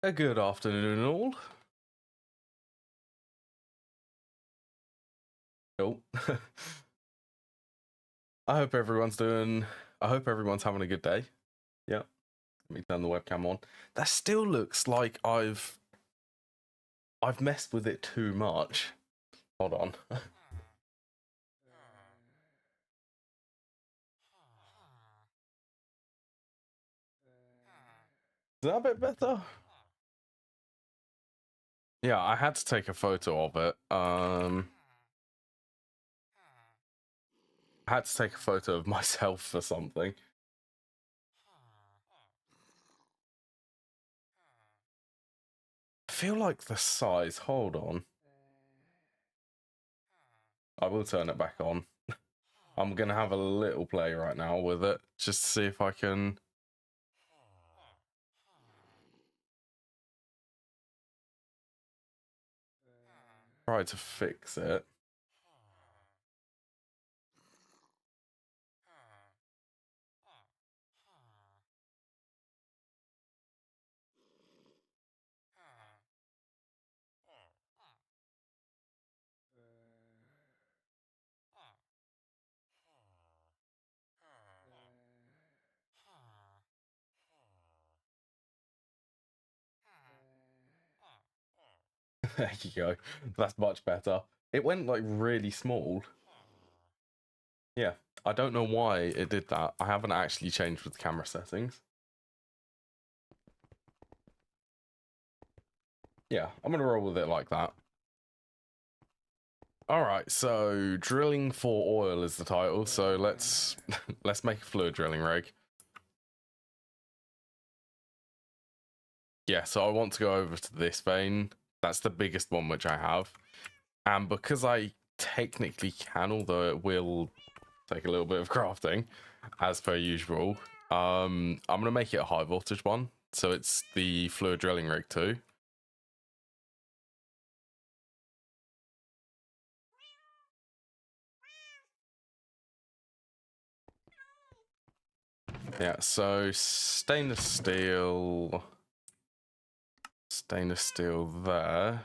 A good afternoon, all. Oh. I hope everyone's having a good day. Yeah. Let me turn the webcam on. That still looks like I've messed with it too much. Hold on. Is that a bit better? Yeah, I had to take a photo of it. I had to take a photo of myself for something. I feel like the size. Hold on. I will turn it back on. I'm gonna have a little play right now with it, just to see if I can. Try to fix it. There you go. That's much better. It went like really small. Yeah, I don't know why it did that. I haven't actually changed with the camera settings. Yeah, I'm gonna roll with it like that. All right, so drilling for oil is the title. So let's make a fluid drilling rig. Yeah, so I want to go over to this vein. That's the biggest one which I have, and because I technically can, although it will take a little bit of crafting, as per usual. I'm gonna make it a high voltage one, so it's the fluid drilling rig 2. Yeah, so stainless steel there.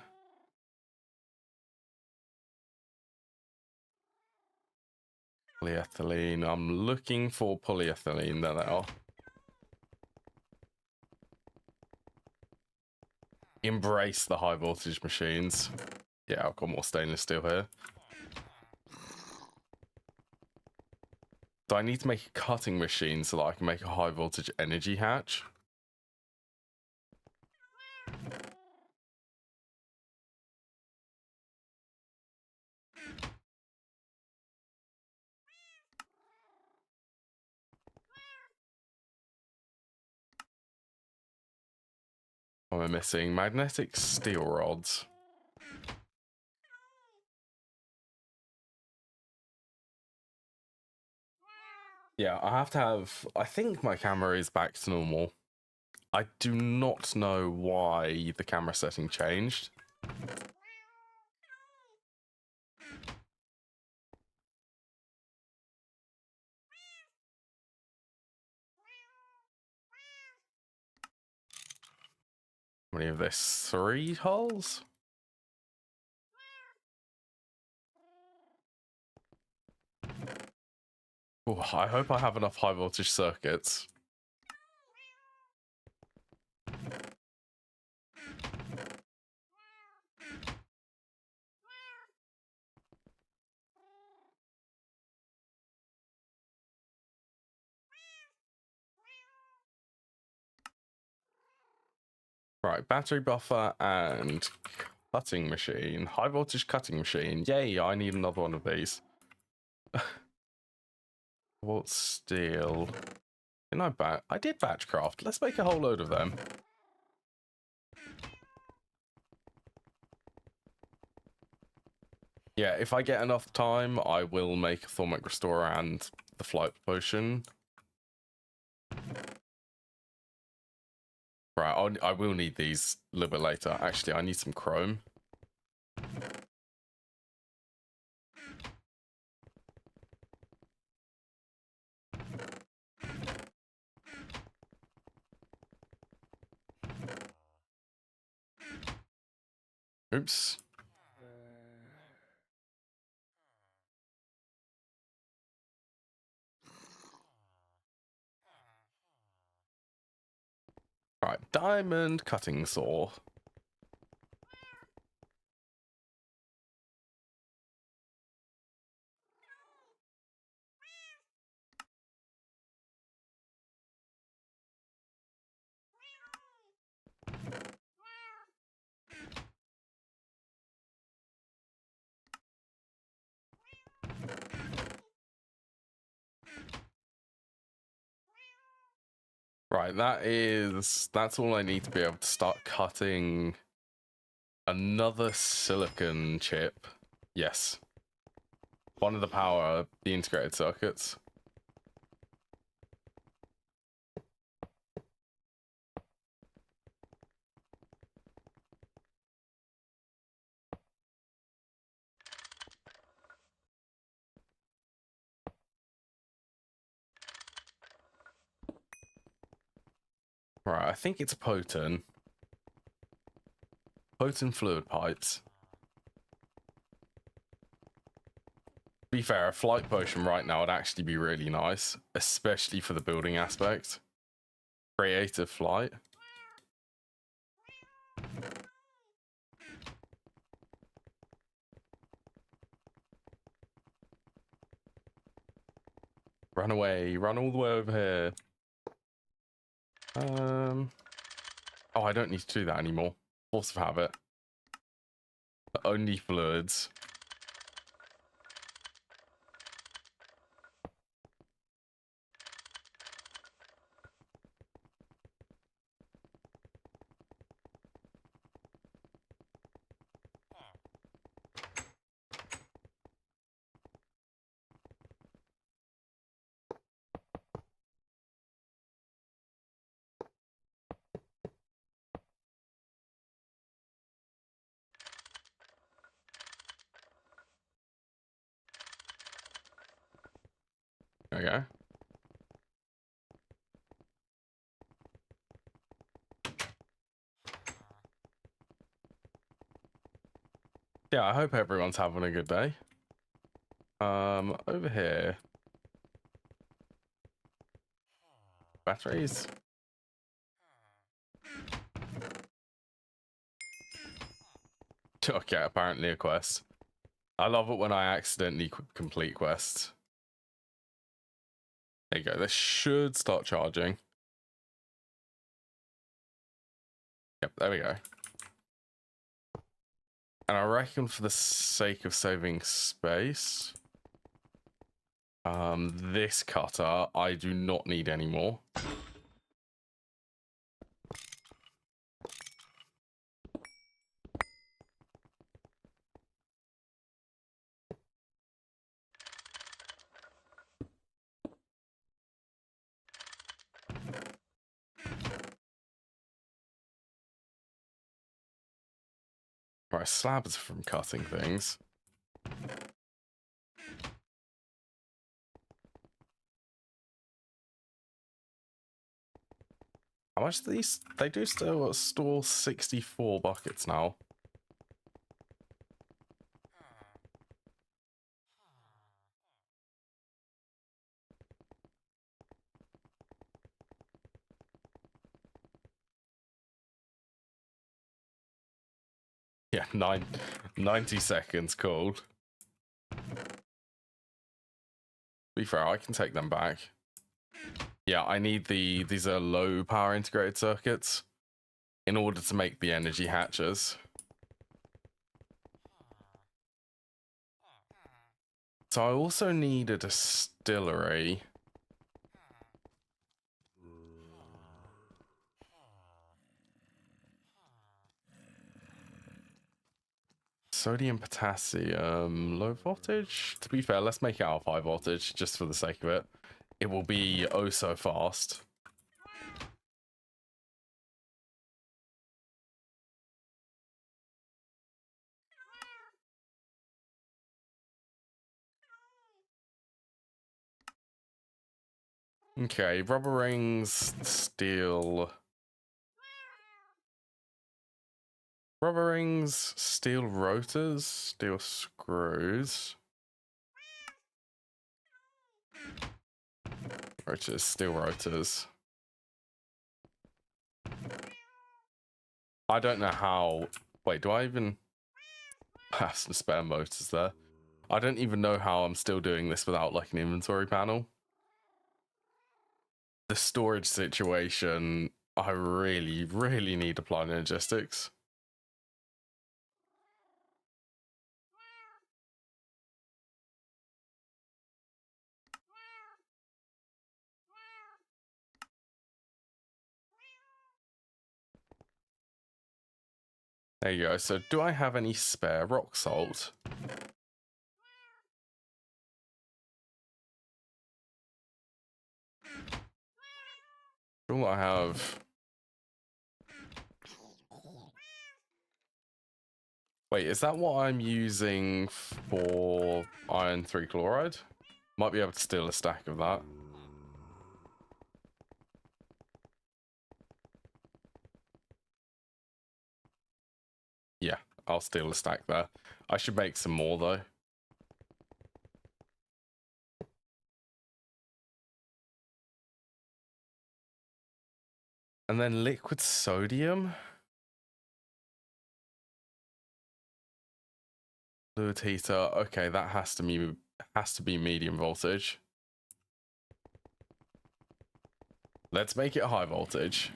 Polyethylene. I'm looking for polyethylene. There they are. Embrace the high voltage machines. Yeah, I've got more stainless steel here. Do I need to make a cutting machine so that I can make a high voltage energy hatch? What am I missing? Magnetic steel rods. Yeah, I have to have. I think my camera is back to normal. I do not know why the camera setting changed. How many of this? 3 holes? Ooh, I hope I have enough high voltage circuits. Right, battery buffer and cutting machine. High voltage cutting machine. Yay, I need another one of these. What steel? I did batch craft. Let's make a whole load of them. Yeah, if I get enough time, I will make a Thormic Restorer and the Flight Potion. Right, I will need these a little bit later. Actually, I need some chrome. Oops. Right, diamond cutting saw. Right, that's all I need to be able to start cutting another silicon chip. Yes. One of the integrated circuits. Right, I think it's potent fluid pipes. To be fair, a flight potion right now would actually be really nice, especially for the building aspect. Creative flight. Run away, run all the way over here. Oh, I don't need to do that anymore. Force of habit. Only fluids. There we go. Yeah, I hope everyone's having a good day. Over here. Batteries. Okay, apparently a quest. I love it when I accidentally complete quests. There you go. This should start charging. Yep, there we go. And I reckon for the sake of saving space, this cutter, I do not need anymore. Right, slabs from cutting things. How much do these? They do still store 64 buckets now. Yeah, 90 seconds cold. To be fair, I can take them back. Yeah, I need these are low power integrated circuits in order to make the energy hatches. So I also need a distillery. Sodium, potassium, low voltage. To be fair, let's make it our high voltage just for the sake of it. It will be oh so fast. Okay, rubber rings, steel. Rubber rings, steel rotors, steel screws. Rotors, steel rotors. I don't know how... Wait, do I even have some spare motors there? I don't even know how I'm still doing this without like an inventory panel. The storage situation, I really, really need applied logistics. There you go. So do I have any spare rock salt? All I have... Wait, is that what I'm using for iron 3 chloride? Might be able to steal a stack of that. Yeah, I'll steal a stack there. I should make some more though. And then liquid sodium. Fluid heater. Okay, that has to be medium voltage. Let's make it high voltage.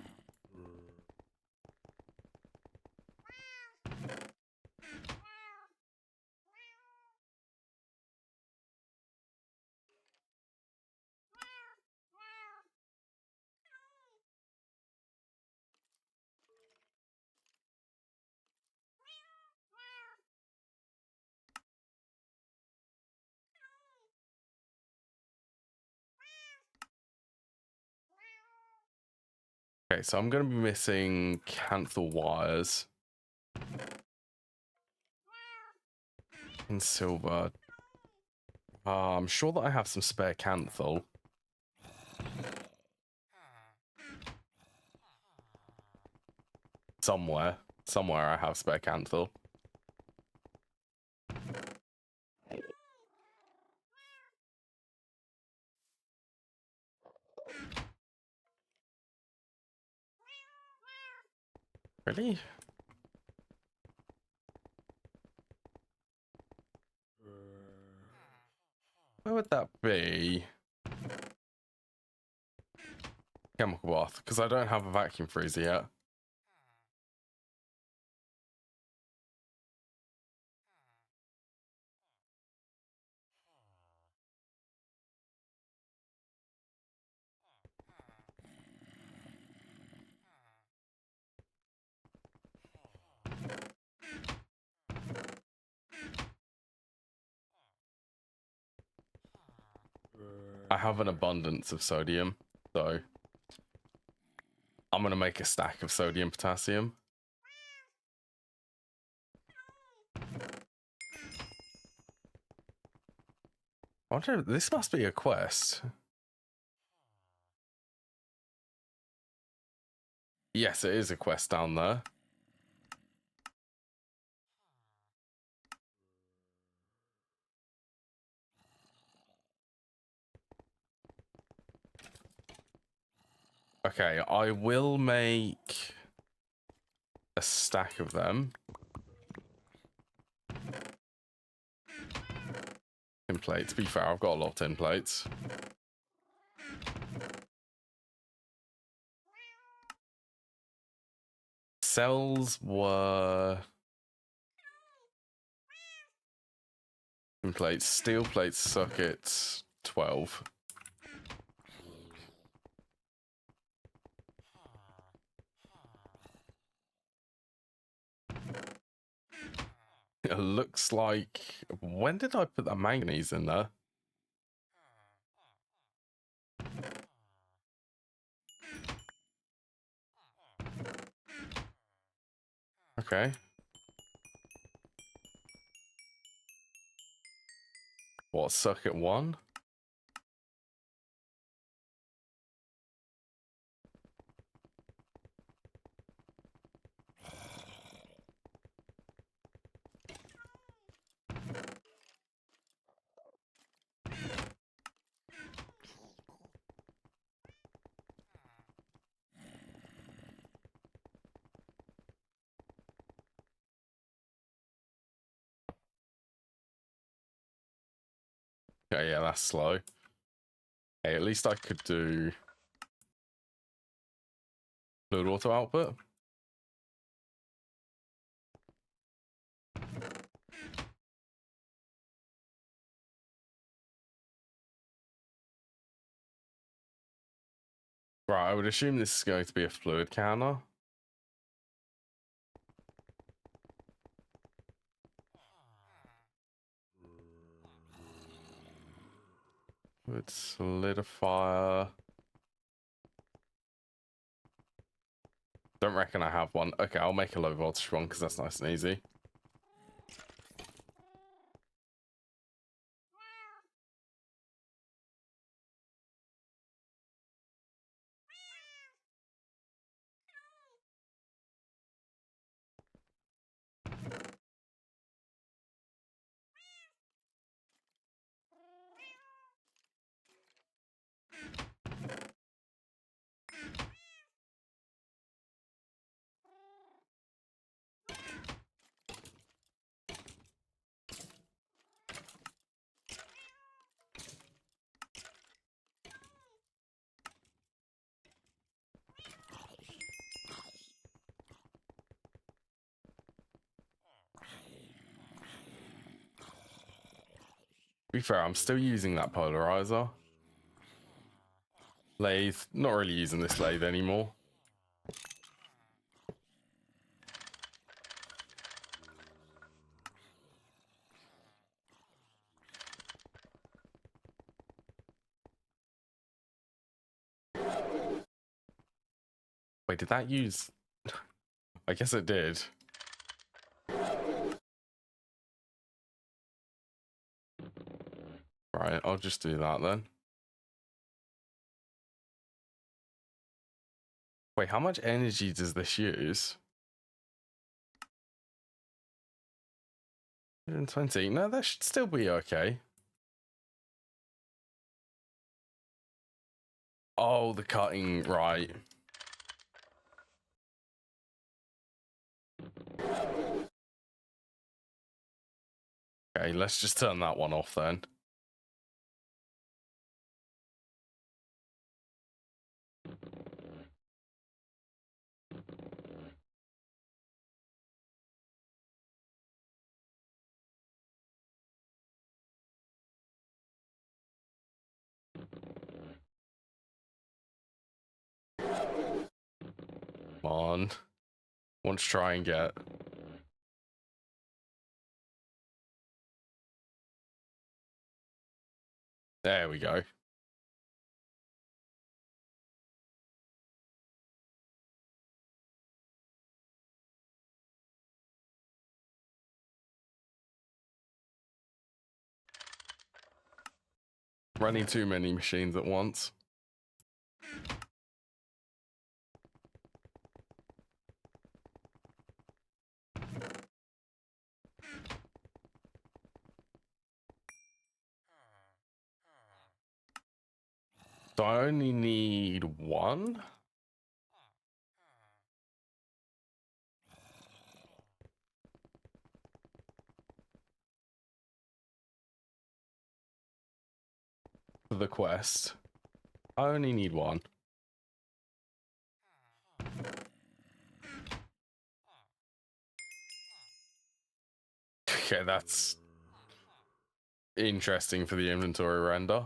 Okay, so I'm going to be missing canthal wires. In silver. I'm sure that I have some spare canthal. Somewhere I have spare canthal. Really? Where would that be? Chemical bath, because I don't have a vacuum freezer yet. I have an abundance of sodium, so I'm going to make a stack of sodium potassium. I wonder, this must be a quest. Yes, it is a quest down there. Okay, I will make a stack of them. Tin plates. To be fair, I've got a lot of tin plates. Cells were tin plates. Steel plates, sockets, 12. It looks like... When did I put that manganese in there? Okay. What, circuit 1? Okay, yeah, that's slow. Hey, at least I could do fluid auto output. Right, I would assume this is going to be a fluid counter. Fluid solidifier. Don't reckon I have one. Okay, I'll make a low voltage one because that's nice and easy. To be fair, I'm still using that polarizer. Lathe, not really using this lathe anymore. Wait, did that use... I guess it did. Right, I'll just do that then. Wait, how much energy does this use? 120. No, that should still be okay. Oh, the cutting, right. Okay, let's just turn that one off then. Come on. Want to try and get... There we go. Running too many machines at once. So I only need one. For the quest. I only need one. Okay, that's interesting for the inventory render.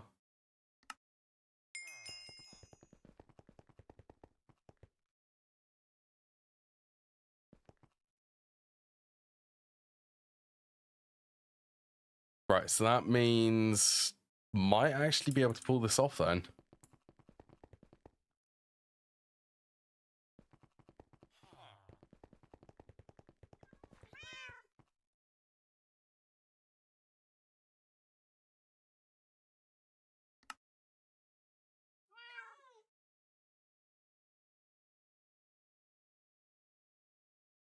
Right, so that means might actually be able to pull this off then.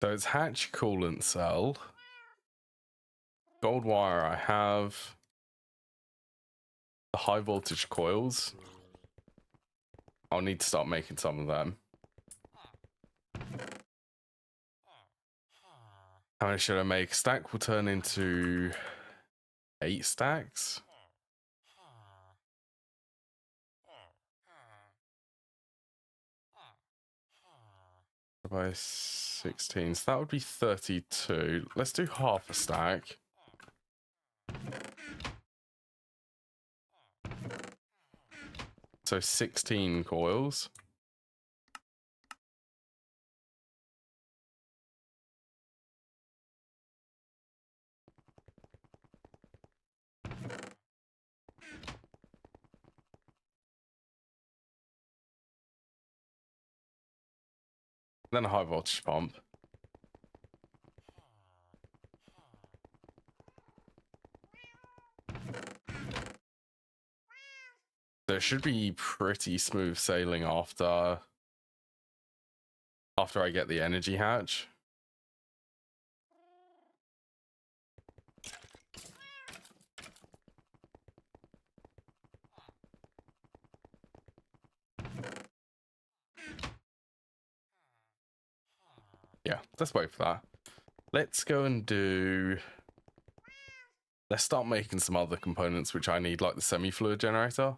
So it's hatch coolant cell. Gold wire I have. The high voltage coils. I'll need to start making some of them. How many should I make? Stack will turn into 8 stacks. by 16, so that would be 32. Let's do half a stack. So 16 coils. Then a high voltage pump. There should be pretty smooth sailing after I get the energy hatch. Yeah, let's wait for that. Let's go and do... Let's start making some other components which I need, like the semi-fluid generator.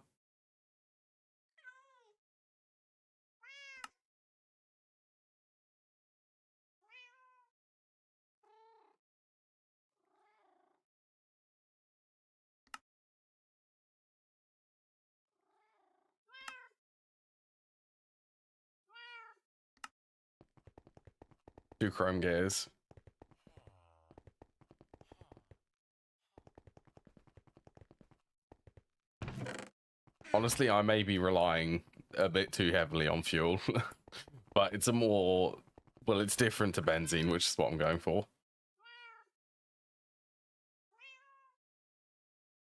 Two chrome gears. Honestly, I may be relying a bit too heavily on fuel, but it's a more, well, it's different to benzene, which is what I'm going for.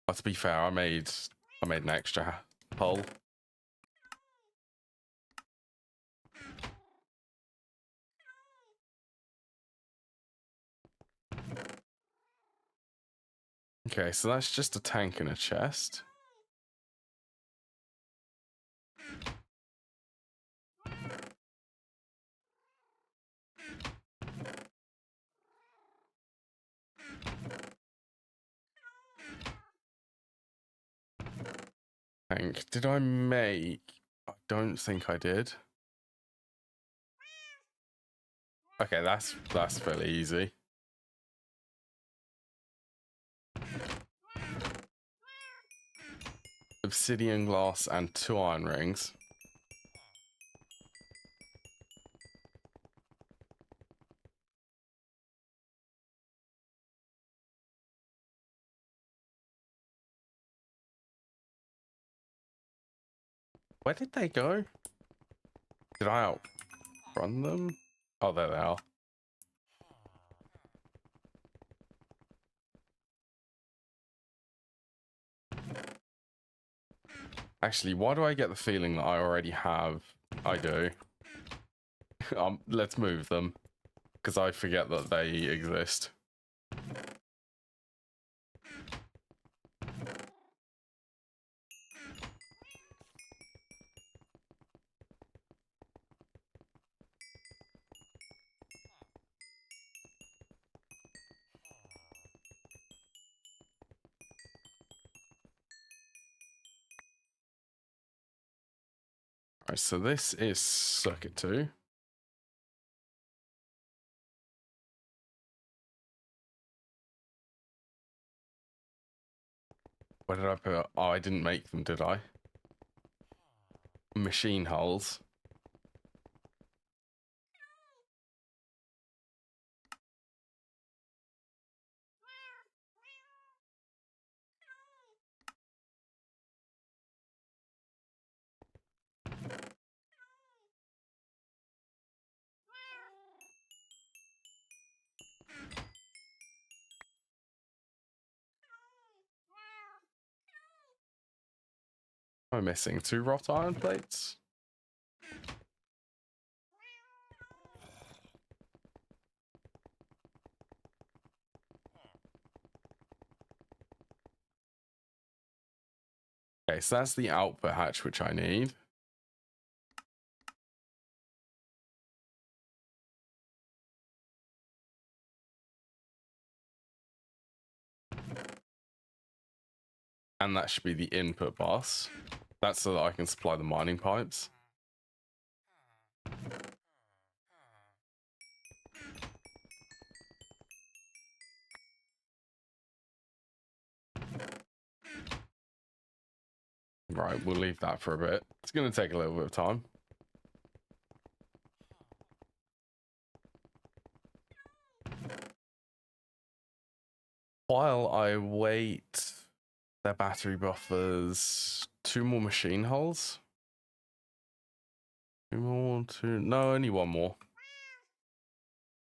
But to be fair, I made an extra hull. Okay, so that's just a tank and a chest. Tank. Did I make... I don't think I did. Okay, that's fairly easy. Obsidian glass and 2 iron rings. Where did they go? Did I outrun them? Oh, there they are. Actually, why do I get the feeling that I already have? I do. Let's move them, because I forget that they exist. Alright, so this is circuit 2. Where did I put it? Oh, I didn't make them, did I? Machine hulls. Am I missing 2 wrought iron plates? Okay, so that's the output hatch which I need. And that should be the input bus. That's so that I can supply the mining pipes. Right, we'll leave that for a bit. It's going to take a little bit of time. While I wait, their battery buffers, 2 more machine hulls. 2 more, 2, no, only 1 more.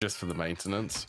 Just for the maintenance.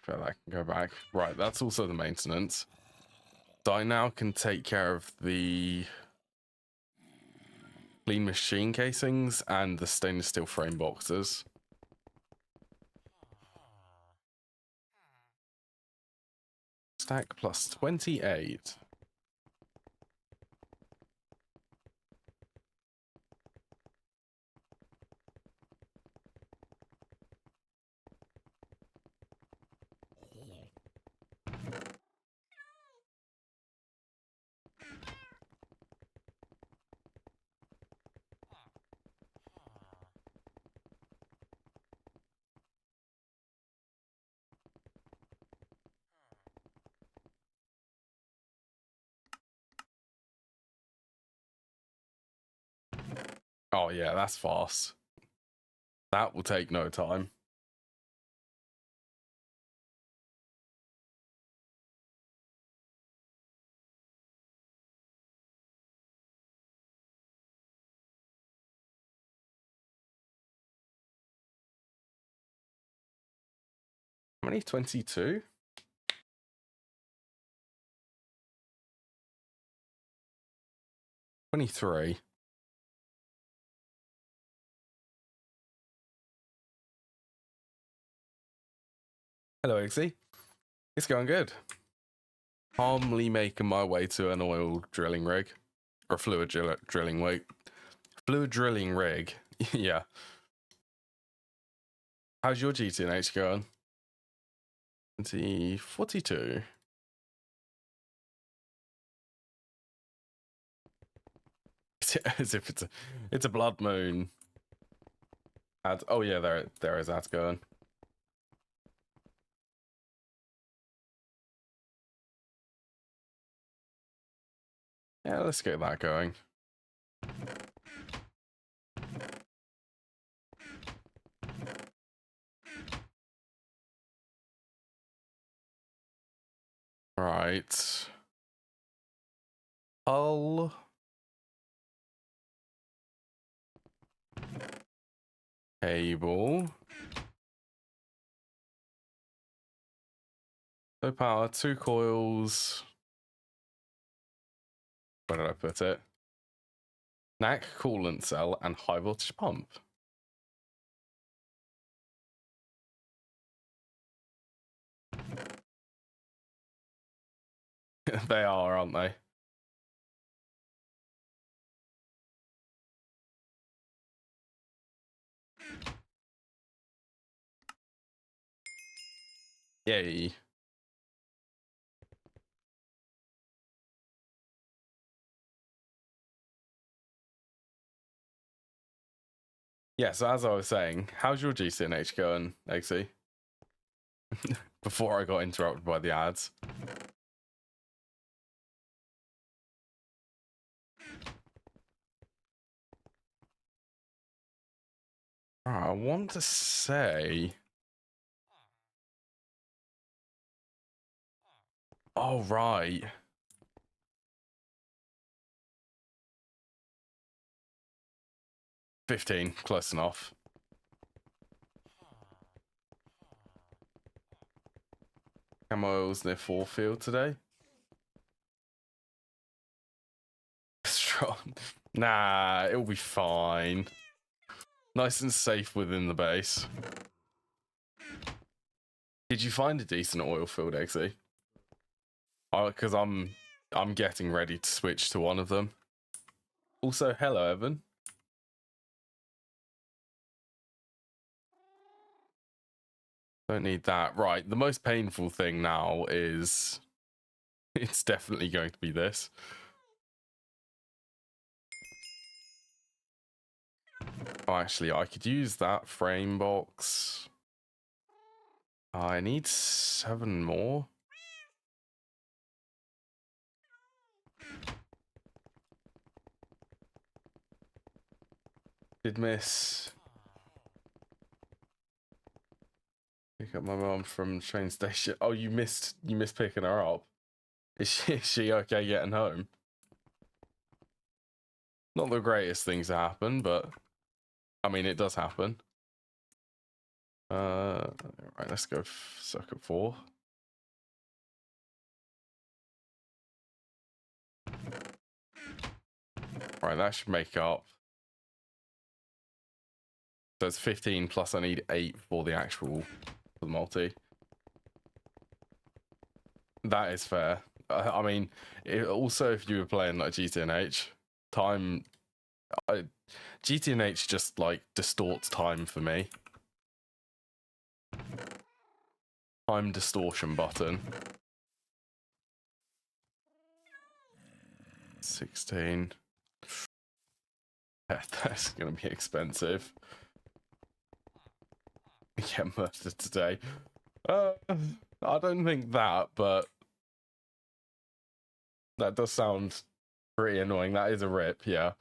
Feel like I can go back. Right, that's also the maintenance. So I now can take care of the clean machine casings and the stainless steel frame boxes. Stack plus 28. Oh yeah, that's fast. That will take no time. How many? 22? 23. Hello, Ixie. It's going good. Calmly making my way to an oil drilling rig. Or fluid drilling rig. Fluid drilling rig. Yeah. How's your GTNH going? 42. As if it's a blood moon. Oh yeah, there is that going. Yeah, let's get that going. Right. Hull. Cable. Low power, 2 coils. Where did I put it? NAC coolant cell and high voltage pump. They are, aren't they? Yay. Yeah, so as I was saying, how's your GTNH going, XE? Before I got interrupted by the ads. I want to say... Oh, right. $15, close enough. Cam oils near Fourfield today. Strong. Nah, it'll be fine. Nice and safe within the base. Did you find a decent oil field, XE? Because I'm getting ready to switch to one of them. Also, hello, Evan. Don't need that. Right, the most painful thing now is... It's definitely going to be this. Oh, actually, I could use that frame box. I need 7 more. Did miss... Pick up my mom from train station. Oh, you missed picking her up. Is she okay getting home? Not the greatest things to happen, but I mean it does happen. Right, let's go circuit 4. Right, that should make up. So it's 15 plus I need 8 for the actual for the multi. That is fair. I mean, also if you were playing like GTNH, time... GTNH just like distorts time for me. Time distortion button. 16. That's gonna be expensive. Get murdered today. I don't think that, but that does sound pretty annoying. That is a rip, yeah.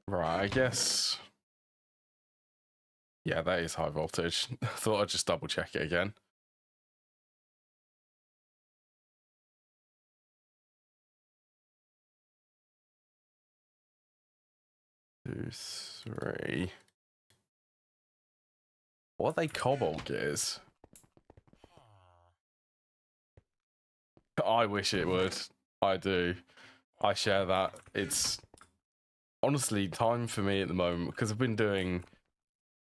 Right, I guess. Yeah, that is high voltage. I thought I'd just double check it again. Two, 3. What are they cobalt gears? I wish it would. I do. I share that. It's honestly time for me at the moment because I've been doing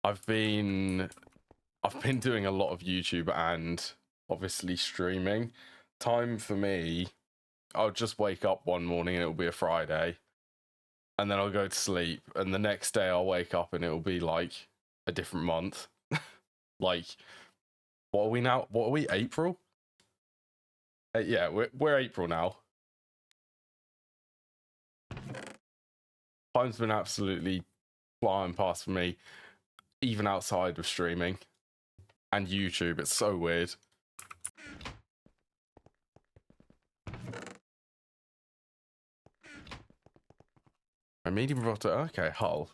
a lot of YouTube and obviously streaming. Time for me, I'll just wake up one morning and it'll be a Friday. And then I'll go to sleep. And the next day I'll wake up and it'll be like a different month. Like, what are we now? What are we? April? Yeah, we're April now. Time's been absolutely flying past for me, even outside of streaming and YouTube. It's so weird. A medium rotor. Okay, hull.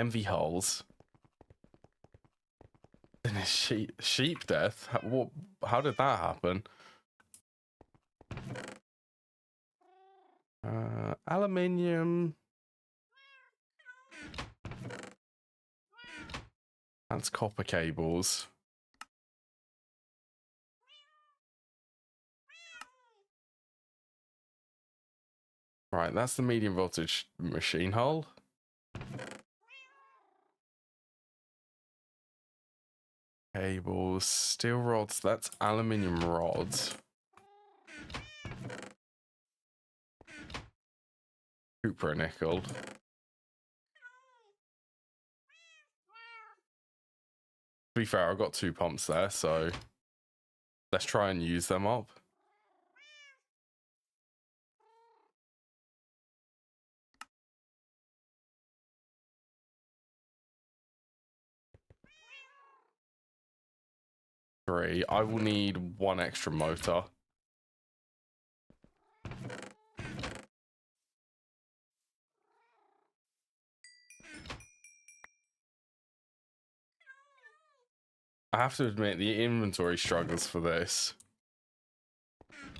MV hulls. And a sheep death. How did that happen? Aluminium. That's copper cables. Right, that's the medium voltage machine hull. Cables, steel rods, that's aluminium rods. Cooper nickel. To be fair, I've got 2 pumps there, so let's try and use them up. Three. I will need 1 extra motor. I have to admit, the inventory struggles for this.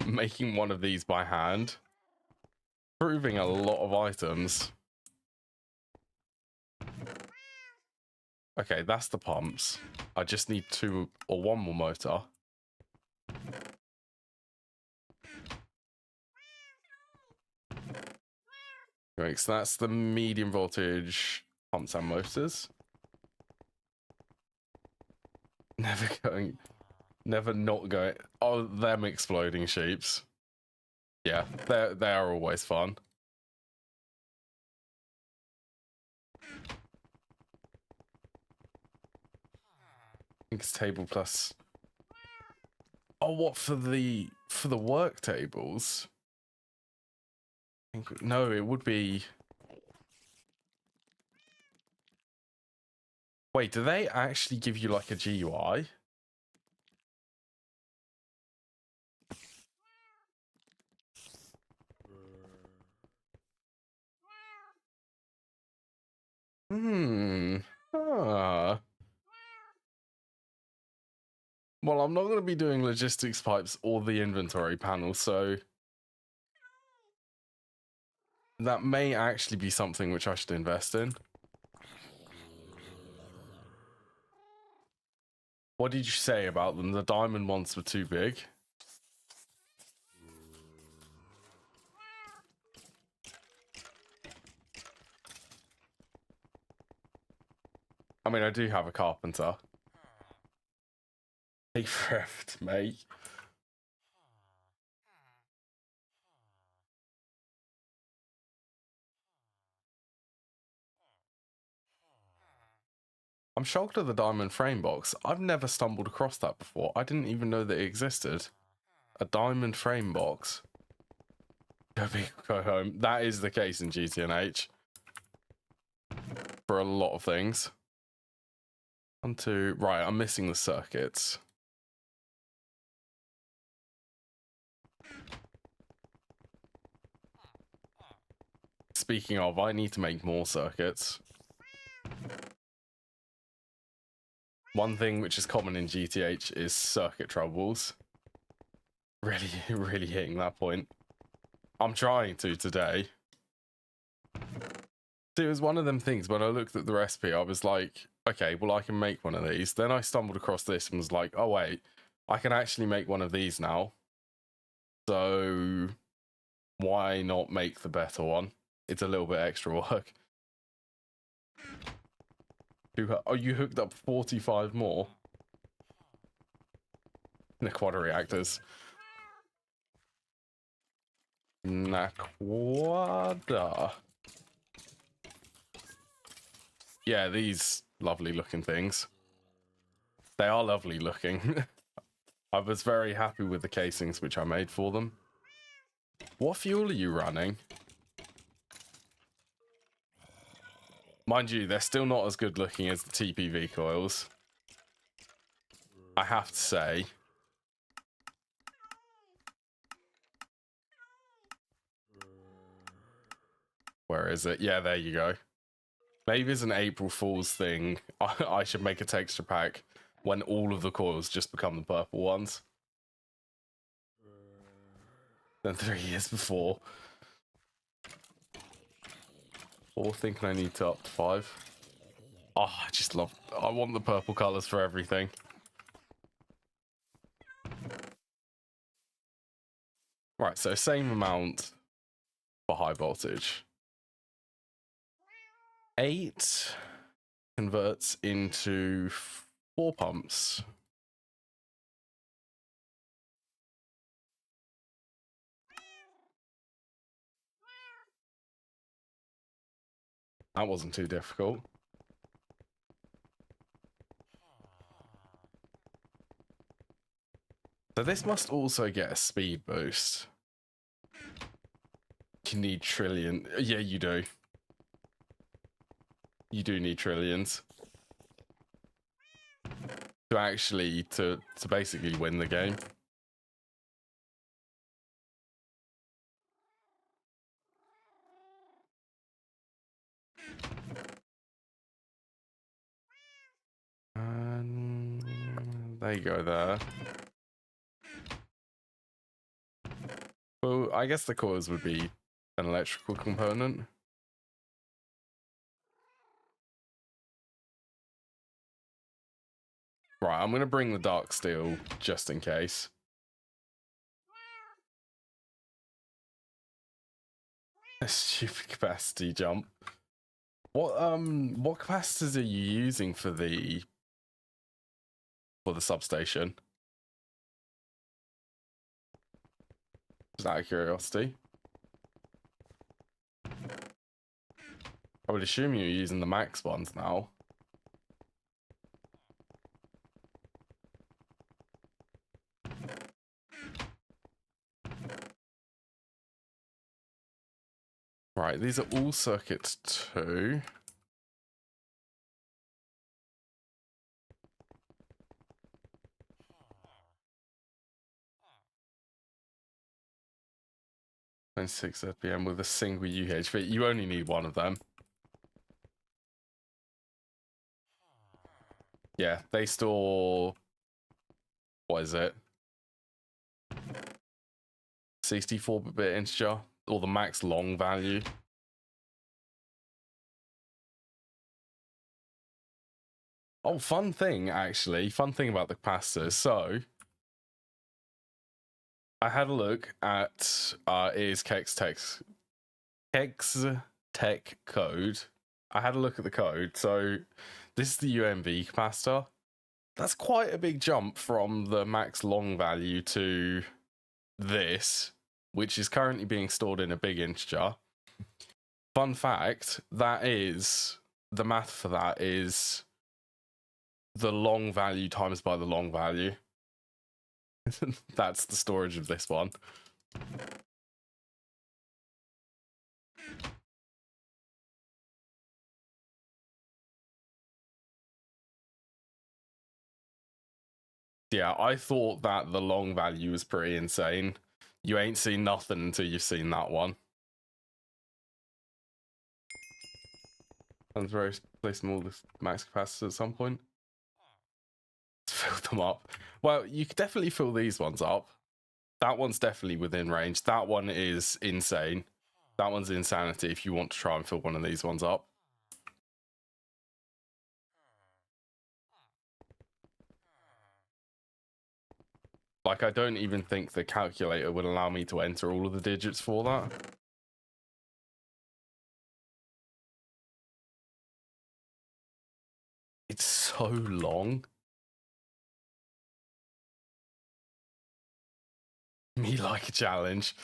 Making one of these by hand. Proving a lot of items. Okay, that's the pumps. I just need 2 or 1 more motor. Right, so that's the medium voltage pumps and motors. Never not going. Oh, them exploding sheeps. Yeah, they are always fun. I think it's table plus. Oh, what for the work tables? No, it would be. Wait, do they actually give you like a GUI? Ah. Well, I'm not going to be doing logistics pipes or the inventory panel, so that may actually be something which I should invest in. What did you say about them? The diamond ones were too big. I mean, I do have a carpenter. Take forever to make. I'm shocked at the diamond frame box. I've never stumbled across that before. I didn't even know that it existed. A diamond frame box. Go big, go home. That is the case in GTNH. For a lot of things. 1, 2. Right, I'm missing the circuits. Speaking of, I need to make more circuits. One thing which is common in GTH is circuit troubles. Really, really hitting that point. I'm trying to today. It was one of them things when I looked at the recipe, I was like, okay, well, I can make one of these. Then I stumbled across this and was like, oh, wait, I can actually make one of these now. So why not make the better one? It's a little bit extra work. Oh, you hooked up 45 more? The quad reactors. Naquada. Yeah, these lovely looking things. They are lovely looking. I was very happy with the casings which I made for them. What fuel are you running? Mind you, they're still not as good looking as the TPV coils. I have to say. Where is it? Yeah, there you go. Maybe it's an April Fool's thing. I should make a texture pack when all of the coils just become the purple ones. Than 3 years before. 4, thinking I need to up to 5. Oh, I just love... I want the purple colours for everything. Right, so same amount for high voltage. 8 converts into 4 pumps. That wasn't too difficult. So this must also get a speed boost. You need trillion. Yeah, you do. You do need trillions. To actually, to basically win the game. There you go there. Well, I guess the cores would be an electrical component. Right, I'm going to bring the dark steel just in case. A stupid capacity jump. What capacitors are you using for the for the substation? Just out of curiosity. I would assume you're using the max ones now. Right, these are all circuits 2. And 6 RPM with a single UHV. You only need one of them. Yeah, they store, what is it? 64-bit integer, or the max long value. Oh, fun thing, actually. Fun thing about the capacitors. So, I had a look at is xTech code. I had a look at the code. So, this is the UMV capacitor. That's quite a big jump from the max long value to this, which is currently being stored in a big integer. Fun fact, that is, the math for that is the long value times by the long value. That's the storage of this one. Yeah, I thought that the long value was pretty insane. You ain't seen nothing until you've seen that one. And very placing all the max capacitors at some point. Fill them up. Well, you could definitely fill these ones up. That one's definitely within range. That one is insane. That one's insanity if you want to try and fill one of these ones up. Like, I don't even think the calculator would allow me to enter all of the digits for that. It's so long. Me like a challenge.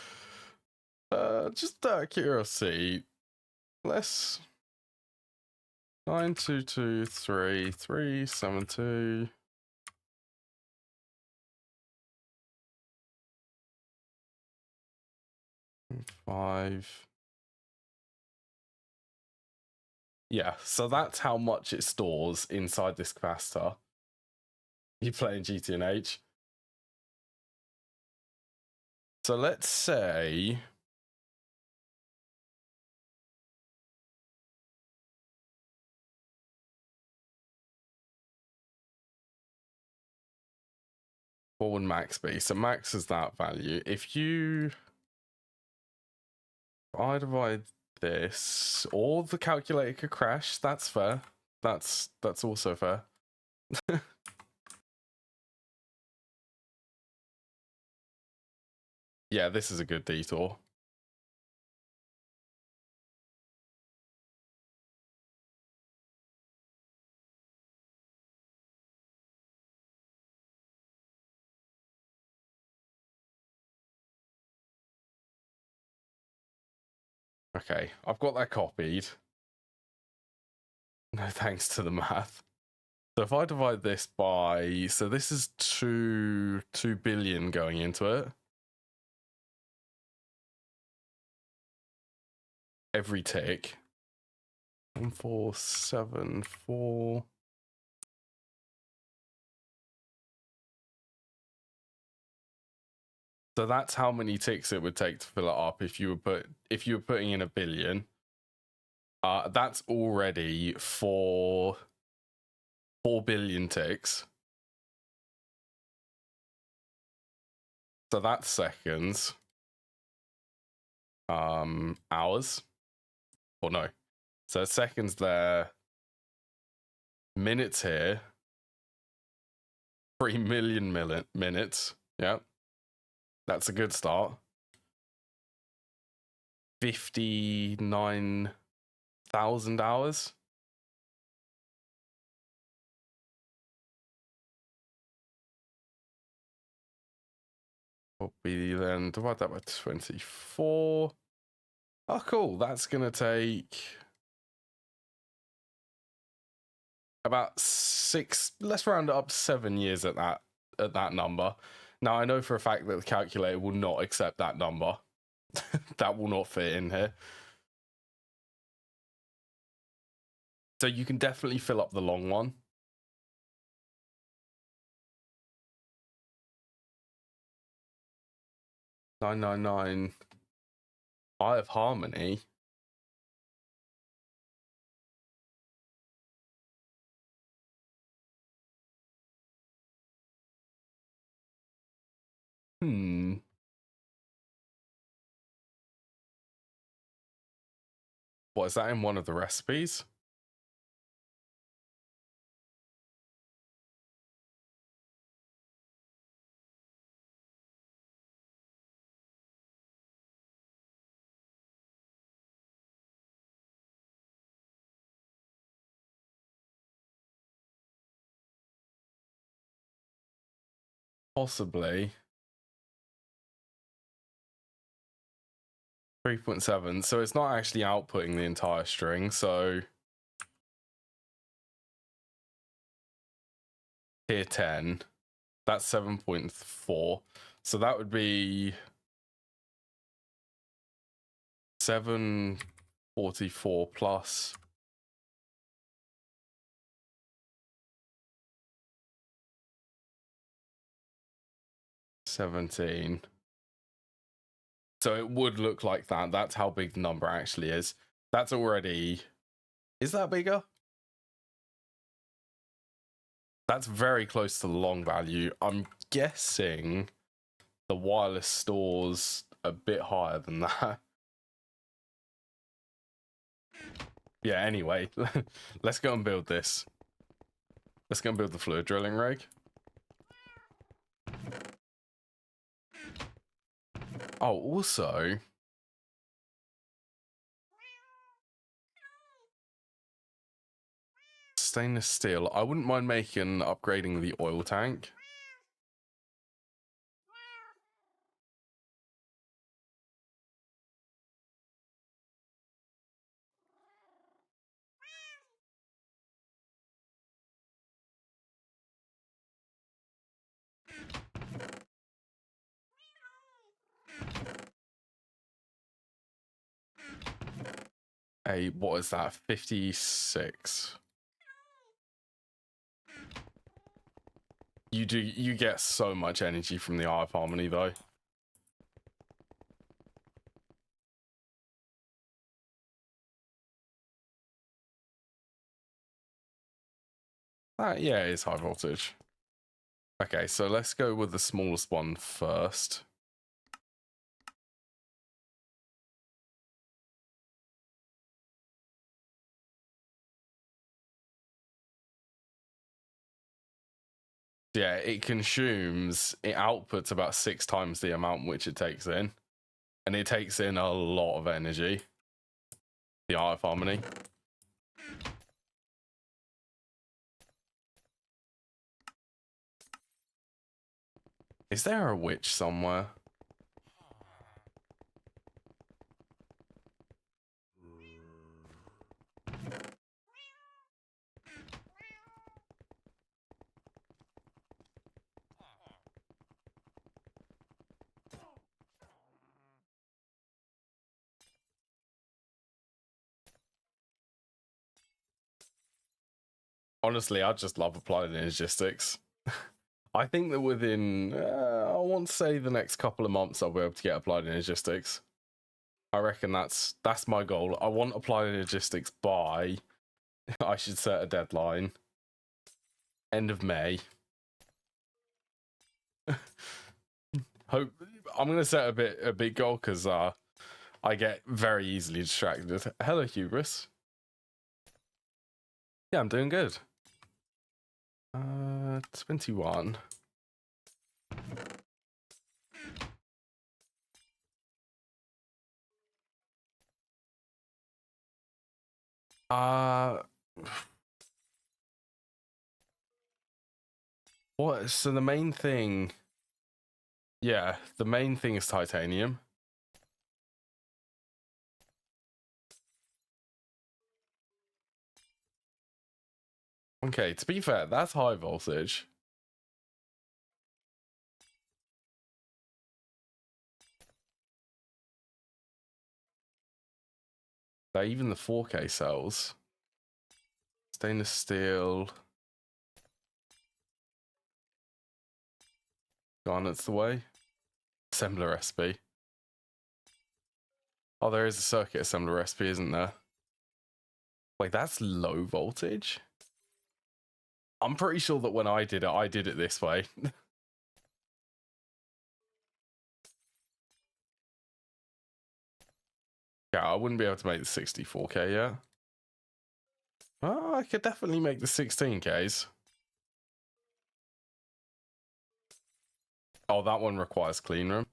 Just out of curiosity, let's 9223372 5. Yeah, so that's how much it stores inside this capacitor. You playing GTNH? So let's say what would max be? So max is that value. If I divide this, or the calculator could crash, that's fair. That's also fair. Yeah, this is a good detour. Okay, I've got that copied. No thanks to the math. So if I divide this by, so this is 2 billion going into it. Every tick. 1474. So that's how many ticks it would take to fill it up if you were putting in a billion. That's already 4 billion ticks. So that's seconds. Hours. Or no. So seconds there. Minutes here. 3 million minutes. Yeah. That's a good start. 59,000 hours. will be then divide that by 24. Oh, cool. That's going to take about 6, let's round it up to 7 years at that number. Now, I know for a fact that the calculator will not accept that number. That will not fit in here. So you can definitely fill up the long one. 999. Eye of Harmony. What, is that in one of the recipes? Possibly. 3.7. So it's not actually outputting the entire string. So tier 10, that's 7.4. So that would be 744 plus 17. So it would look like that. That's how big the number actually is. That's already... Is that bigger? That's very close to the long value. I'm guessing the wireless store's a bit higher than that. Yeah, anyway, let's go and build this. Let's go and build the fluid drilling rig. Oh, also... stainless steel. I wouldn't mind upgrading the oil tank. What is that? 56. You get so much energy from the Eye of Harmony though. Yeah, it is high voltage. Okay, so let's go with the smallest one first. Yeah, it outputs about 6 times the amount which it takes in. And it takes in a lot of energy. The Eye of Harmony. Is there a witch somewhere? Honestly, I just love applied energistics. I think that within, I want to say the next couple of months, I'll be able to get applied energistics. I reckon that's my goal. I want applied energistics by, I should set a deadline, end of May. I'm gonna set a big goal because I get very easily distracted. Hello, Hubris. Yeah, I'm doing good. 21. What? So the main thing Yeah, the main thing is titanium. Okay, to be fair, that's high voltage. They're even the 4K cells. Stainless steel. Garnet's the way. Assembler recipe. Oh, there is a circuit assembler recipe, isn't there? Wait, that's low voltage? I'm pretty sure that when I did it this way. Yeah, I wouldn't be able to make the 64K yet. Oh, I could definitely make the 16Ks. Oh, that one requires clean room.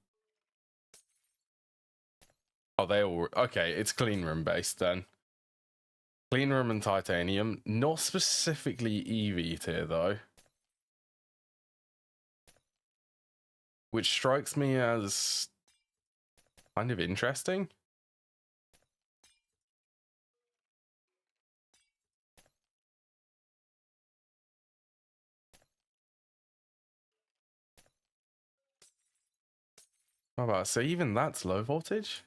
Oh, they all... Okay, it's clean room based then. Clean room and titanium. Not specifically EV tier, though. Which strikes me as kind of interesting. How about, so even that's low voltage?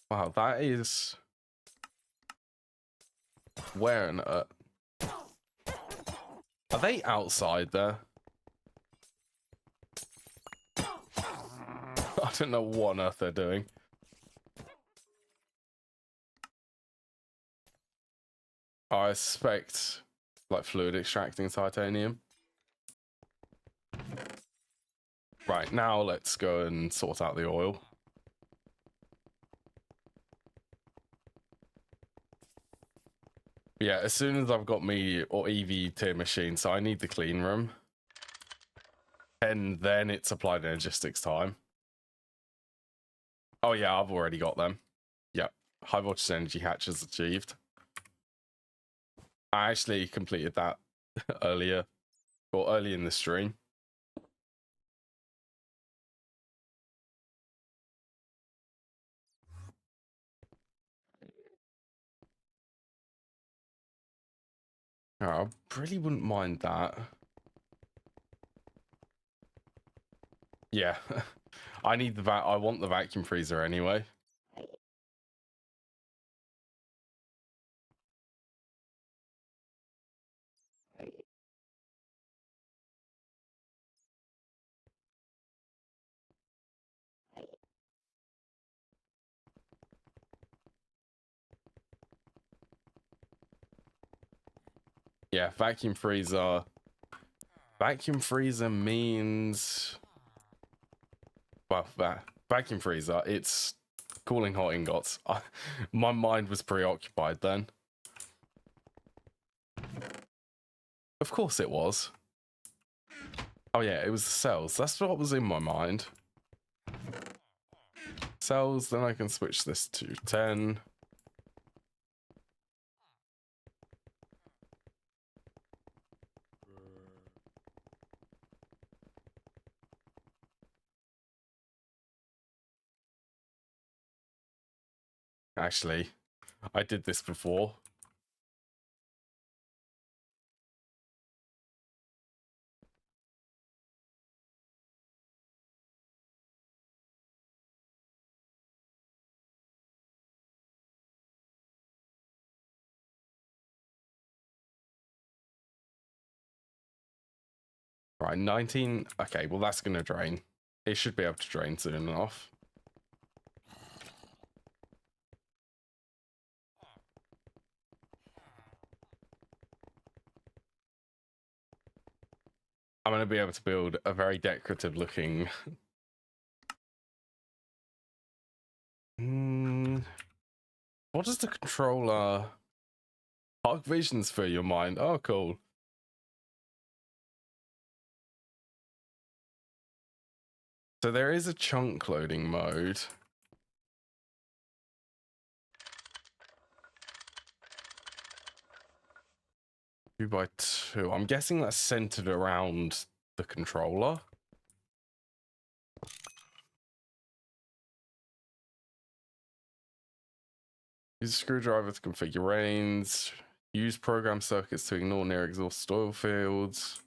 Wow, that is... Where on earth? Are they outside there? I don't know what on earth they're doing. I suspect, like, fluid extracting titanium. Right, now let's go and sort out the oil. Yeah, as soon as I've got me or EV tier machine, so I need the clean room. And then it's applied energistics time. Oh yeah, I've already got them. Yep, high voltage energy hatch is achieved. I actually completed that earlier, or early in the stream. Oh, I really wouldn't mind that. Yeah, I need the I want the vacuum freezer anyway. Yeah, vacuum freezer. Vacuum freezer means, well, vacuum freezer, it's cooling hot ingots. My mind was preoccupied then. Of course it was. Oh yeah, it was the cells. That's what was in my mind. Cells, then I can switch this to 10. Actually, I did this before. Right, 19. Okay, well, that's going to drain. It should be able to drain soon enough. I'm going to be able to build a very decorative looking... What does the controller... Park Visions for your mind? Oh, cool. So there is a chunk loading mode. 2x2. 2. I'm guessing that's centered around the controller. Use a screwdriver to configure range. Use program circuits to ignore near exhaust oil fields.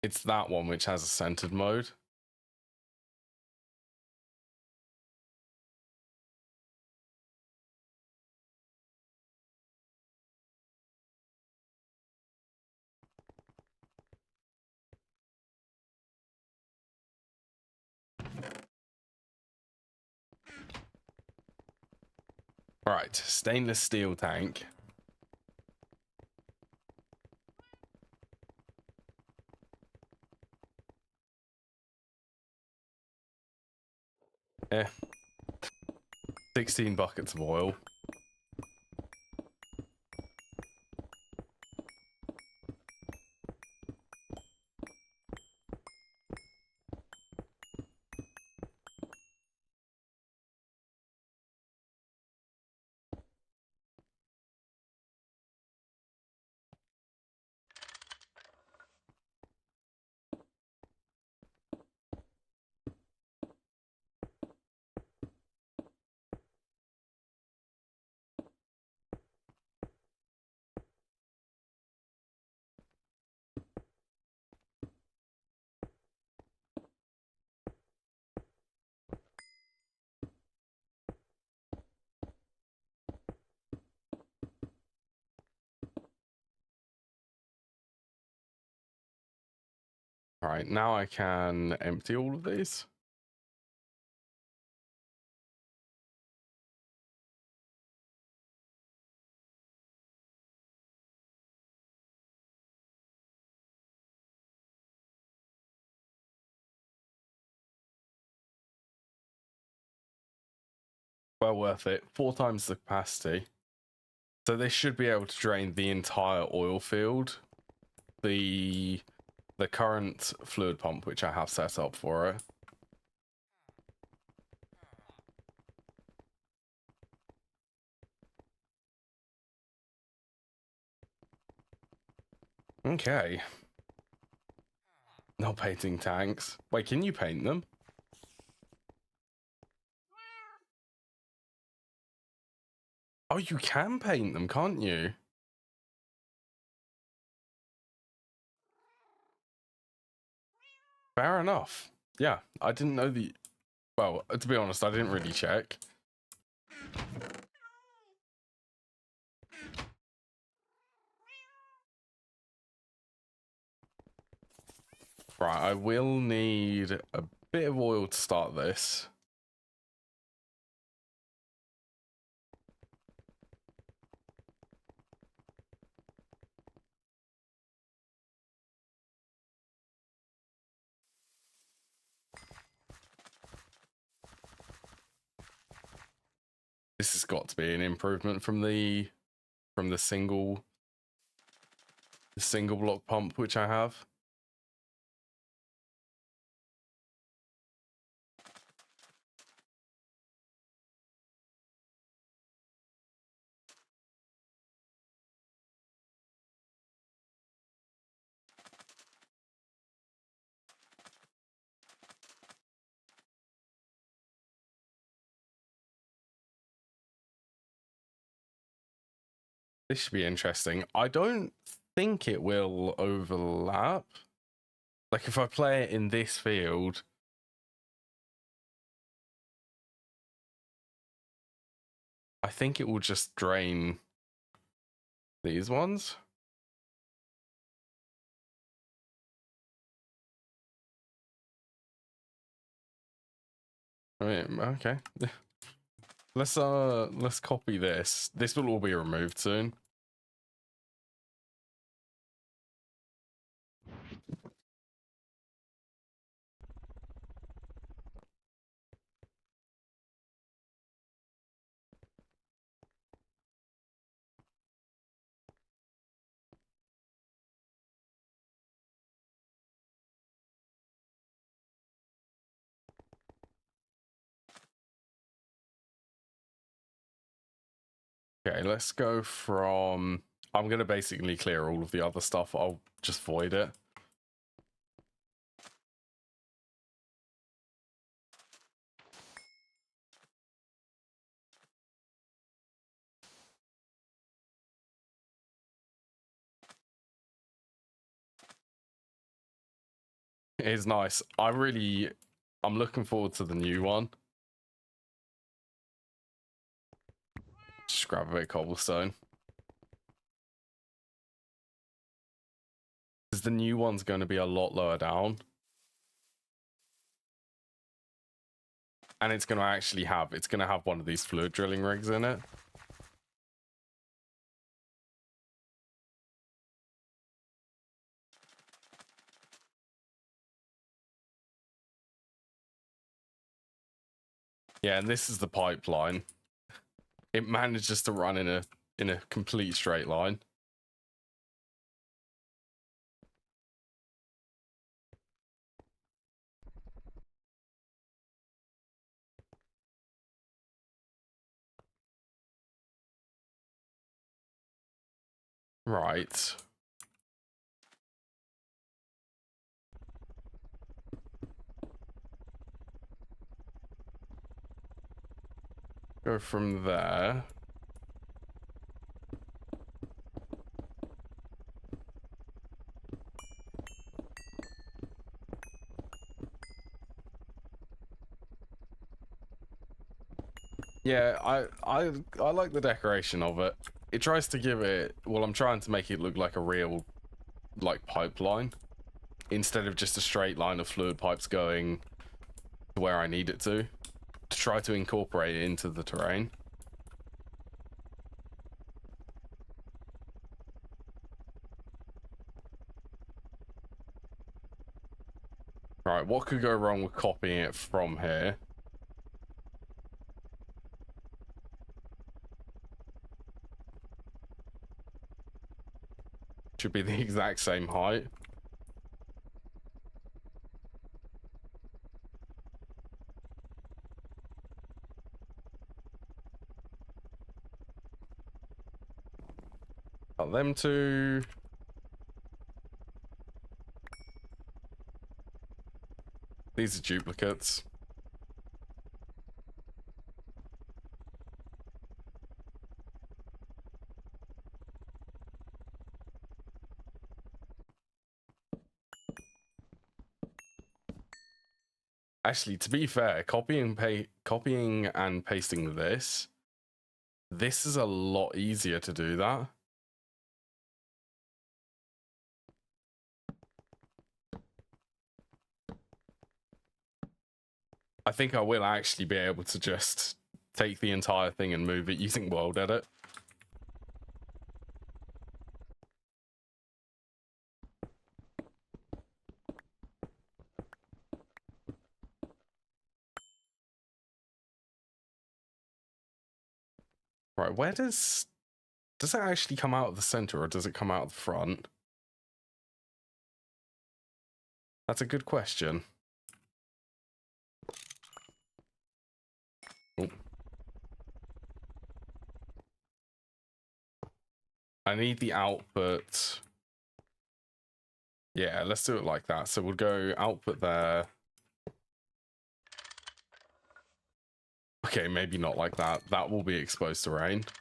It's that one which has a centered mode. All right, stainless steel tank. Eh. 16 buckets of oil. All right, now I can empty all of these. Well worth it. 4 times the capacity. So they should be able to drain the entire oil field. The current fluid pump, which I have set up for it. Okay. Not painting tanks. Wait, can you paint them? Oh, you can paint them, can't you? Fair enough. Yeah, I didn't know the... Well, to be honest, I didn't really check. Right, I will need a bit of oil to start this. This has got to be an improvement from the single block pump which I have. This should be interesting. I don't think it will overlap. Like if I play it in this field, I think it will just drain these ones. I mean, okay. Let's copy this. This will all be removed soon. Okay, let's go from... I'm going to basically clear all of the other stuff. I'll just void it. It is nice. I'm looking forward to the new one. Just grab a bit of cobblestone. Because the new one's going to be a lot lower down. And it's going to actually have, it's going to have one of these fluid drilling rigs in it. Yeah, and this is the pipeline. It manages to run in a complete straight line. Right. Go from there. Yeah, I like the decoration of it. It tries to give it, well, I'm trying to make it look like a real, like, pipeline instead of just a straight line of fluid pipes going to where I need it to try to incorporate it into the terrain. Right, what could go wrong with copying it from here? Should be the exact same height. Got them two. These are duplicates. Actually, to be fair, copying and pasting this is a lot easier to do that. I think I will actually be able to just take the entire thing and move it using World Edit. Right, where does it actually come out of the center or does it come out of the front? That's a good question. Oh. I need the output. Yeah, let's do it like that. So we'll go output there. Okay, maybe not like that. That will be exposed to rain. To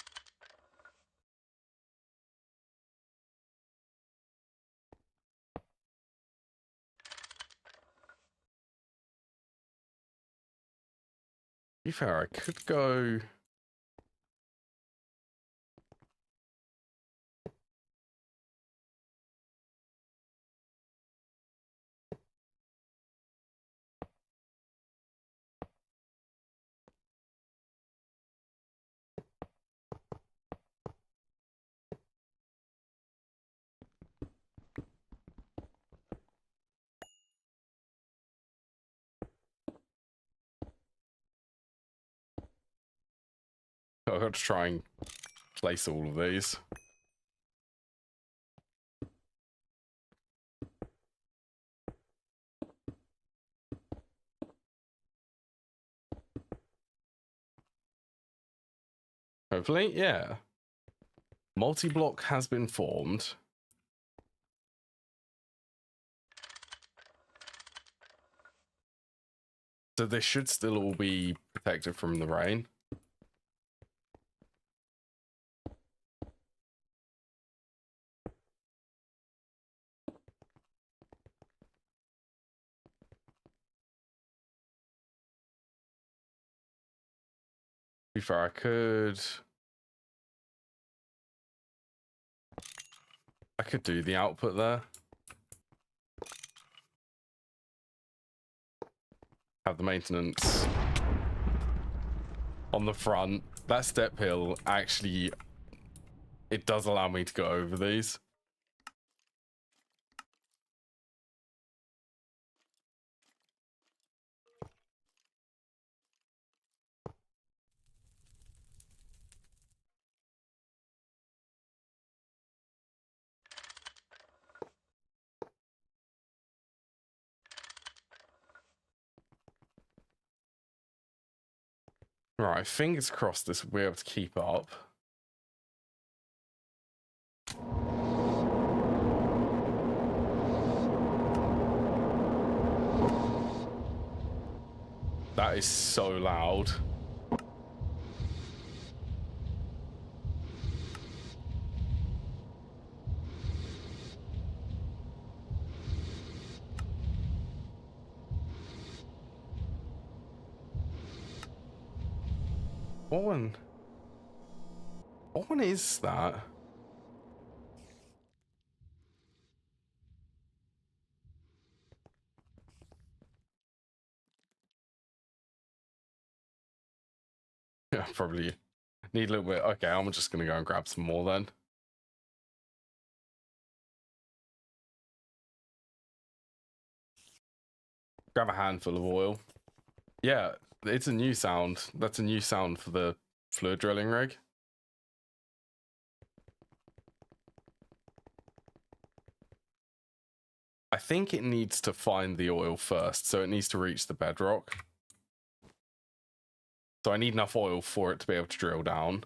be fair, I could go... I've got to try and place all of these. Hopefully, yeah. Multi-block has been formed. So this should still all be protected from the rain. To be fair, I could do the output there. Have the maintenance on the front. That step hill actually, it does allow me to go over these. Right, fingers crossed this will be able to keep up. That is so loud. What one is that? Yeah, probably need a little bit. Okay, I'm just gonna go and grab some more then. Grab a handful of oil. Yeah, it's a new sound. That's a new sound for the fluid drilling rig. I think it needs to find the oil first, so it needs to reach the bedrock. So I need enough oil for it to be able to drill down.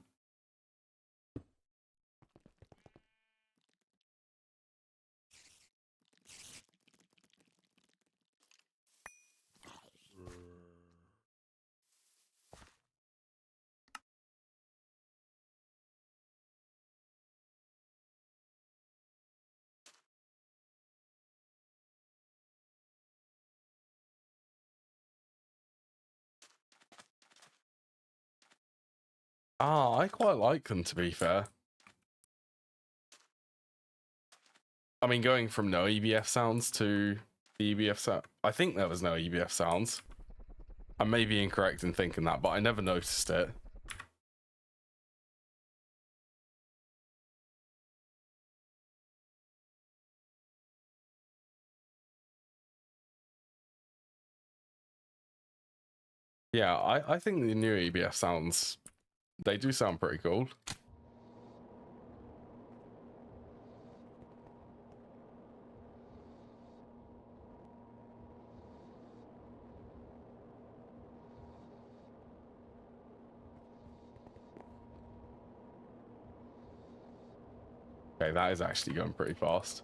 Ah, I quite like them, to be fair. I mean, going from no EBF sounds to the EBF sound. I think there was no EBF sounds. I may be incorrect in thinking that, but I never noticed it. Yeah, I think the new EBF sounds, they do sound pretty cool. Okay, that is actually going pretty fast.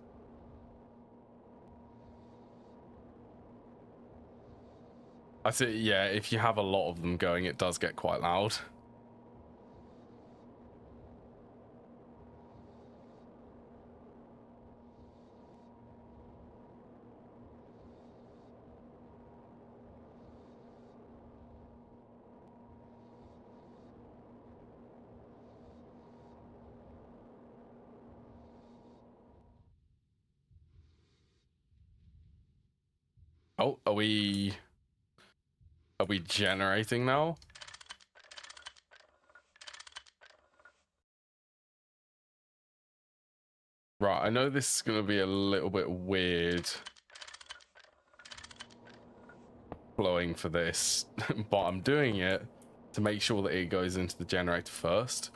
I see, yeah, if you have a lot of them going, it does get quite loud. Oh, are we generating now? Right, I know this is going to be a little bit weird flowing for this, but I'm doing it to make sure that it goes into the generator first.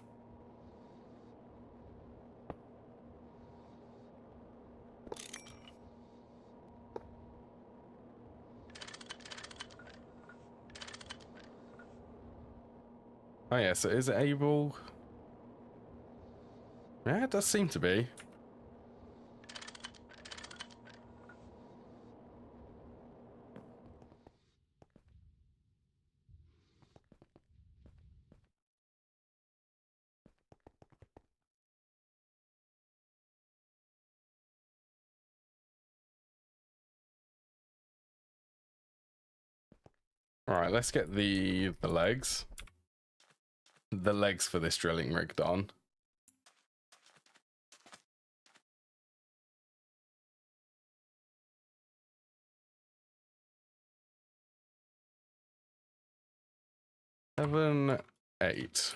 Oh yeah, so is it able? Yeah, it does seem to be. All right, let's get the legs. The legs for this drilling rig done. Seven, 8.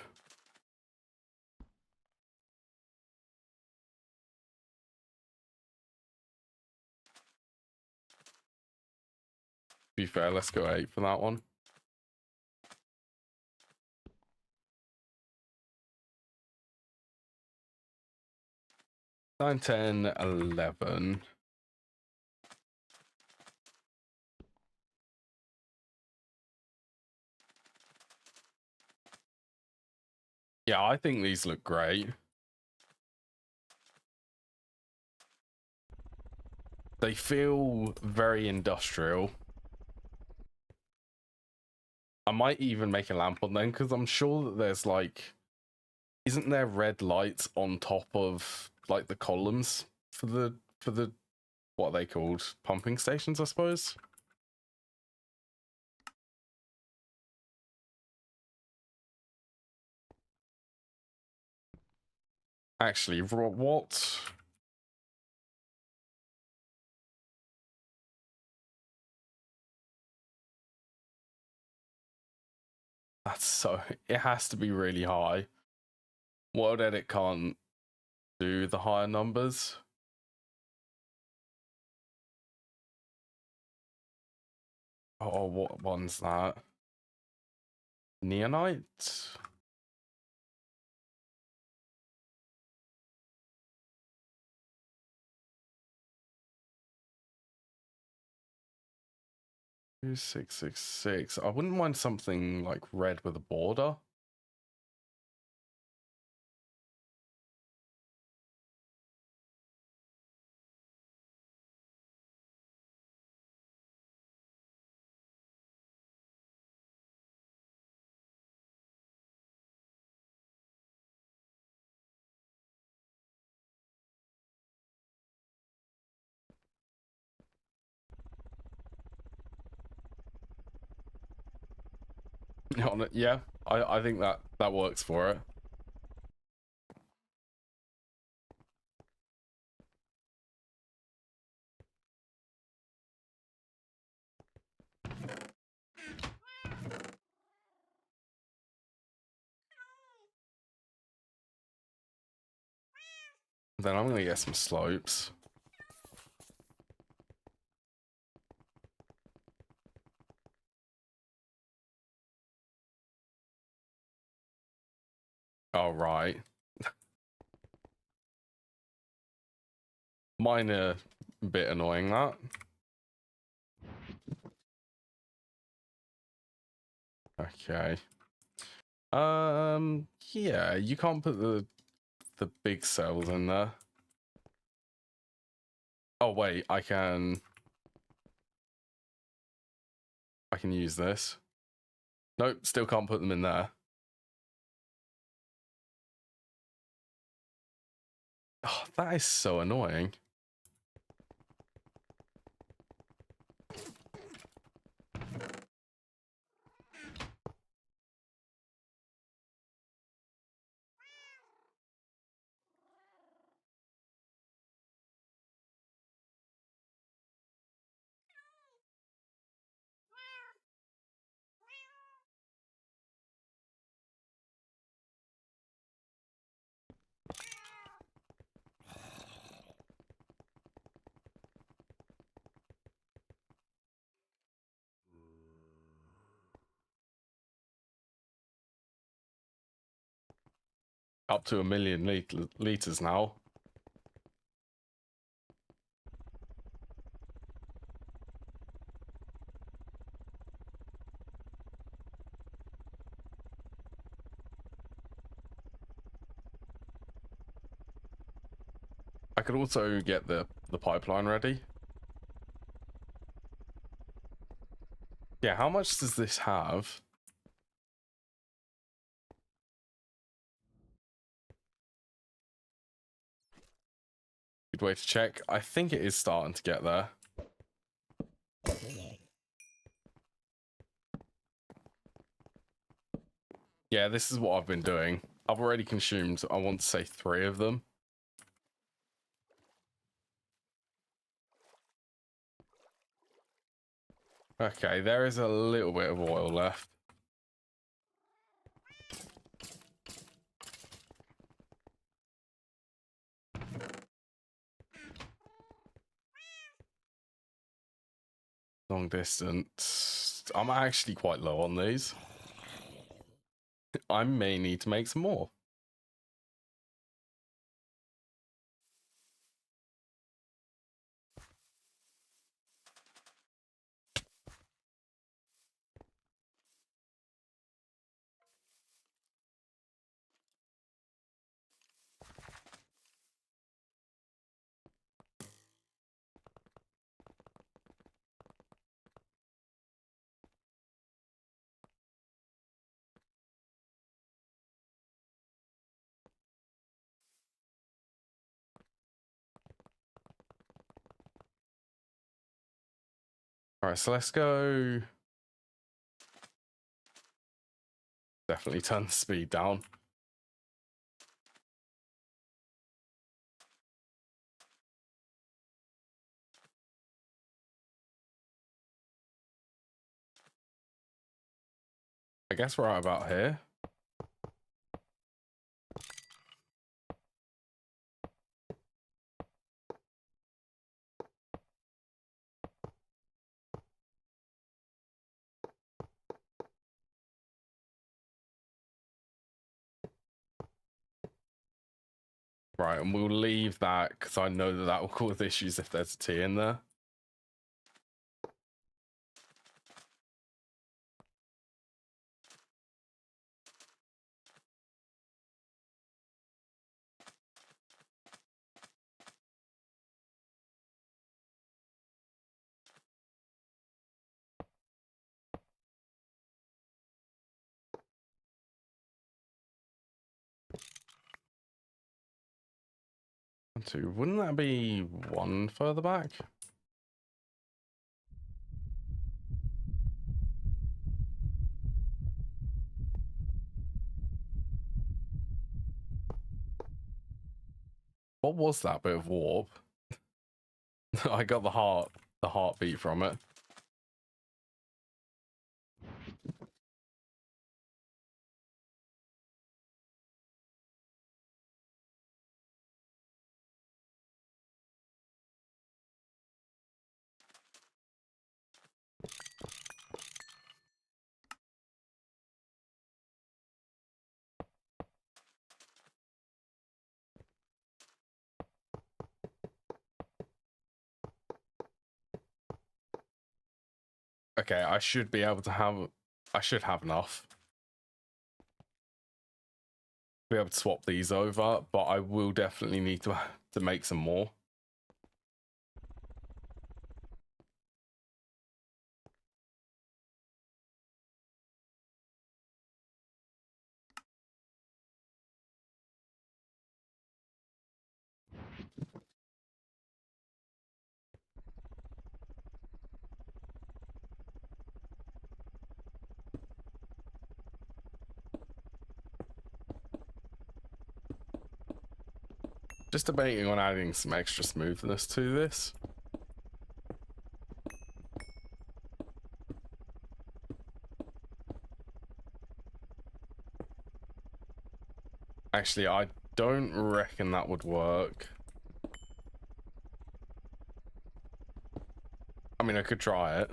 Be fair, let's go 8 for that one. 9, 10, 11. Yeah, I think these look great. They feel very industrial. I might even make a lamp on them because I'm sure that there's like, isn't there red lights on top of like the columns for the what are they called? Pumping stations, I suppose. Actually, what? That's so, it has to be really high. World Edit can't do the higher numbers. Oh, what one's that? Neonite? Two 666. I wouldn't mind something like red with a border. Yeah, I think that works for it. Then I'm gonna get some slopes. All right. Mine are a bit annoying, that. Okay. Yeah, you can't put the big cells in there. Oh wait, I can use this. Nope, still can't put them in there. Oh, that is so annoying. Up to 1 million liters now. I could also get the pipeline ready. Yeah, how much does this have? Good way to check. I think it is starting to get there. Yeah, this is what I've been doing. I've already consumed, I want to say 3 of them. Okay, there is a little bit of oil left. Long distance. I'm actually quite low on these. I may need to make some more. All right, so let's go. Definitely turn the speed down. I guess we're right about here. Right, and we'll leave that because I know that that will cause issues if there's a T in there. One, 2. Wouldn't that be 1 further back? What was that bit of warp? I got the heartbeat from it. Okay, I should be able to have. I should have enough. Be able to swap these over, but I will definitely need to make some more. Just debating on adding some extra smoothness to this. Actually, I don't reckon that would work. I mean, I could try it.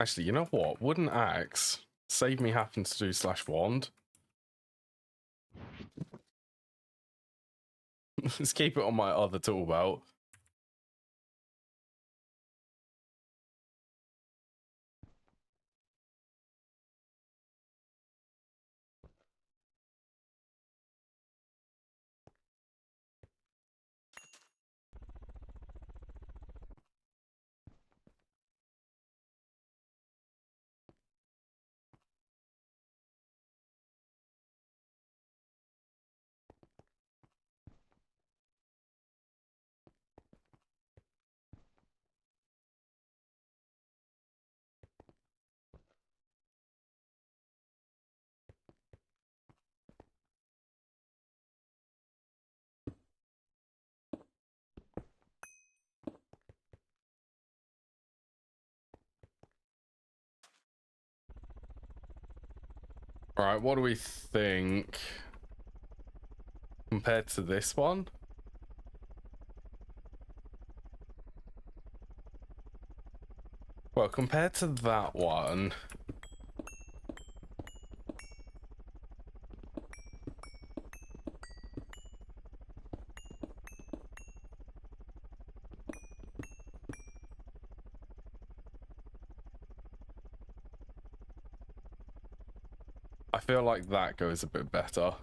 Actually, you know what? Wooden axe save me having to do /wand. Let's keep it on my other tool belt. All right, what do we think compared to this one? Well, compared to that one, I feel like that goes a bit better.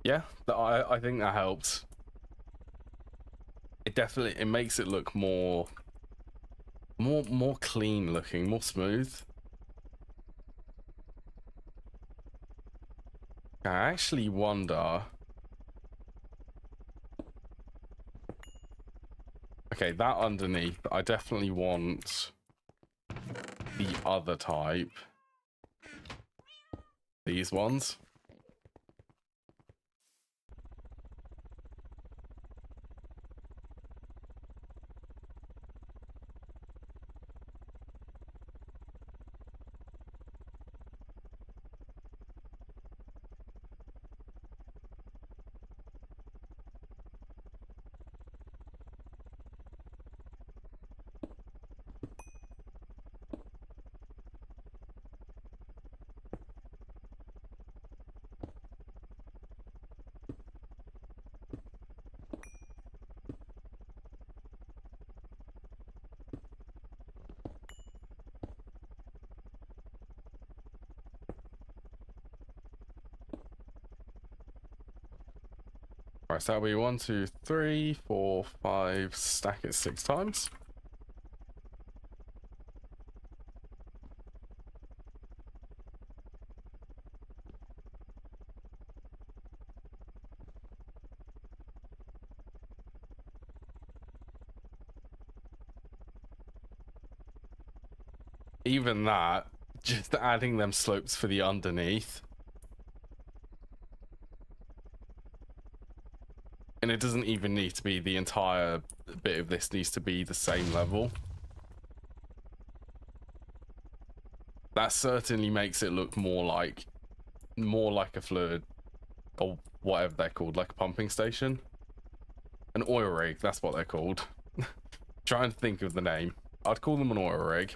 Yeah, I think that helps. It definitely, it makes it look more clean looking, more smooth. I actually wonder. Okay, that underneath, I definitely want the other type. These ones. Right, so that'll be 1, 2, 3, 4, 5, stack it 6 times. Even that, just adding them slopes for the underneath. And it doesn't even need to be the entire bit of this needs to be the same level. That certainly makes it look more like a fluid or whatever they're called, like a pumping station. An oil rig, that's what they're called. Trying to think of the name. I'd call them an oil rig.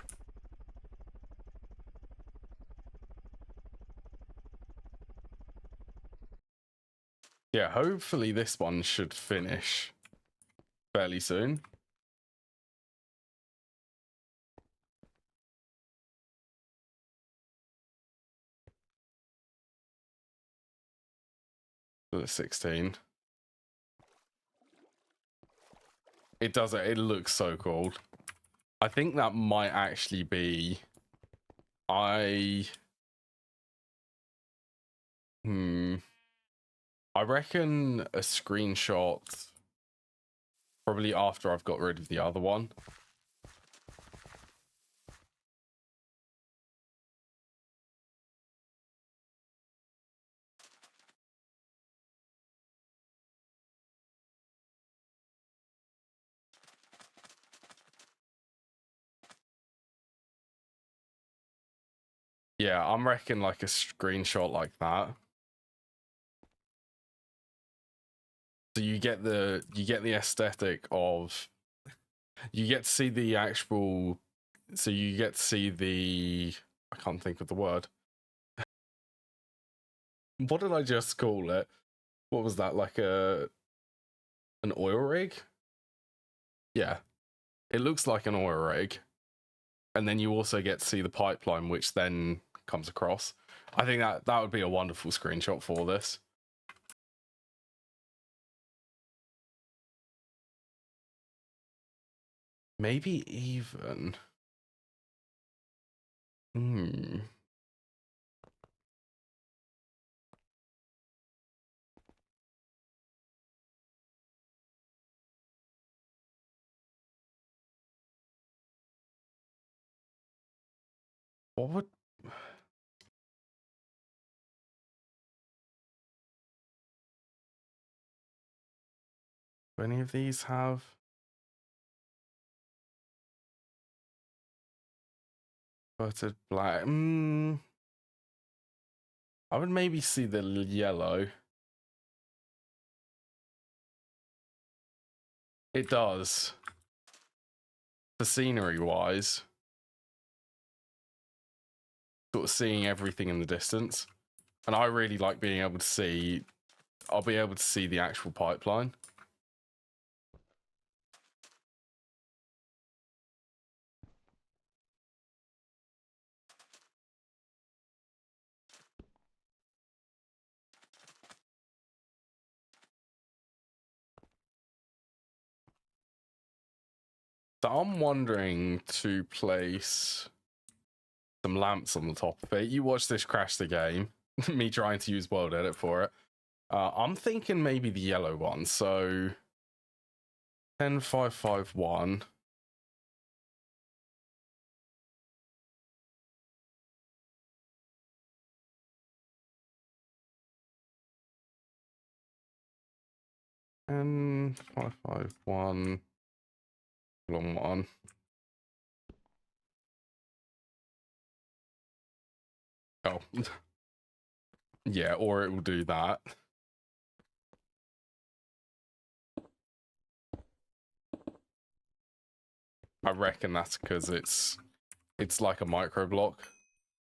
Yeah, hopefully this one should finish fairly soon. the 16. It does it. It looks so cool. I think that might actually be. I reckon a screenshot probably after I've got rid of the other one. Yeah, I'm reckon like a screenshot like that. So you get the aesthetic of, you get to see the actual, so you get to see the, I can't think of the word. What did I just call it? What was that, like an oil rig? Yeah, it looks like an oil rig. And then you also get to see the pipeline, which then comes across. I think that would be a wonderful screenshot for this. Maybe even. What would... Do any of these have... Buttered black? I would maybe see the yellow. It does. For scenery-wise. Sort of seeing everything in the distance. And I really like being able to see... I'll be able to see the actual pipeline. So I'm wondering to place some lamps on the top of it. You watch this crash the game. Me trying to use World Edit for it. I'm thinking maybe the yellow one. So 10551. And 551. Long one. Oh. Yeah, or it will do that. I reckon that's because it's like a micro block.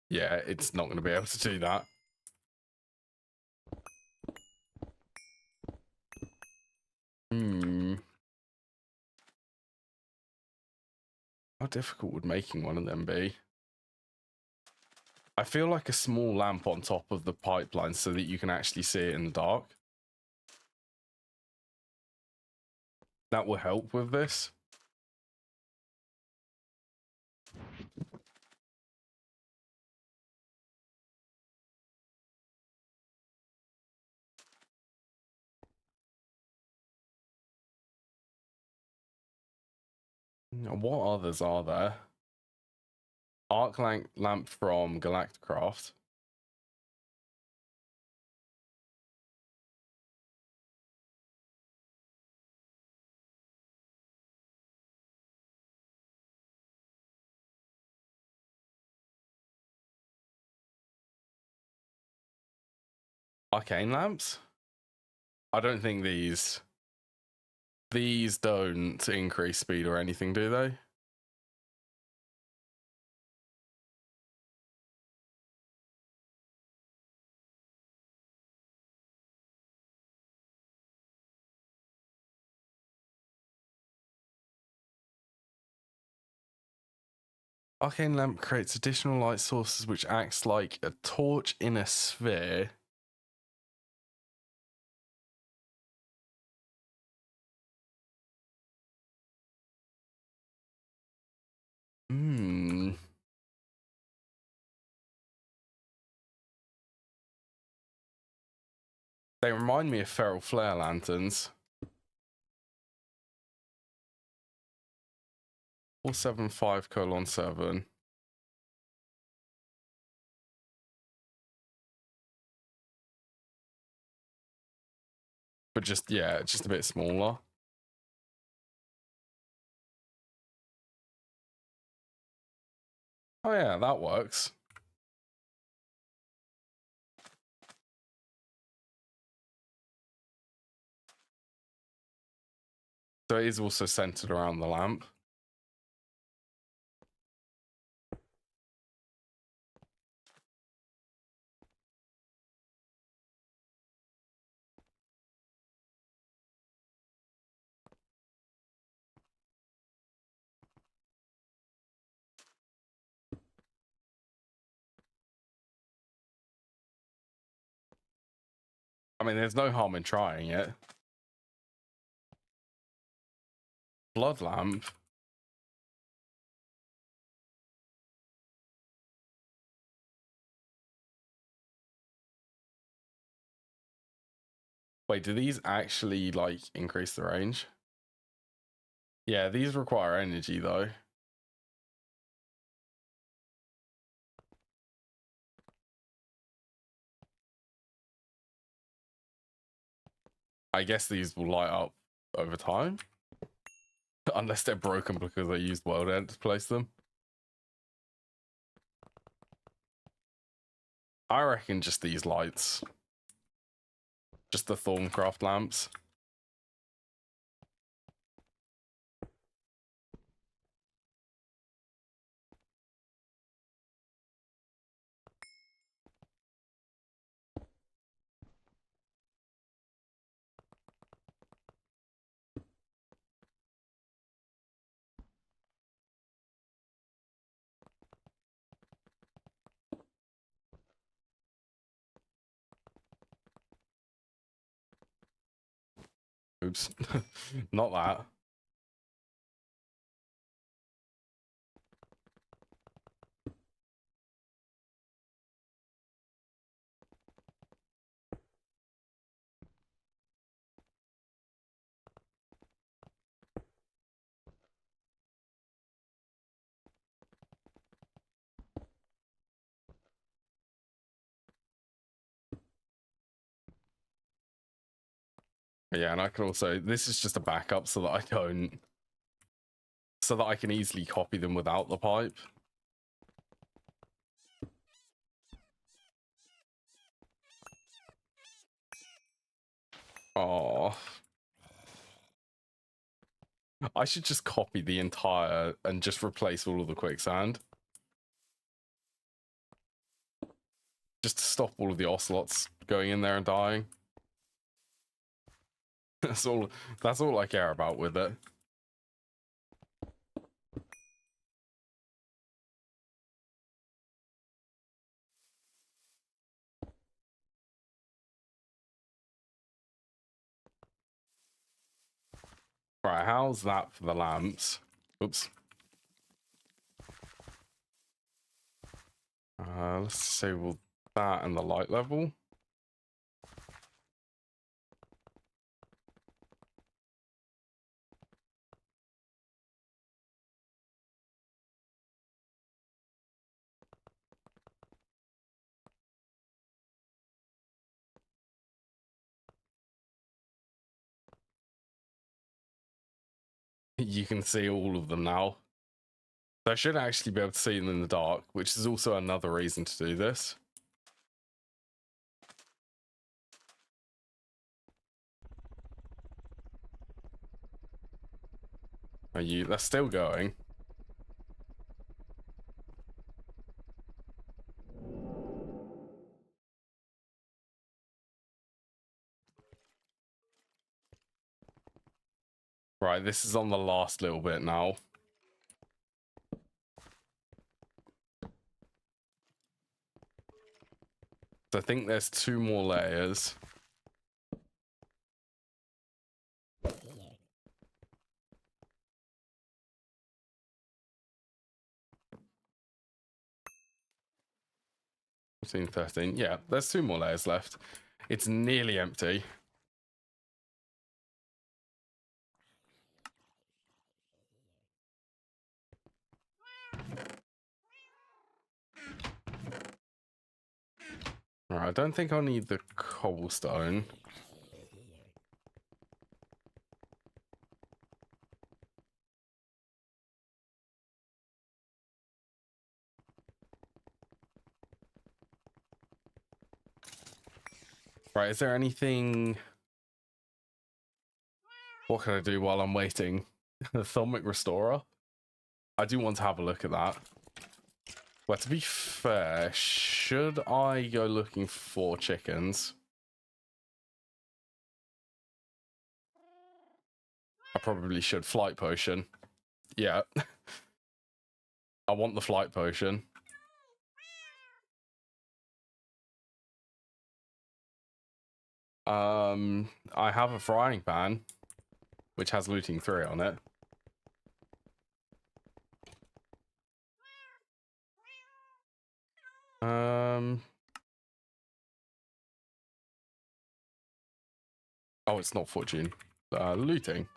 Yeah, it's not going to be able to do that. How difficult would making one of them be? I feel like a small lamp on top of the pipeline so that you can actually see it in the dark. That will help with this. What others are there? Arc lamp from Galacticraft. Arcane lamps? I don't think these don't increase speed or anything, do they? Arcane lamp creates additional light sources which acts like a torch in a sphere. They remind me of feral flare lanterns. 475:7. But just, yeah, just a bit smaller. Oh yeah, that works. So it is also centered around the lamp. I mean, there's no harm in trying it. Blood lamp. Wait, do these actually, like, increase the range? Yeah, these require energy, though. I guess these will light up over time. Unless they're broken because I used World End to place them. I reckon just these lights. Just the Thorncraft lamps. Oops. Not that. Yeah, and I can also, this is just a backup so that I don't, so that I can easily copy them without the pipe. Oh, I should just copy the entire and just replace all of the quicksand. Just to stop all of the ocelots going in there and dying. That's all I care about with it. Right, how's that for the lamps? Oops. Let's disable that and the light level. You can see all of them now. So I should actually be able to see them in the dark, which is also another reason to do this. They're still going. Right, this is on the last little bit now. So I think there's 2 more layers. $13. Yeah, there's 2 more layers left. It's nearly empty. Right, I don't think I'll need the cobblestone. Right, is there anything... What can I do while I'm waiting? The Thermic Restorer? I do want to have a look at that. Well, to be fair, should I go looking for chickens? I probably should. Flight potion. Yeah. I want the flight potion. I have a frying pan, which has looting 3 on it. Oh, it's not fortune. Looting.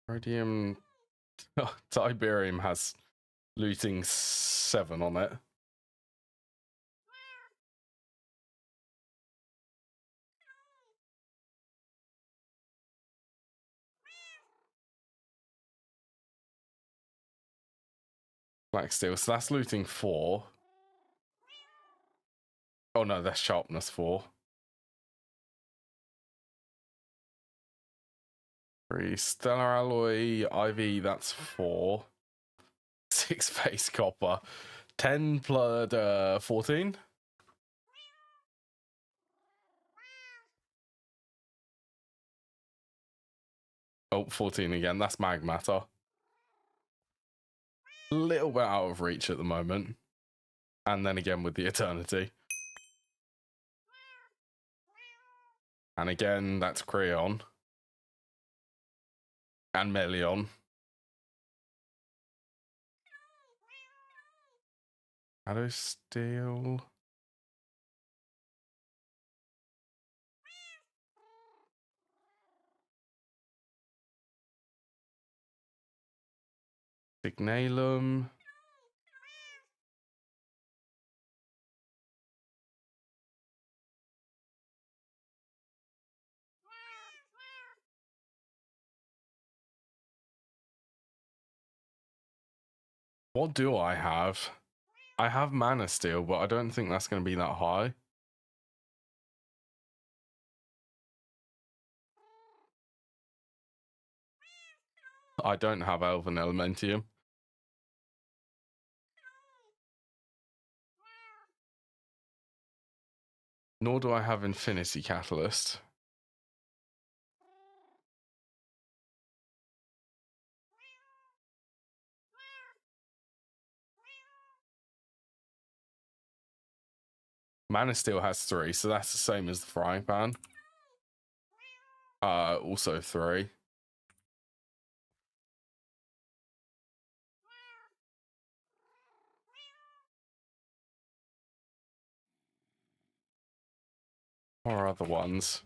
Rhodium. Tiberium has looting 7 on it. Black steel, so that's looting 4. Oh no, that's sharpness 4. 3 stellar alloy, IV, that's 4. 6 face copper. 10 plus 14. Oh, 14 again. That's mag matter. A little bit out of reach at the moment. And then again with the eternity. And again, that's Creon. And Melion. Shadow Steel. Signalum. What do I have? I have Mana Steel, but I don't think that's going to be that high. I don't have Elven Elementium. Nor do I have Infinity Catalyst. Mana Steel has 3, so that's the same as the frying pan. Also 3. Or other ones.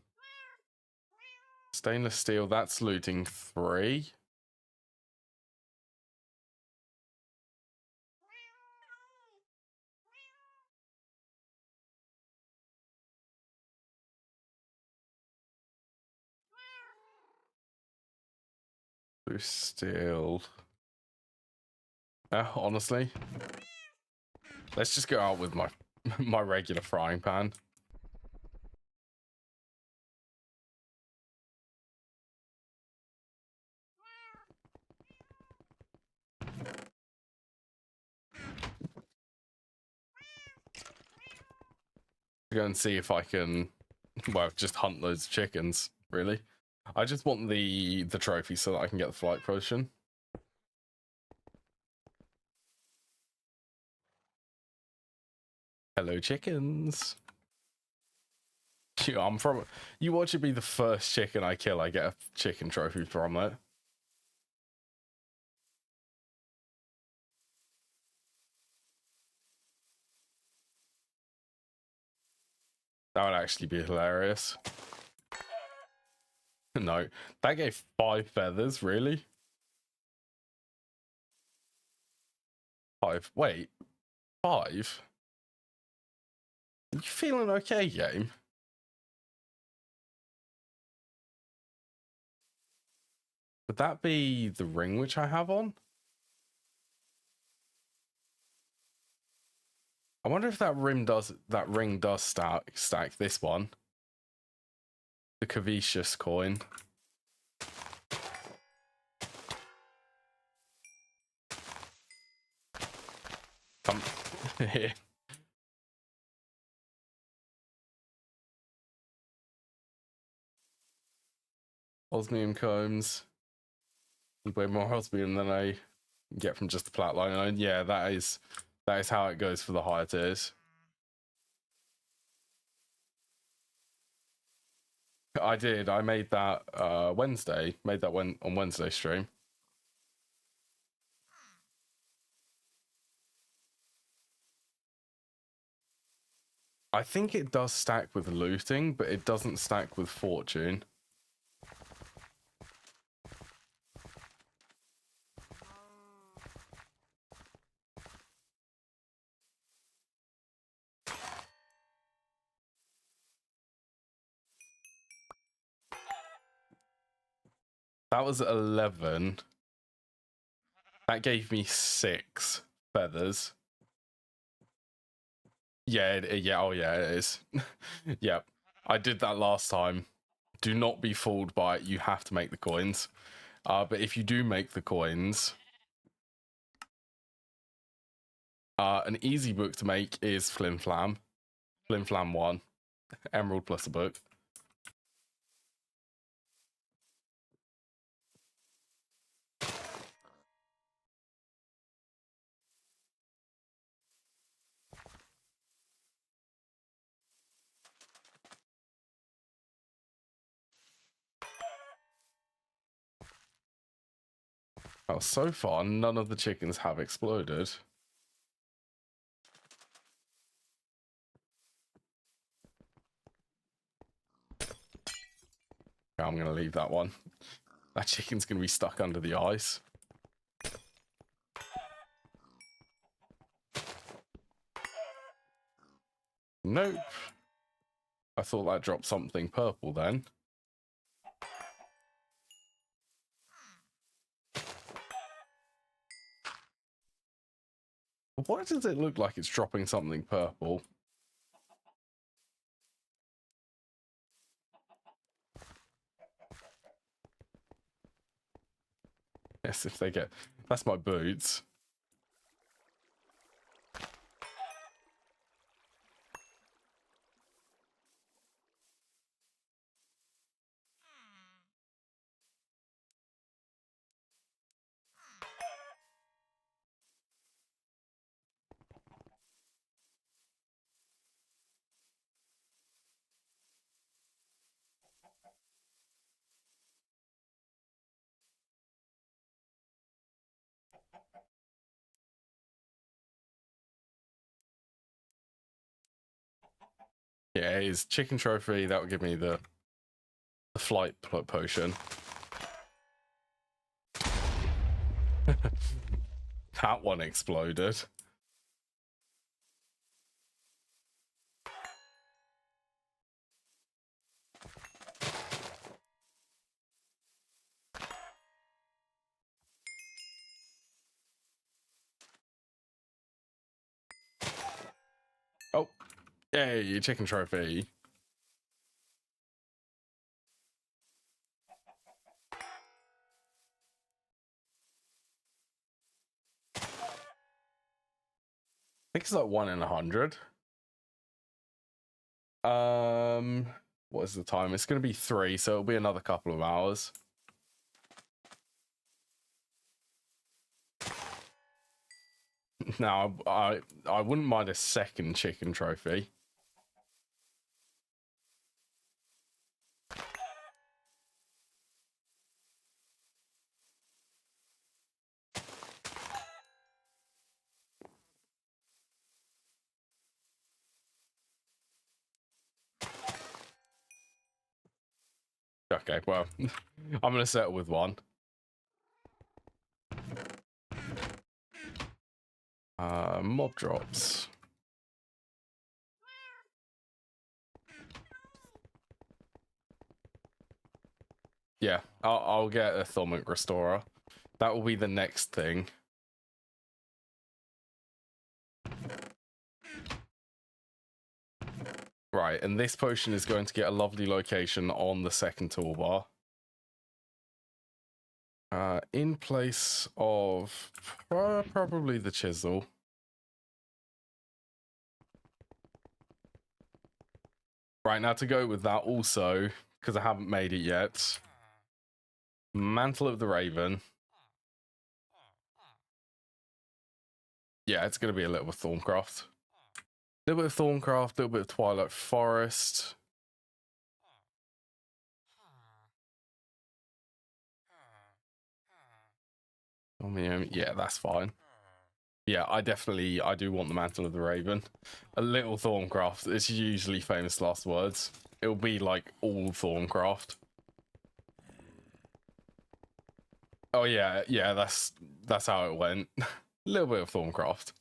Stainless steel, that's looting 3. Blue steel. Honestly, let's just go out with my my regular frying pan. Go and see if I can, well, just hunt loads of chickens, really. I just want the trophy so that I can get the flight potion. Hello, chickens. You watch it be the first chicken I kill, I get a chicken trophy from it. That would actually be hilarious. No, that gave 5 feathers, really? 5. Wait, 5? You feeling okay, game? Would that be the ring which I have on? I wonder if that ring does stack this one. The Cavicius coin. Here. Osmium combs. Way more osmium than I get from just the flatline. And yeah, that is how it goes for the higher tiers. I did. I made that Wednesday. Made that on Wednesday stream. I think it does stack with looting, but it doesn't stack with fortune. That was 11. That gave me 6 feathers. Yeah, yeah, oh yeah, it is. Yeah, I did that last time. Do not be fooled by it. You have to make the coins. But if you do make the coins, an easy book to make is Flim Flam. Flim Flam 1. Emerald plus a book. Well, so far, none of the chickens have exploded. I'm going to leave that one. That chicken's going to be stuck under the ice. Nope. I thought that dropped something purple then. Why does it look like it's dropping something purple? Yes, if they get... That's my boots. Yeah, his chicken trophy, that would give me the flight potion. That one exploded. Oh, yay, chicken trophy. I think it's like 1 in 100. What is the time? It's going to be 3, so it'll be another couple of hours. Now, I wouldn't mind a second chicken trophy. Okay, well, I'm gonna settle with one. Mob drops. Yeah, I'll get a Thormic Restorer. That will be the next thing. Right, and this potion is going to get a lovely location on the second toolbar. In place of probably the chisel. Right, now to go with that also, because I haven't made it yet. Mantle of the Raven. Yeah, it's going to be a little bit of Thorncraft. A little bit of Thorncraft, a little bit of Twilight Forest. Yeah, that's fine. Yeah, I do want the Mantle of the Raven. A little Thorncraft. It's usually famous last words. It'll be like all Thorncraft. Oh yeah, that's how it went. A little bit of Thorncraft.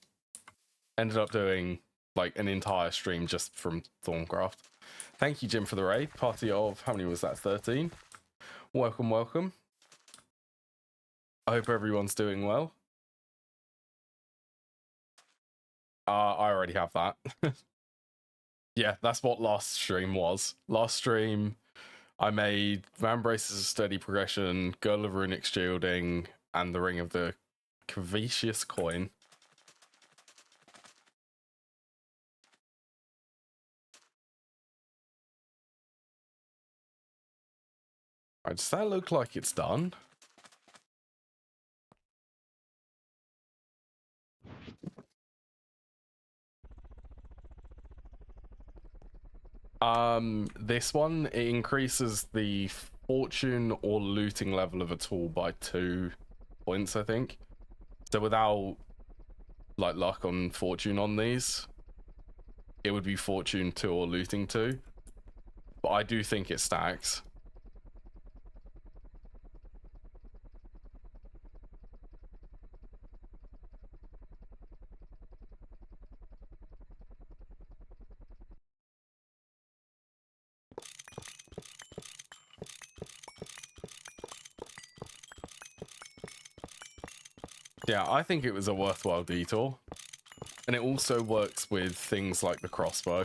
Ended up doing like an entire stream just from Thorncraft. Thank you, Jim, for the raid. Party of, how many was that? 13? Welcome, welcome. I hope everyone's doing well. I already have that. Yeah, that's what last stream was. Last stream, I made Van Braces of Steady Progression, Girl of Runic Shielding, and the Ring of the Cavicious Coin. Right, does that look like it's done? This one, it increases the fortune or looting level of a tool by 2 points, I think. So without like luck on fortune on these, it would be fortune 2 or looting 2. But I do think it stacks. Yeah, I think it was a worthwhile detour. And it also works with things like the crossbow.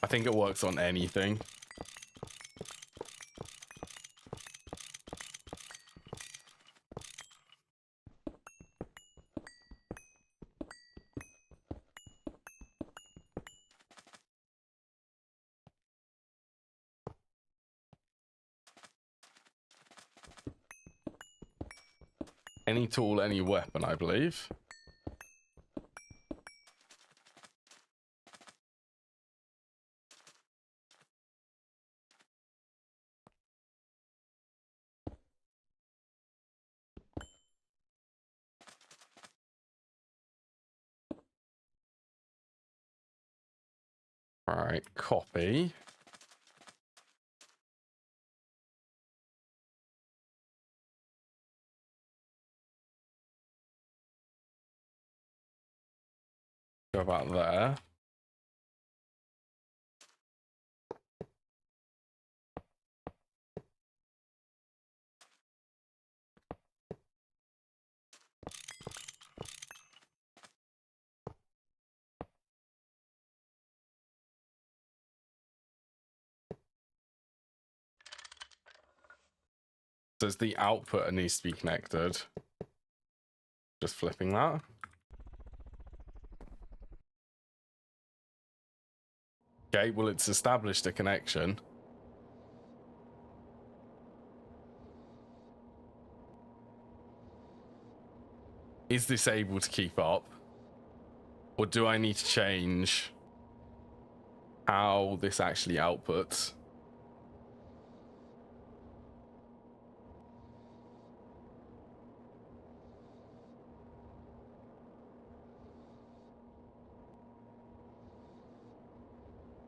I think it works on anything. Any tool, any weapon, I believe. All right, copy. Go about there. Does the output needs to be connected? Just flipping that. Okay, well, it's established a connection. Is this able to keep up? Or do I need to change how this actually outputs?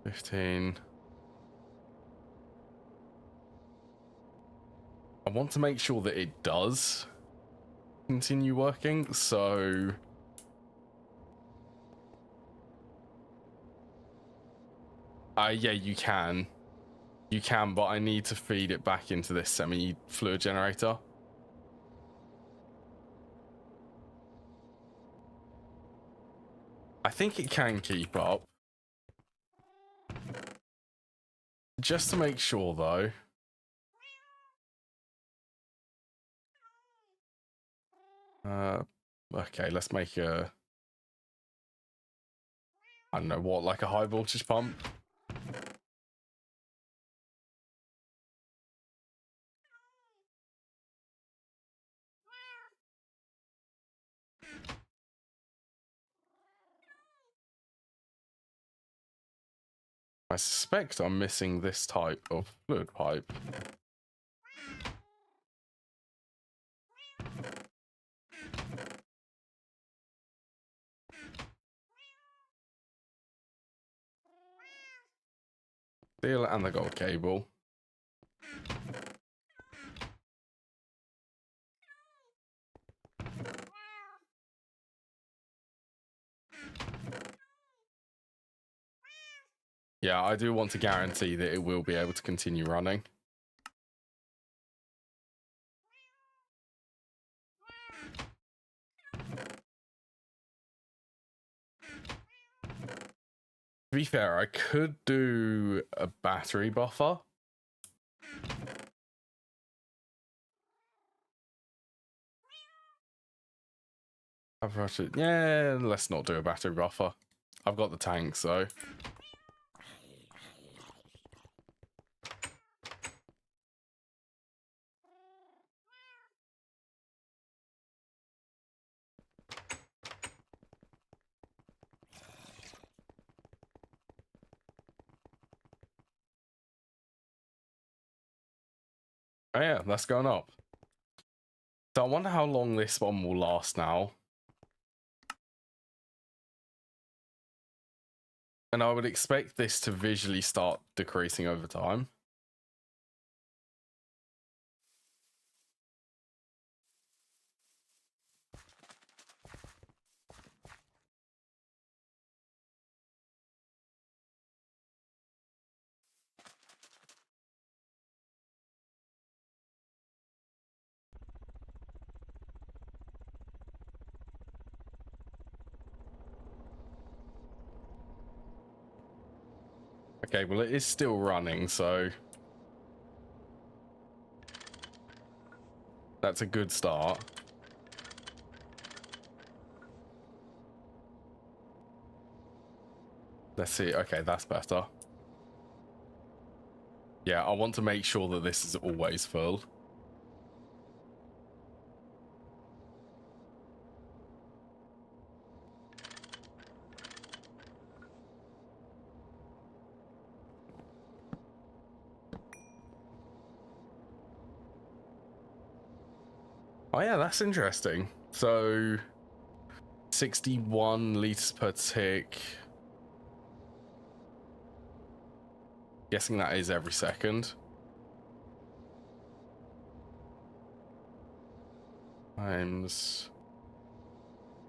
$15. I want to make sure that it does continue working, so yeah, you can, but I need to feed it back into this semi-fluid generator. I think it can keep up. Just to make sure, though. Okay, let's make a, I don't know what, like a high voltage pump. I suspect I'm missing this type of fluid pipe. Steel and the gold cable. Yeah, I do want to guarantee that it will be able to continue running. To be fair, I could do a battery buffer. Yeah, let's not do a battery buffer. I've got the tanks, so. Oh yeah, that's going up. So I wonder how long this one will last now. And I would expect this to visually start decreasing over time. Okay, well, it is still running, so that's a good start. Let's see. Okay, that's better. Yeah, I want to make sure that this is always full. Oh yeah, that's interesting. So 61 liters per tick. Guessing that is every second. Times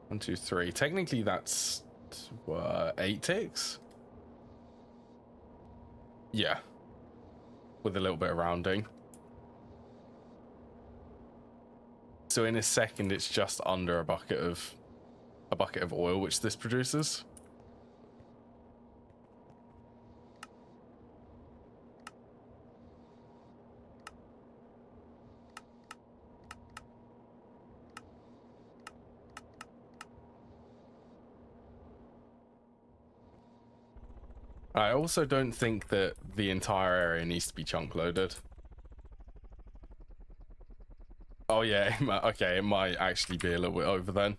1, 2, 3. Technically, that's 8 ticks. Yeah, with a little bit of rounding. So in a second, it's just under a bucket of oil, which this produces. I also don't think that the entire area needs to be chunk loaded. Oh yeah, okay, it might actually be a little bit over then.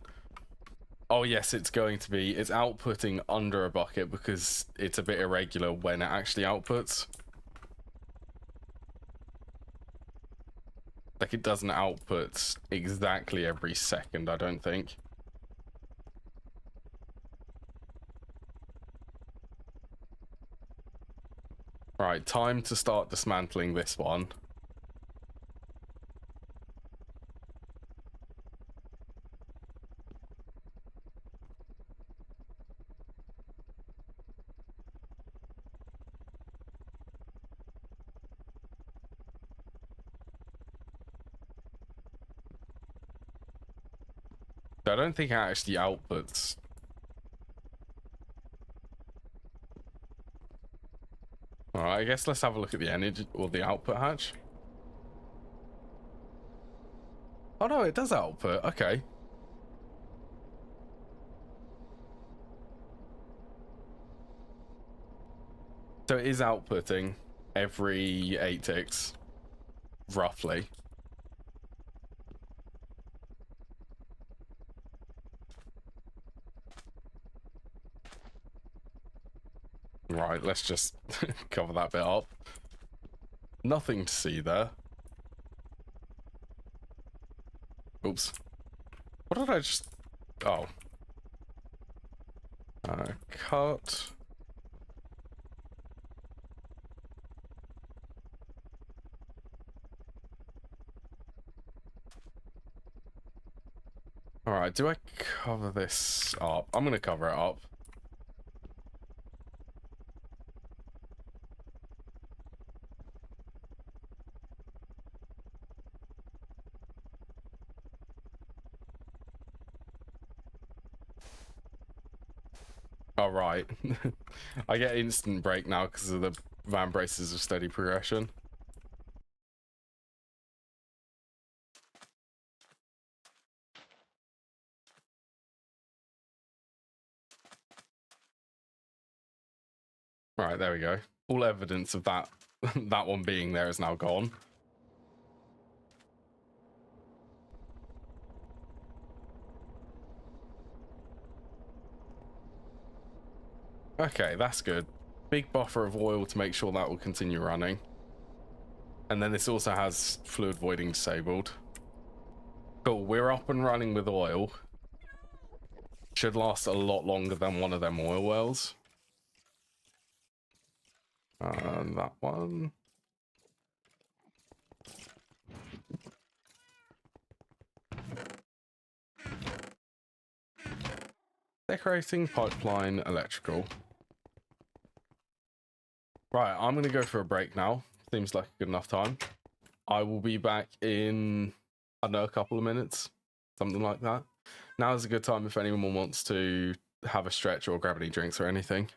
Oh yes, it's going to be. It's outputting under a bucket because it's a bit irregular when it actually outputs. Like, it doesn't output exactly every second, I don't think. Right, time to start dismantling this one. I don't think it actually outputs. All right, I guess let's have a look at the energy or the output hatch. Oh no, it does output. Okay. So it is outputting every 8 ticks, roughly. Right, let's just cover that bit up. Nothing to see there. Oops. What did I just... Oh. Cut. Alright, do I cover this up? I'm going to cover it up. Alright. I get instant break now because of the van braces of steady progression. Alright, there we go. All evidence of that that one being there is now gone. Okay, that's good. Big buffer of oil to make sure that will continue running. And then this also has fluid voiding disabled. Cool, we're up and running with oil. Should last a lot longer than one of them oil wells. And that one. Decorating, pipeline, electrical. Right, I'm going to go for a break now. Seems like a good enough time. I will be back in, I don't know, a couple of minutes. Something like that. Now is a good time if anyone wants to have a stretch or grab any drinks or anything.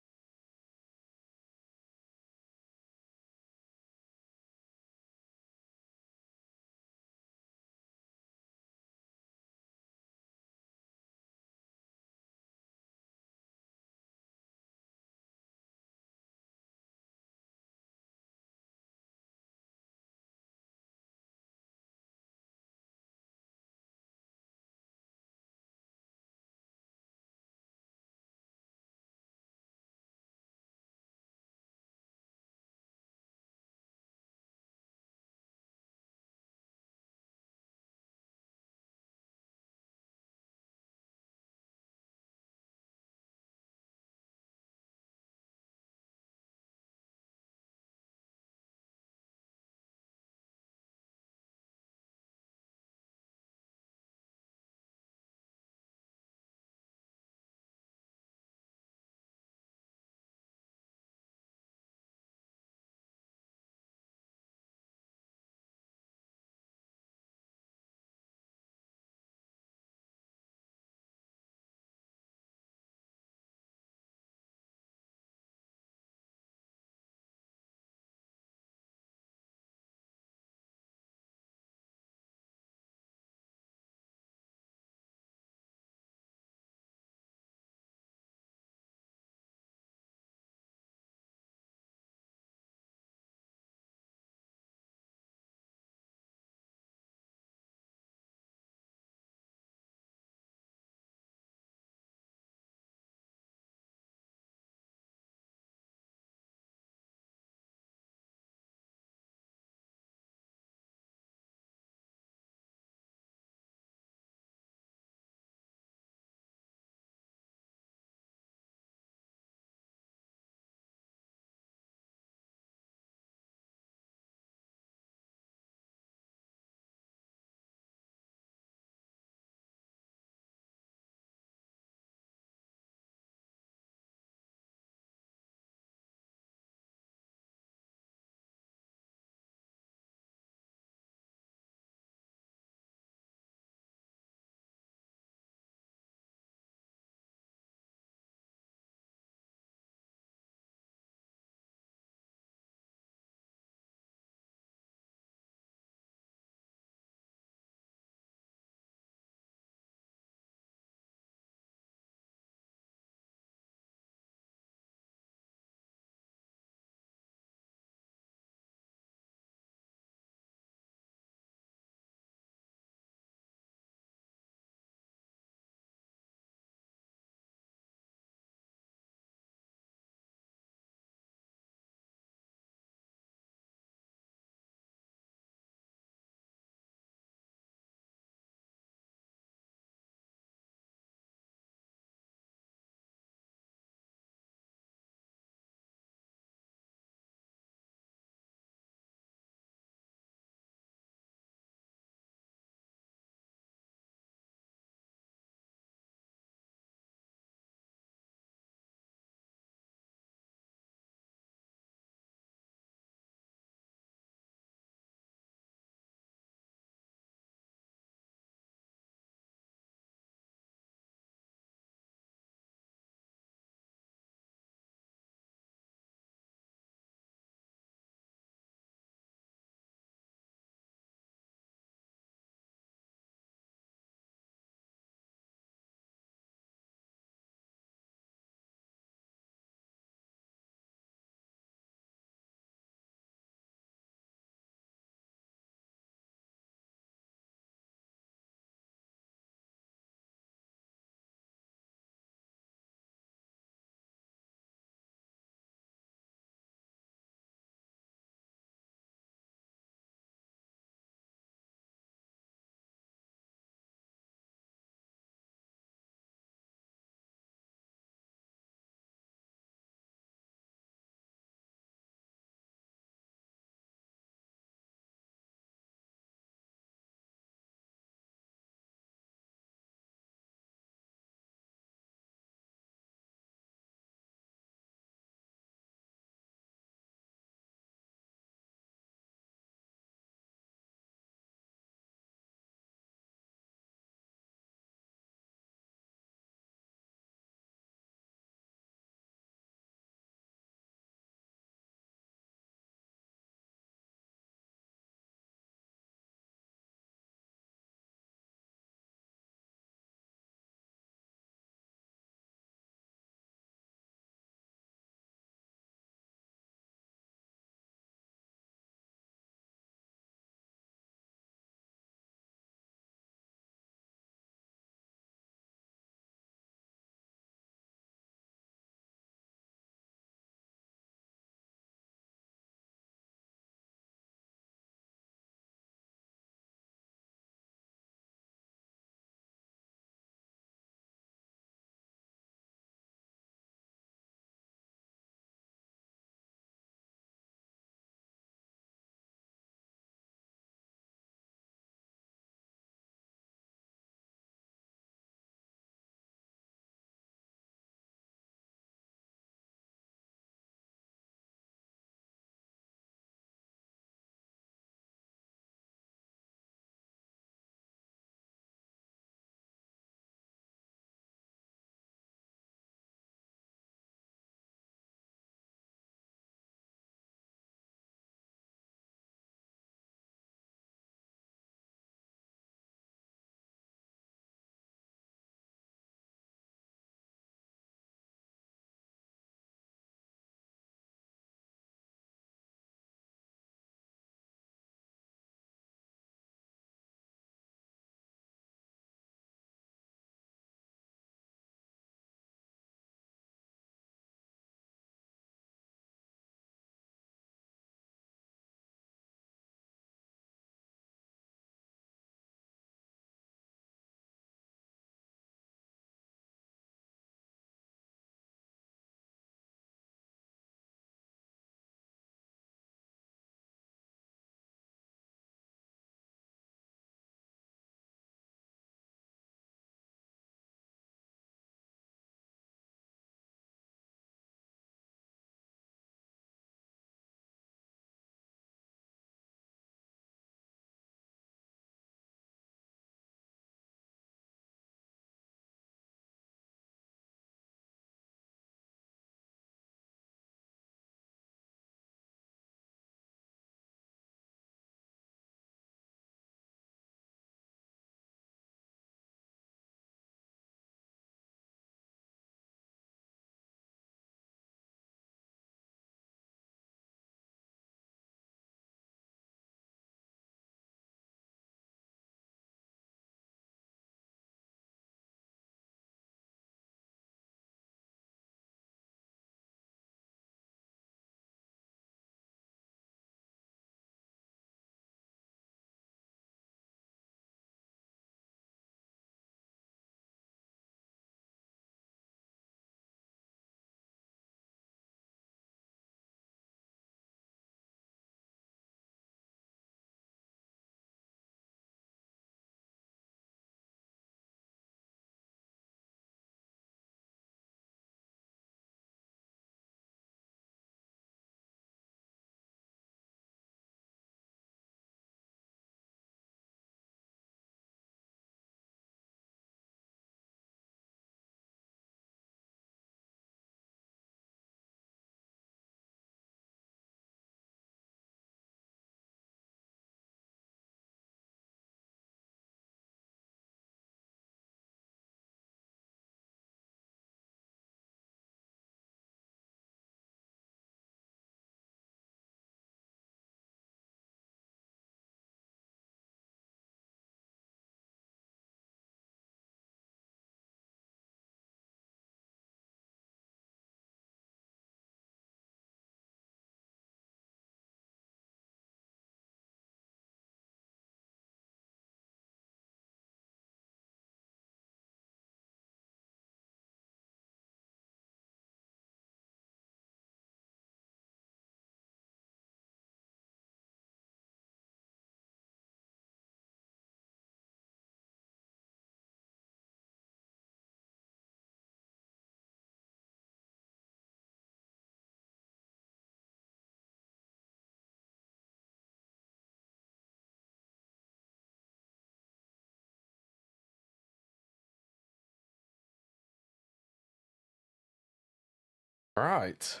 All right.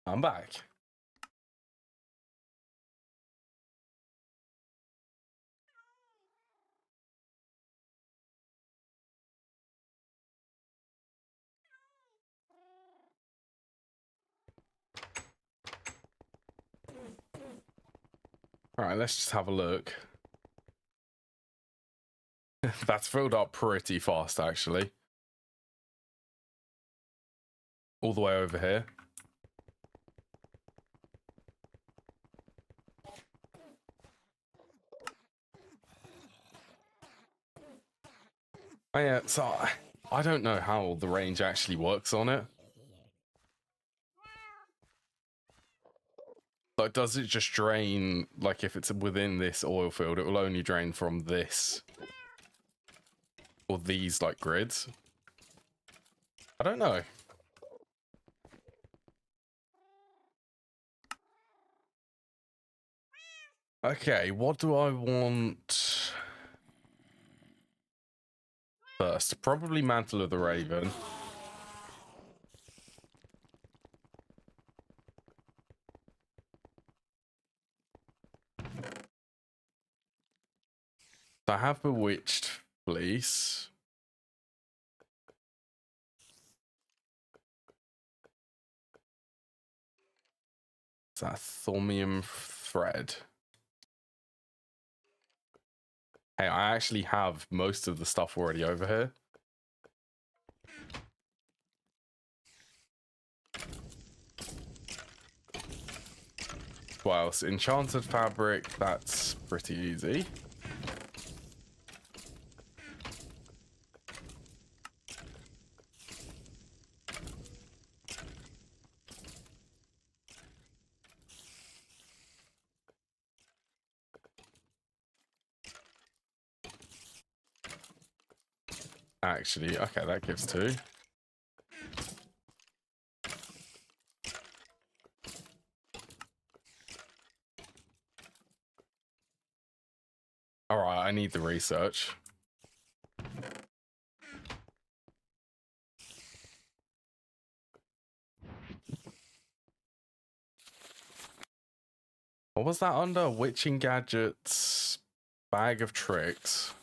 I'm back. All right, let's just have a look. That's filled up pretty fast, actually. All the way over here. Oh, yeah, so I don't know how the range actually works on it. Like, does it just drain, like if it's within this oil field, it will only drain from this or these, like, grids? I don't know. Okay, what do I want first? Probably Mantle of the Raven. I have Bewitched Fleece. Is that Thaumium Thread? Hey, I actually have most of the stuff already over here. Well, it's Enchanted Fabric, that's pretty easy. Actually, okay, that gives 2. All right, I need the research. What was that under? Witching Gadgets, Bag of Tricks.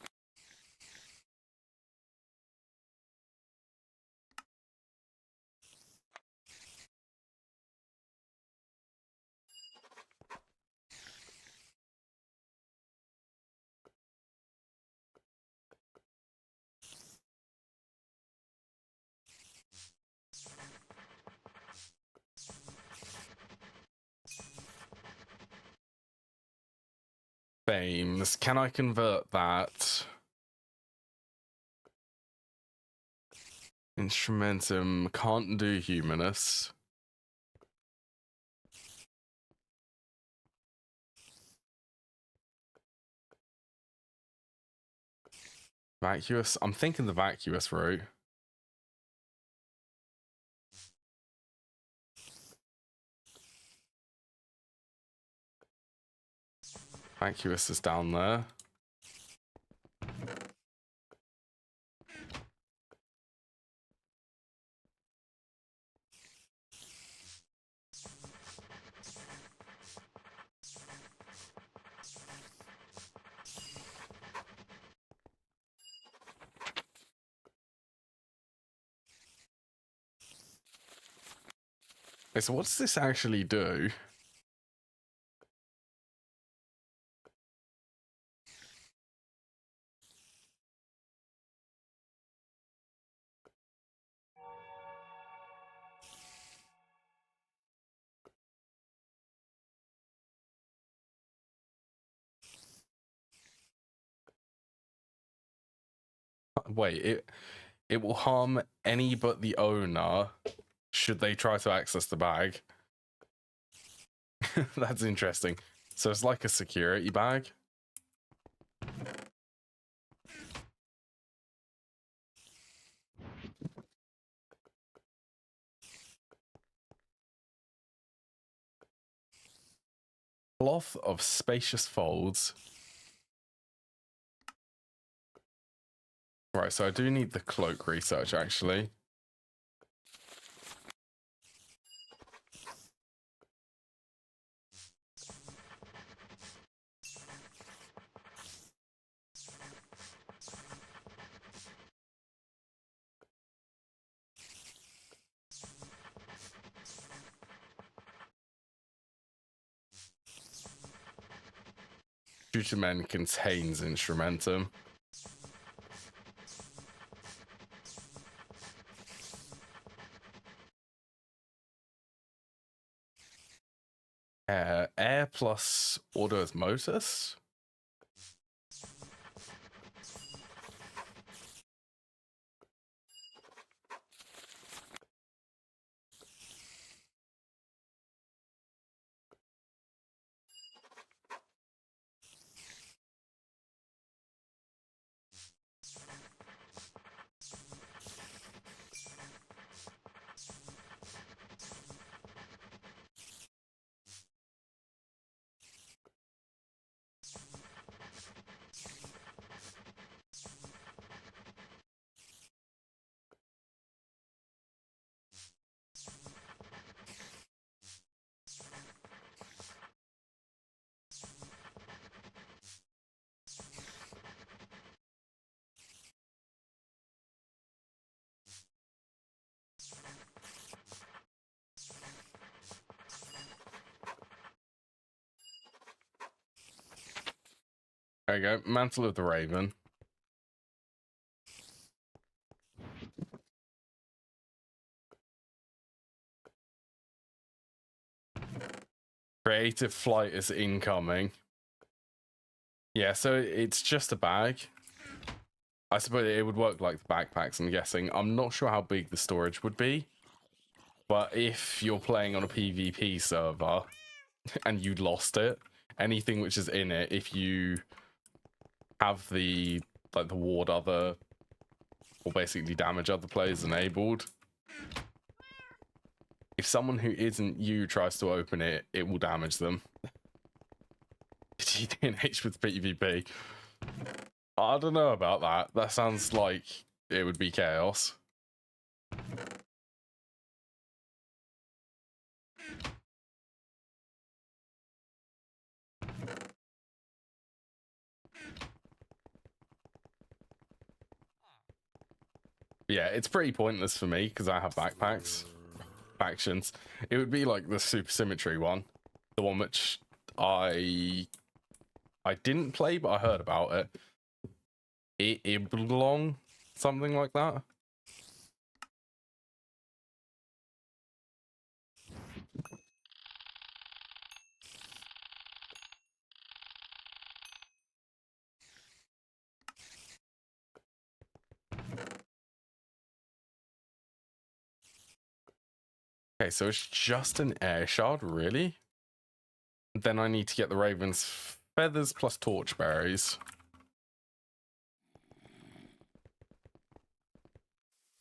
Fames. Can I convert that? Instrumentum. Can't do Humanus. Vacuous. I'm thinking the Vacuous route. Vacuous is down there. Okay, so what does this actually do? Wait, it will harm any but the owner should they try to access the bag. That's interesting. So it's like a security bag. Cloth of spacious folds. Right, so I do need the cloak research actually. Jutamen contains instrumentum. Air plus order osmosis. There you go. Mantle of the Raven. Creative flight is incoming. Yeah, so it's just a bag. I suppose it would work like the backpacks, I'm guessing. I'm not sure how big the storage would be. But if you're playing on a PvP server and you lost it, anything which is in it, if you have the ward other or basically damage other players enabled, if someone who isn't you tries to open it, it will damage them. GTNH with PvP. I don't know about that. That sounds like it would be chaos. Yeah, it's pretty pointless for me because I have backpacks. Factions. It would be like the supersymmetry one. The one which I didn't play, but I heard about it. It belong, something like that. Okay, so it's just an air shard, really? Then I need to get the Raven's feathers plus torchberries.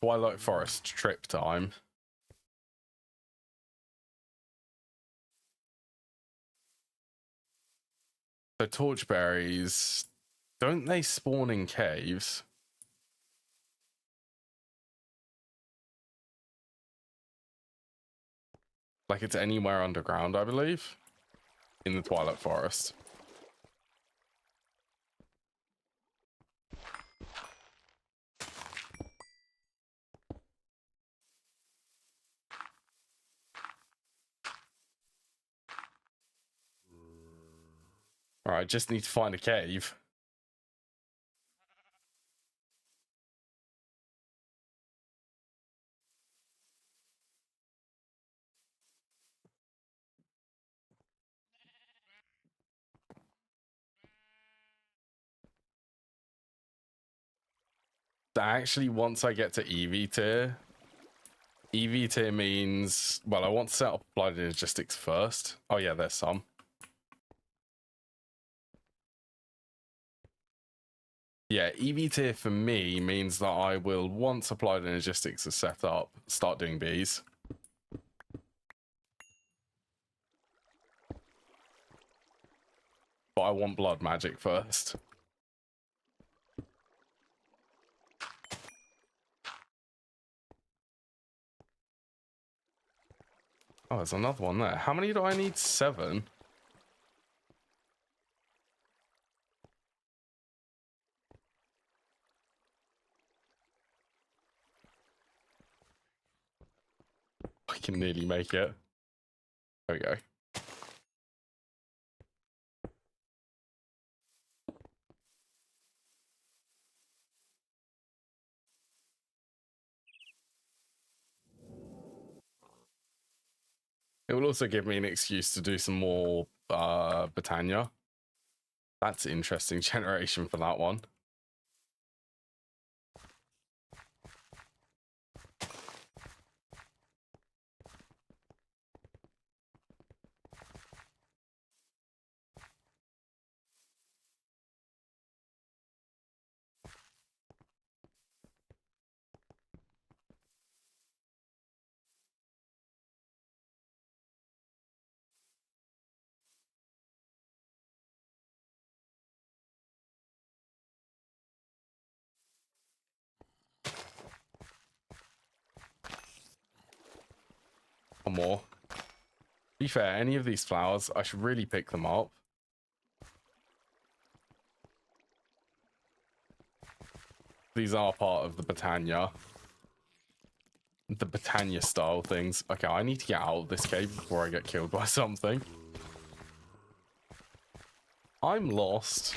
Twilight Forest trip time. So torchberries, don't they spawn in caves? Like it's anywhere underground, I believe, in the Twilight Forest. All right, just need to find a cave. Actually, once I get to EV tier means, well, I want to set up applied logistics first. Oh yeah, there's some. Yeah, EV tier for me means that I will, once applied logistics is set up, start doing bees. But I want blood magic first. Oh, there's another one there. How many do I need? 7? I can nearly make it. There we go. It will also give me an excuse to do some more Britannia. That's interesting generation for that one. Or more. To be fair, any of these flowers, I should really pick them up. These are part of the Britannia. The Britannia style things. Okay, I need to get out of this cave before I get killed by something. I'm lost.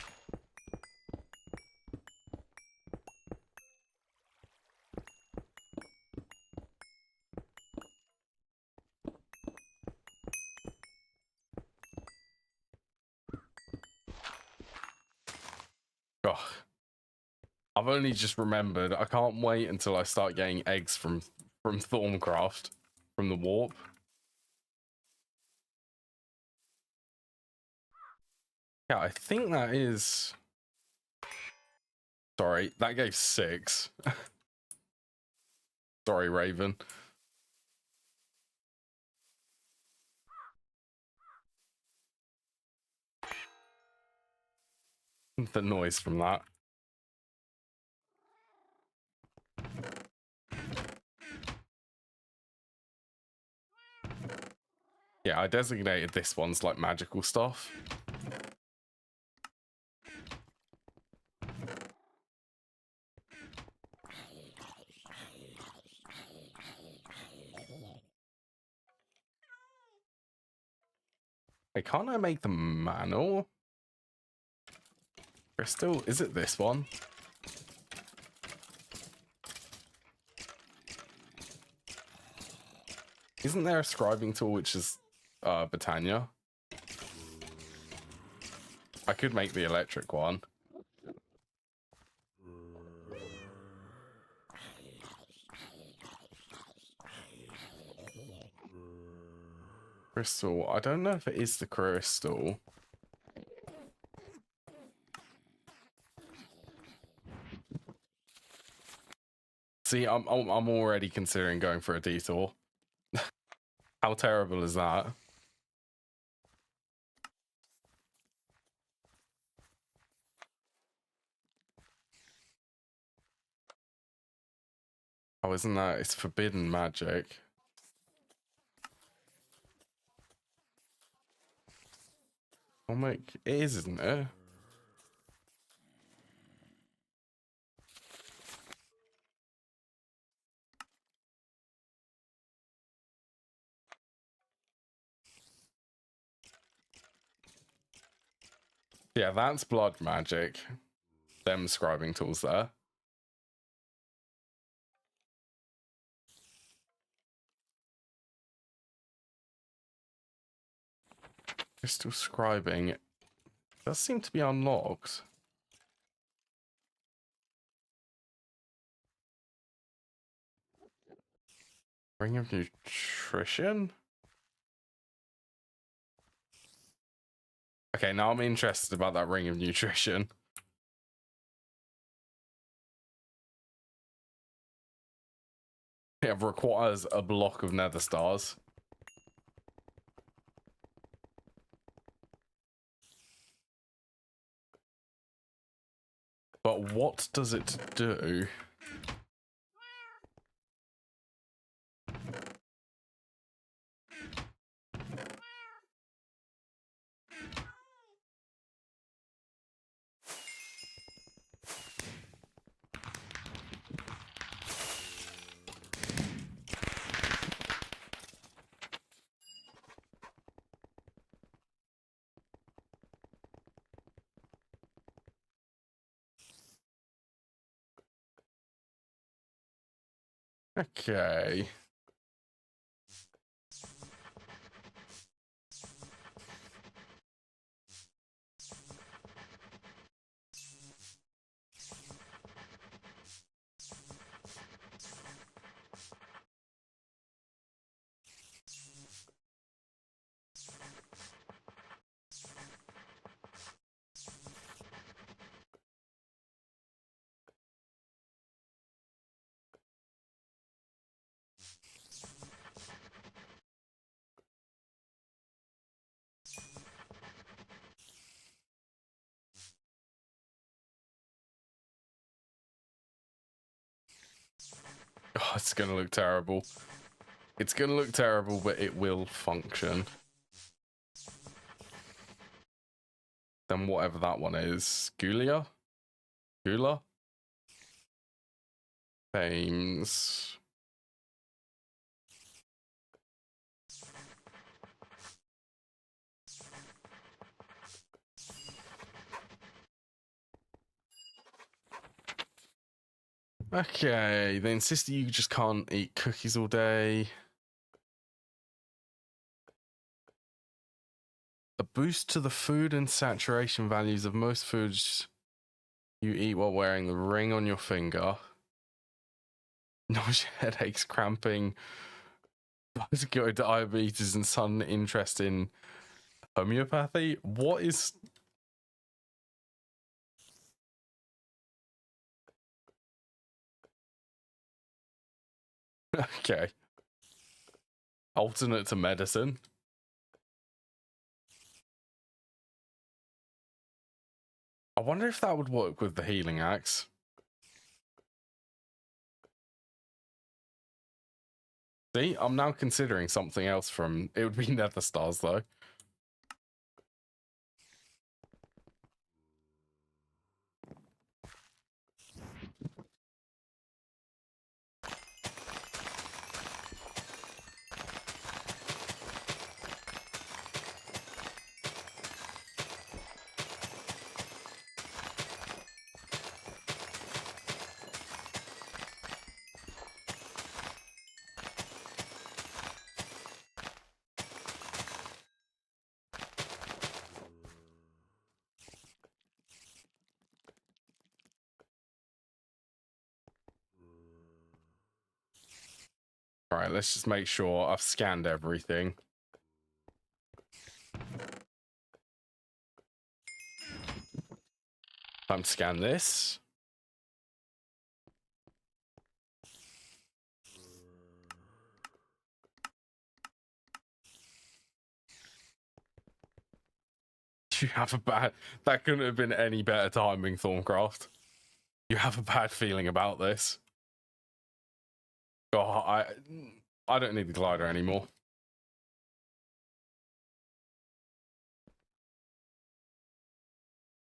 Ugh. I've only just remembered. I can't wait until I start getting eggs from Thorncraft, from the warp. Yeah, I think that is... Sorry, that gave 6. Sorry, Raven. The noise from that. Yeah, I designated this one's like magical stuff. Hey, can't I make the manual? Crystal? Is it this one? Isn't there a scribing tool which is Britannia? I could make the electric one. Crystal. I don't know if it is the crystal. See, I'm already considering going for a detour. How terrible is that? Oh, isn't that? It's forbidden magic. Oh my, it is, isn't it? Yeah, that's blood magic. Them scribing tools there. Crystal scribing does seem to be unlocked. Ring of Nutrition? Okay, now I'm interested about that Ring of Nutrition. It requires a block of nether stars. But what does it do? Okay. Oh, it's gonna look terrible. It's gonna look terrible, but it will function. Then whatever that one is, Gula? Fames. Okay, they insist that you just can't eat cookies all day. A boost to the food and saturation values of most foods you eat while wearing the ring on your finger. Nausea, headaches, cramping, diabetes, and sudden interest in homeopathy. What is... Okay. Alternate to medicine. I wonder if that would work with the healing axe. See, I'm now considering something else from... It would be nether stars, though. All right, let's just make sure I've scanned everything. Time to scan this. You have a bad... That couldn't have been any better timing, Thorncraft. You have a bad feeling about this. Oh, I don't need the glider anymore.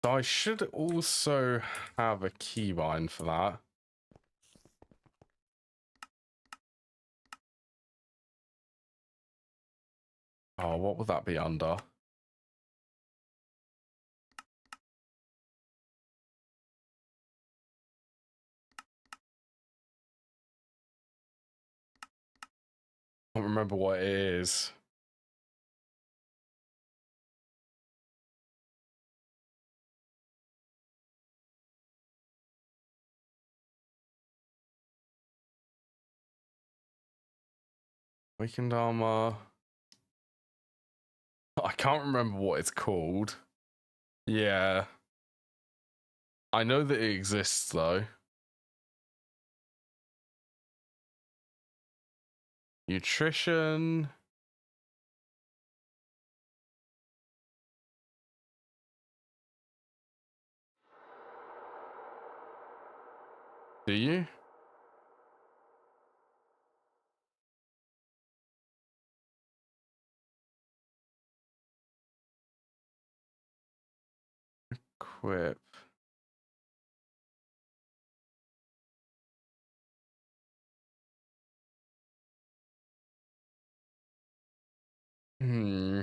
So I should also have a keybind for that. Oh, what would that be under? I don't remember what it is. Weakened armor. I can't remember what it's called. Yeah. I know that it exists, though. Nutrition. Do you? Equip. Hmm.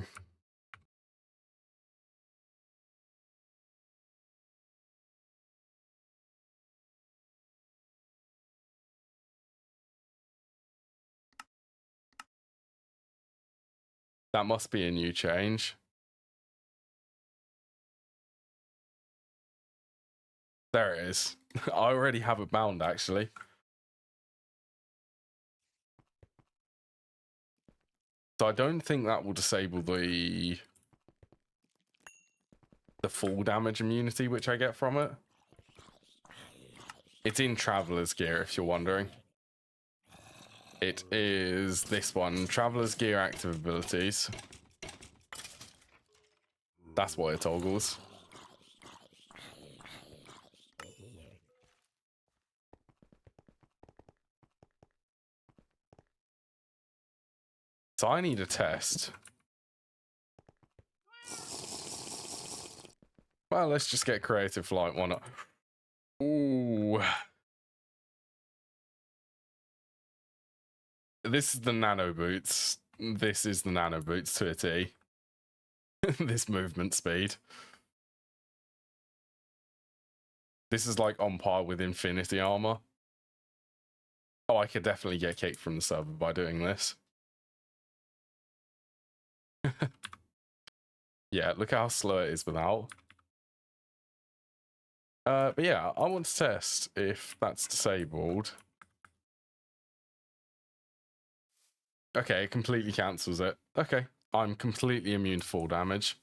That must be a new change. There it is. I already have it bound, actually. So I don't think that will disable the full damage immunity which I get from it. It's in Traveler's Gear, if you're wondering. It is this one, Traveler's Gear active abilities. That's what it toggles. So I need a test. Well, let's just get creative flight. Why not? Ooh. This is the nano boots. This is the nano boots to a T. This movement speed. This is like on par with Infinity Armor. Oh, I could definitely get kicked from the server by doing this. Yeah, look how slow it is without. But yeah, I want to test if that's disabled. Okay, it completely cancels it. Okay, I'm completely immune to fall damage.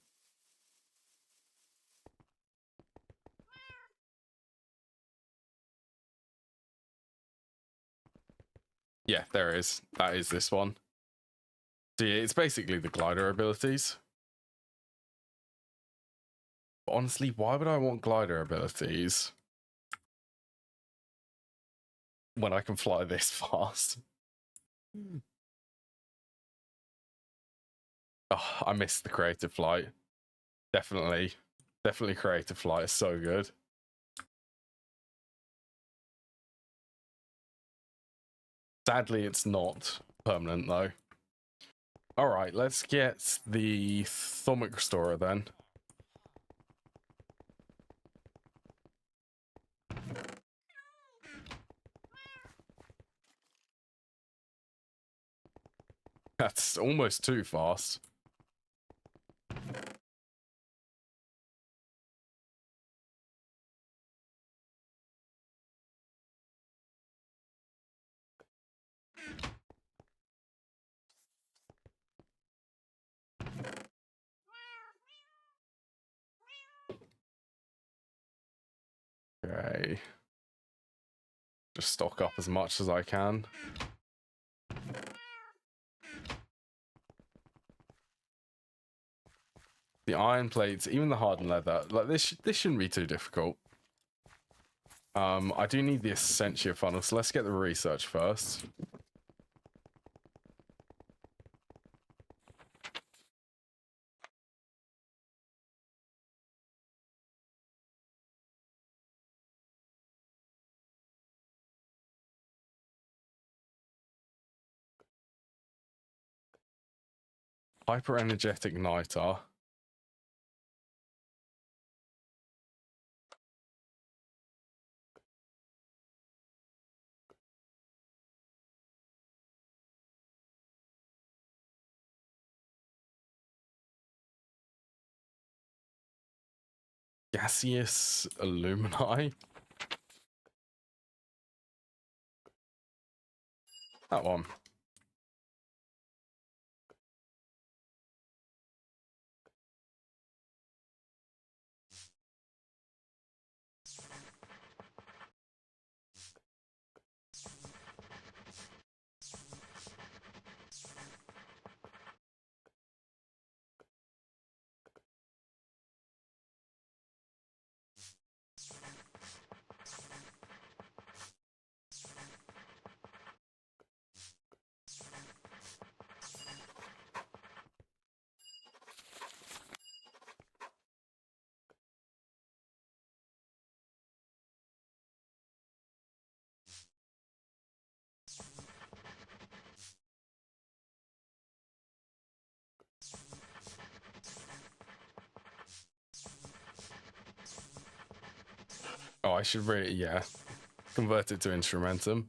Yeah, there is. That is this one. So yeah, it's basically the glider abilities. But honestly, why would I want glider abilities when I can fly this fast? Oh, I missed the creative flight. Definitely creative flight is so good. Sadly, it's not permanent though. All right, let's get the Thaumic Restorer then. That's almost too fast. Okay. Just stock up as much as I can. The iron plates, even the hardened leather, like this shouldn't be too difficult. I do need the Essentia funnel, so let's get the research first. Hyper energetic Nitar. Gaseous Illumini. That one. Oh, I should really, yeah, convert it to Instrumentum.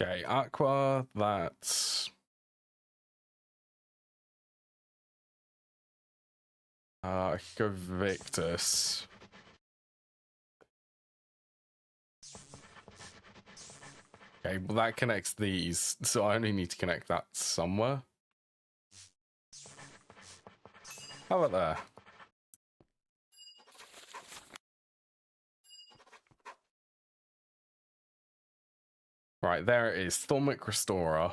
Okay, Aqua, that's... I could go Victus. Okay, well that connects these, so I only need to connect that somewhere. How about there? Right, there it is. Thormic Restorer.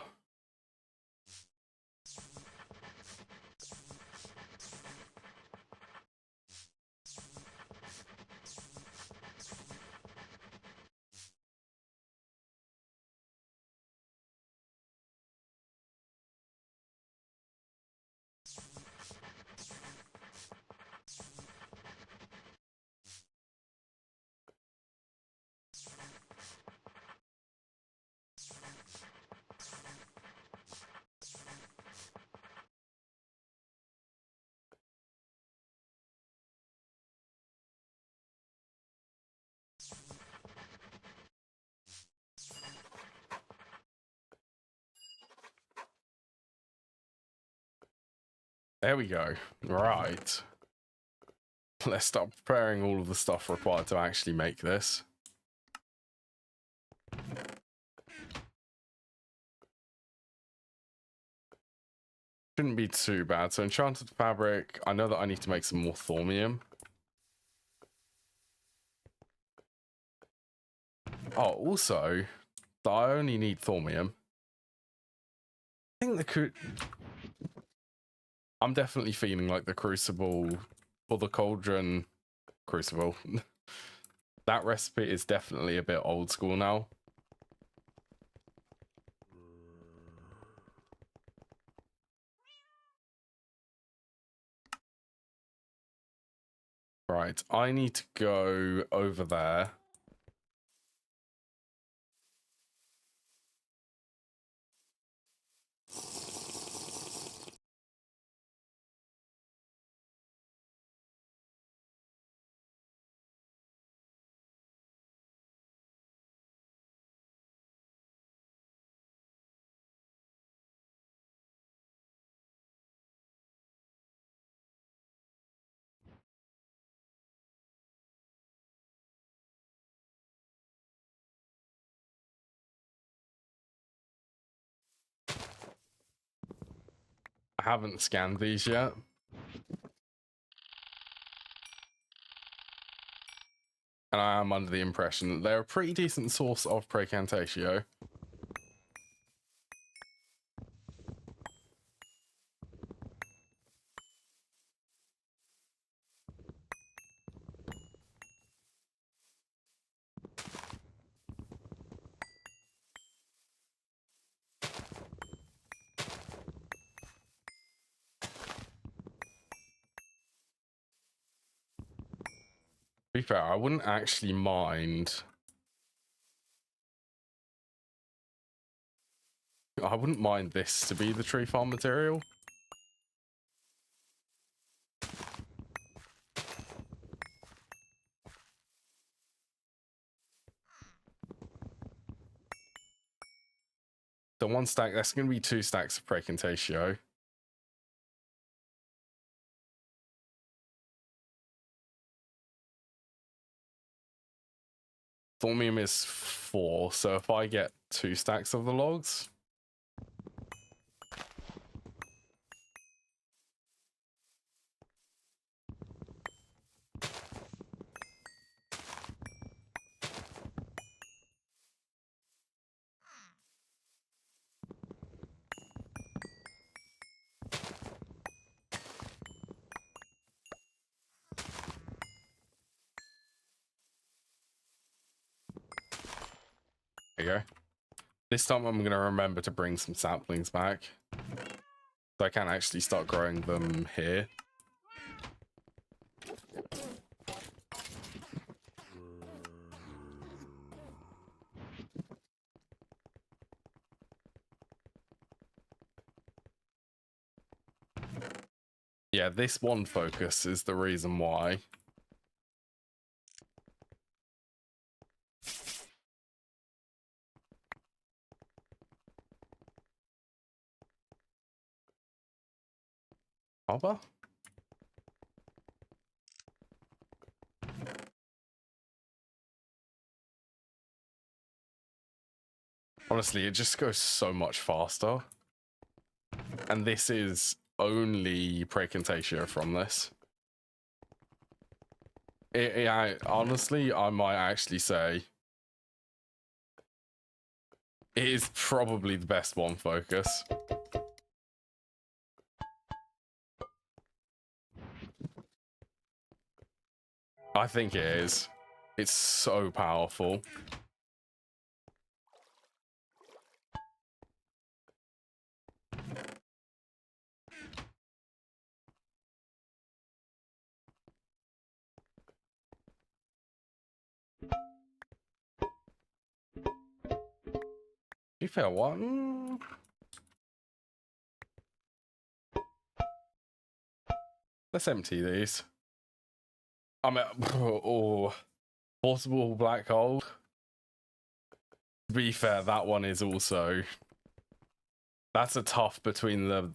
There we go. Right. Let's start preparing all of the stuff required to actually make this. Shouldn't be too bad. So enchanted fabric. I know that I need to make some more thormium. Oh, also, I only need thormium. I think I'm definitely feeling like the crucible or the cauldron crucible. That recipe is definitely a bit old school now. Right, I need to go over there. I haven't scanned these yet. And I am under the impression that they're a pretty decent source of Praecantatio. To be fair, I wouldn't actually mind. I wouldn't mind this to be the tree farm material. So one stack, that's going to be 2 stacks of Praecantatio. Thormium is 4, so if I get 2 stacks of the logs... There you go. This time I'm going to remember to bring some saplings back. So I can actually start growing them here. Yeah, this one focus is the reason why. Harbor? Honestly, it just goes so much faster. And this is only Precantatio from this. Honestly, I might actually say it is probably the best one focus. I think it is. It's so powerful. To be fair, one. Let's empty these. I mean, oh, portable black hole. To be fair, that one is also. That's a tough between the.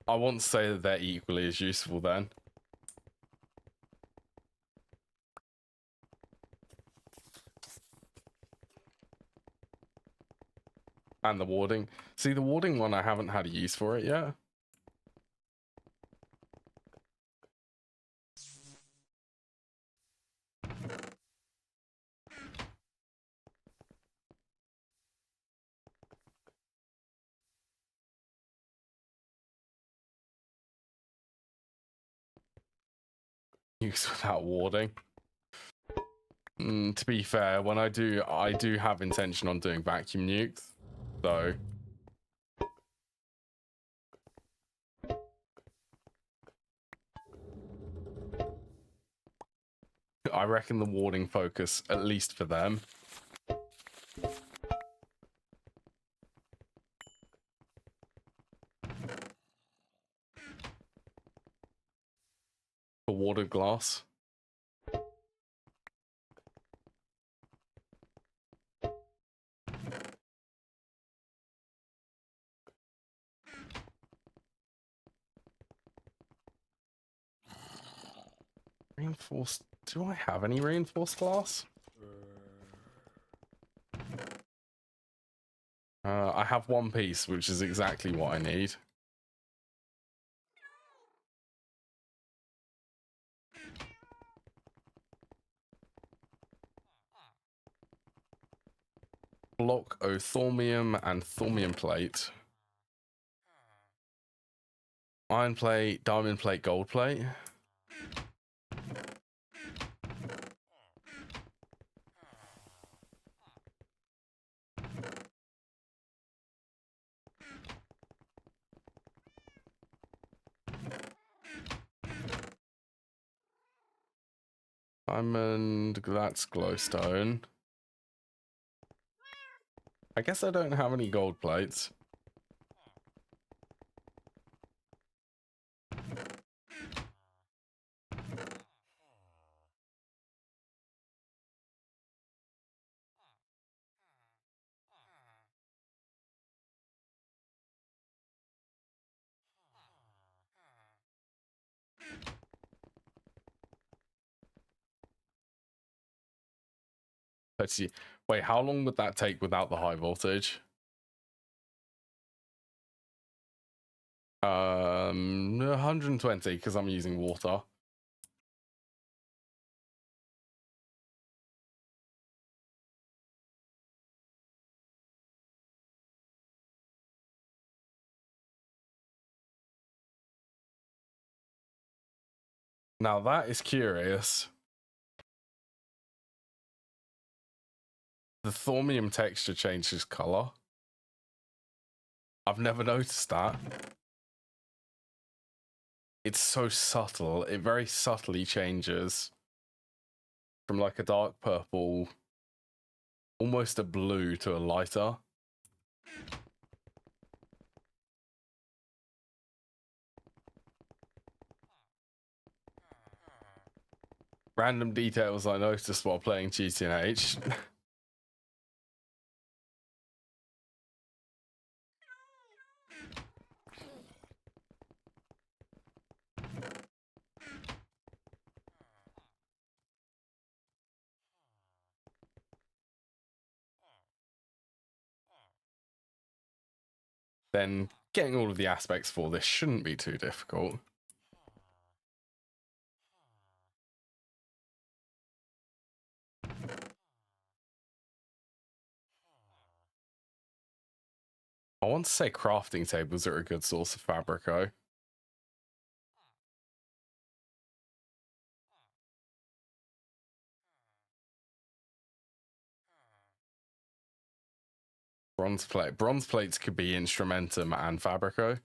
I won't say that they're equally as useful then. And the warding. See, the warding one, I haven't had a use for it yet. Use without warding. To be fair, when I do have intention on doing vacuum nukes, so I reckon the warding focus, at least for them. For warded glass. Reinforced. Do I have any reinforced glass? I have one piece, which is exactly what I need. Block O thormium and thormium plate. Iron plate, diamond plate, gold plate. Diamond, that's glowstone. I guess I don't have any gold plates. Let's see. Wait, how long would that take without the high voltage? 120 because I'm using water. Now that is curious. The thormium texture changes color. I've never noticed that. It's so subtle. It very subtly changes from like a dark purple, almost a blue, to a lighter. Random details I noticed while playing GTNH. then getting all of the aspects for this shouldn't be too difficult. I want to say crafting tables are a good source of fabrico. Bronze plate. Bronze plates could be instrumentum and fabrico.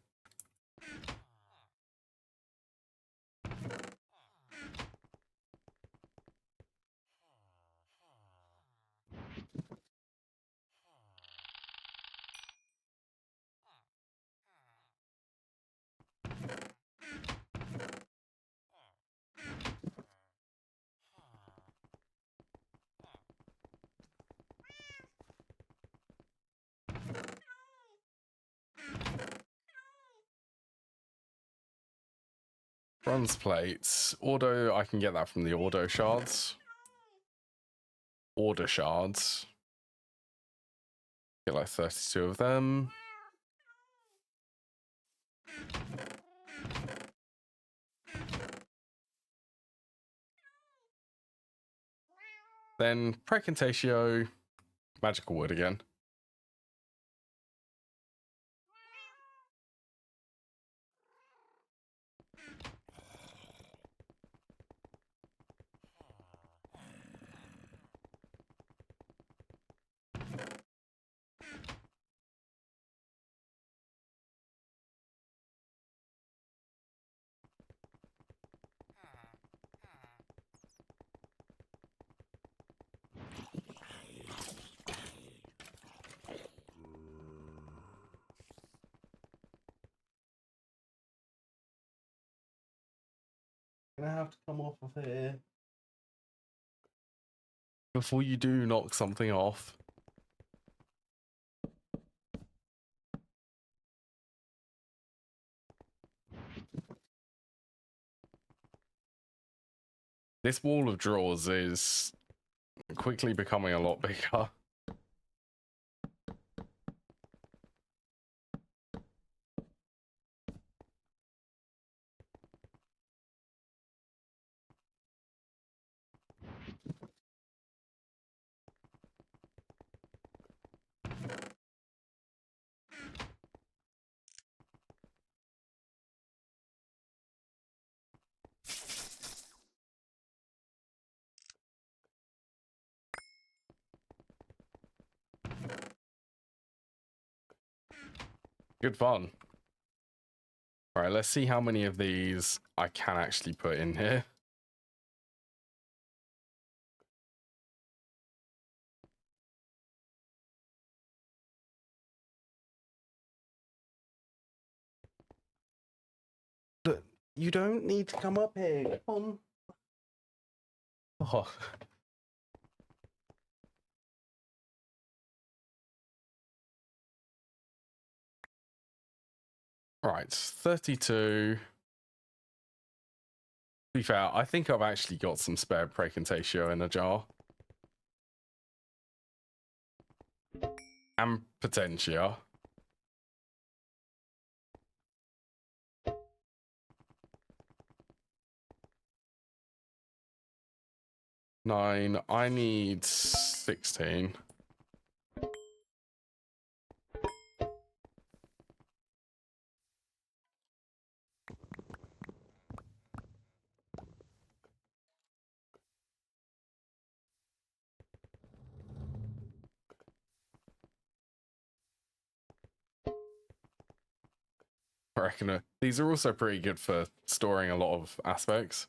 Bronze plates. Auto, I can get that from the auto shards. Order shards. Get like 32 of them. Then Precantatio, magical wood again. Gonna have to come off of here before you do knock something off. This wall of drawers is quickly becoming a lot bigger. Good fun. All right, let's see how many of these I can actually put in here. You don't need to come up here. Come on. Oh. Right, 32. To be fair, I think I've actually got some spare Precantatio in a jar. And Potentia. Nine. I need 16. I reckon these are also pretty good for storing a lot of aspects.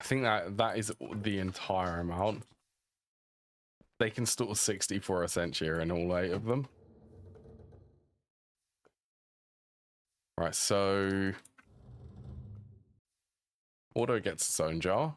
I think that is the entire amount. They can store 64 Essentia in all 8 of them. Right, so Auto gets its own jar.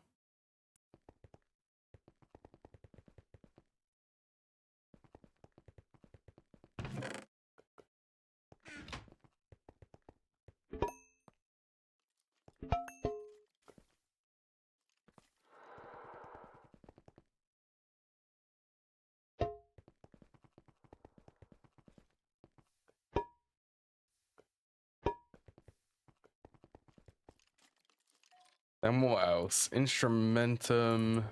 Then what else? Instrumentum.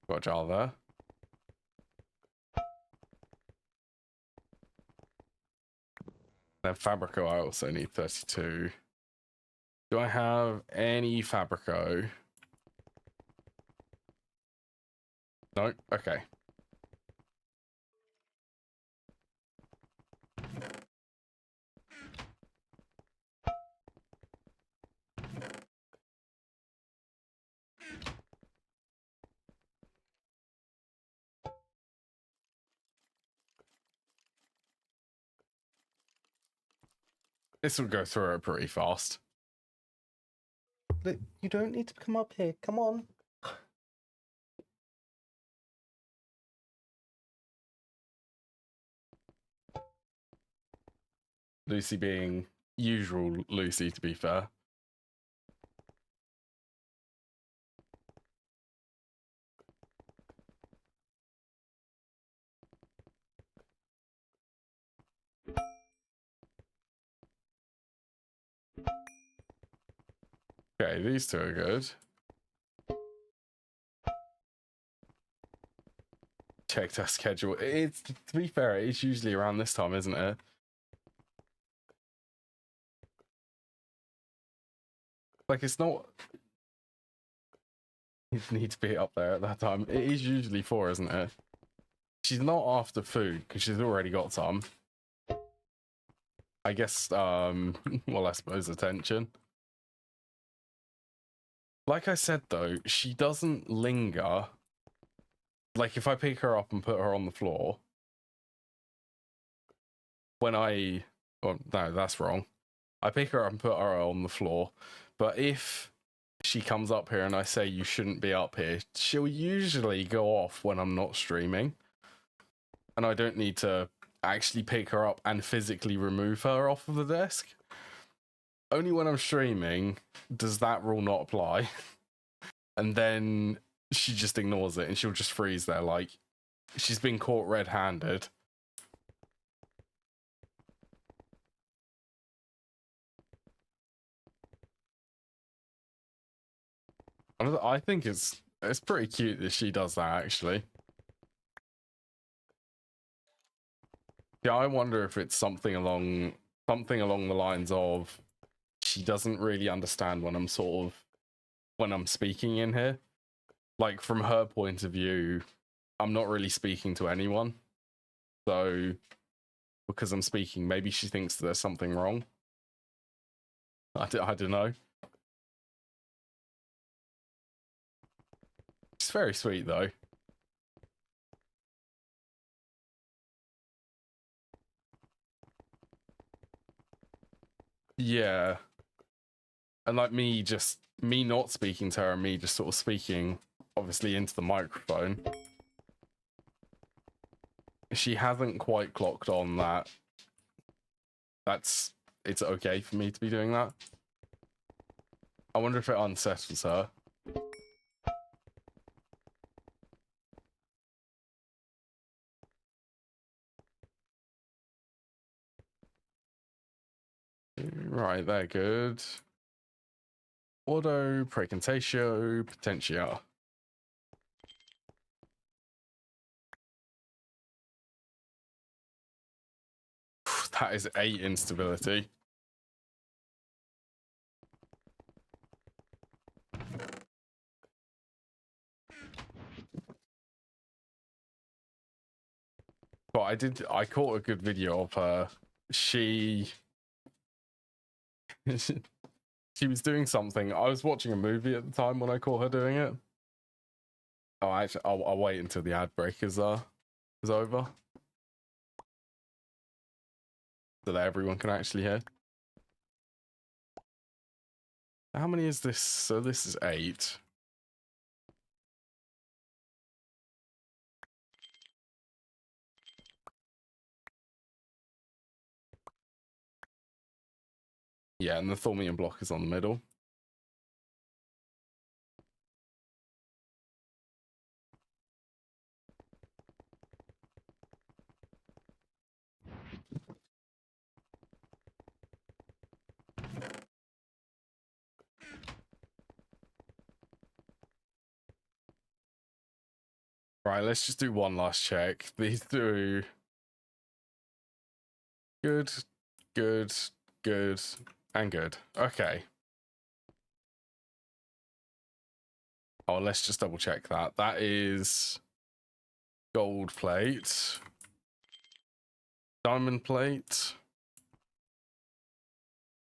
Got a jar there. Then Fabrico, I also need 32. Do I have any Fabrico? No? Okay. This will go through it pretty fast. Look, you don't need to come up here. Come on. Lucy being usual Lucy, to be fair. Okay, these two are good. Checked our schedule. It's, to be fair, it's usually around this time, isn't it? Like, it's not... You need to be up there at that time. It is usually 4, isn't it? She's not after food, because she's already got some. I guess, well, I suppose attention. Like I said, though, she doesn't linger. Like, if I pick her up and put her on the floor, when I... Oh, no, that's wrong. I pick her up and put her on the floor, but if she comes up here and I say you shouldn't be up here, she'll usually go off when I'm not streaming. And I don't need to actually pick her up and physically remove her off of the desk. Only when I'm streaming does that rule not apply. And then she just ignores it and she'll just freeze there like she's been caught red-handed. I think it's pretty cute that she does that, actually. Yeah, I wonder if it's something along the lines of she doesn't really understand when I'm speaking in here. Like, from her point of view, I'm not really speaking to anyone. So, because I'm speaking, maybe she thinks there's something wrong. I don't know. It's very sweet, though. Yeah. And like me not speaking to her and me just sort of speaking, obviously, into the microphone. She hasn't quite clocked on that. It's okay for me to be doing that. I wonder if it unsettles her. Right, they're good. Auto, Precontatio, Potentia. That is 8 instability. But I caught a good video of her. She was doing something. I was watching a movie at the time when I caught her doing it. Oh, actually, I'll wait until the ad break is over, so that everyone can actually hear. How many is this? So this is 8. Yeah, and the Thormium block is on the middle. Right, let's just do one last check. These do good, good, good, and good. Okay. Oh, let's just double check that. That is gold plate, diamond plate,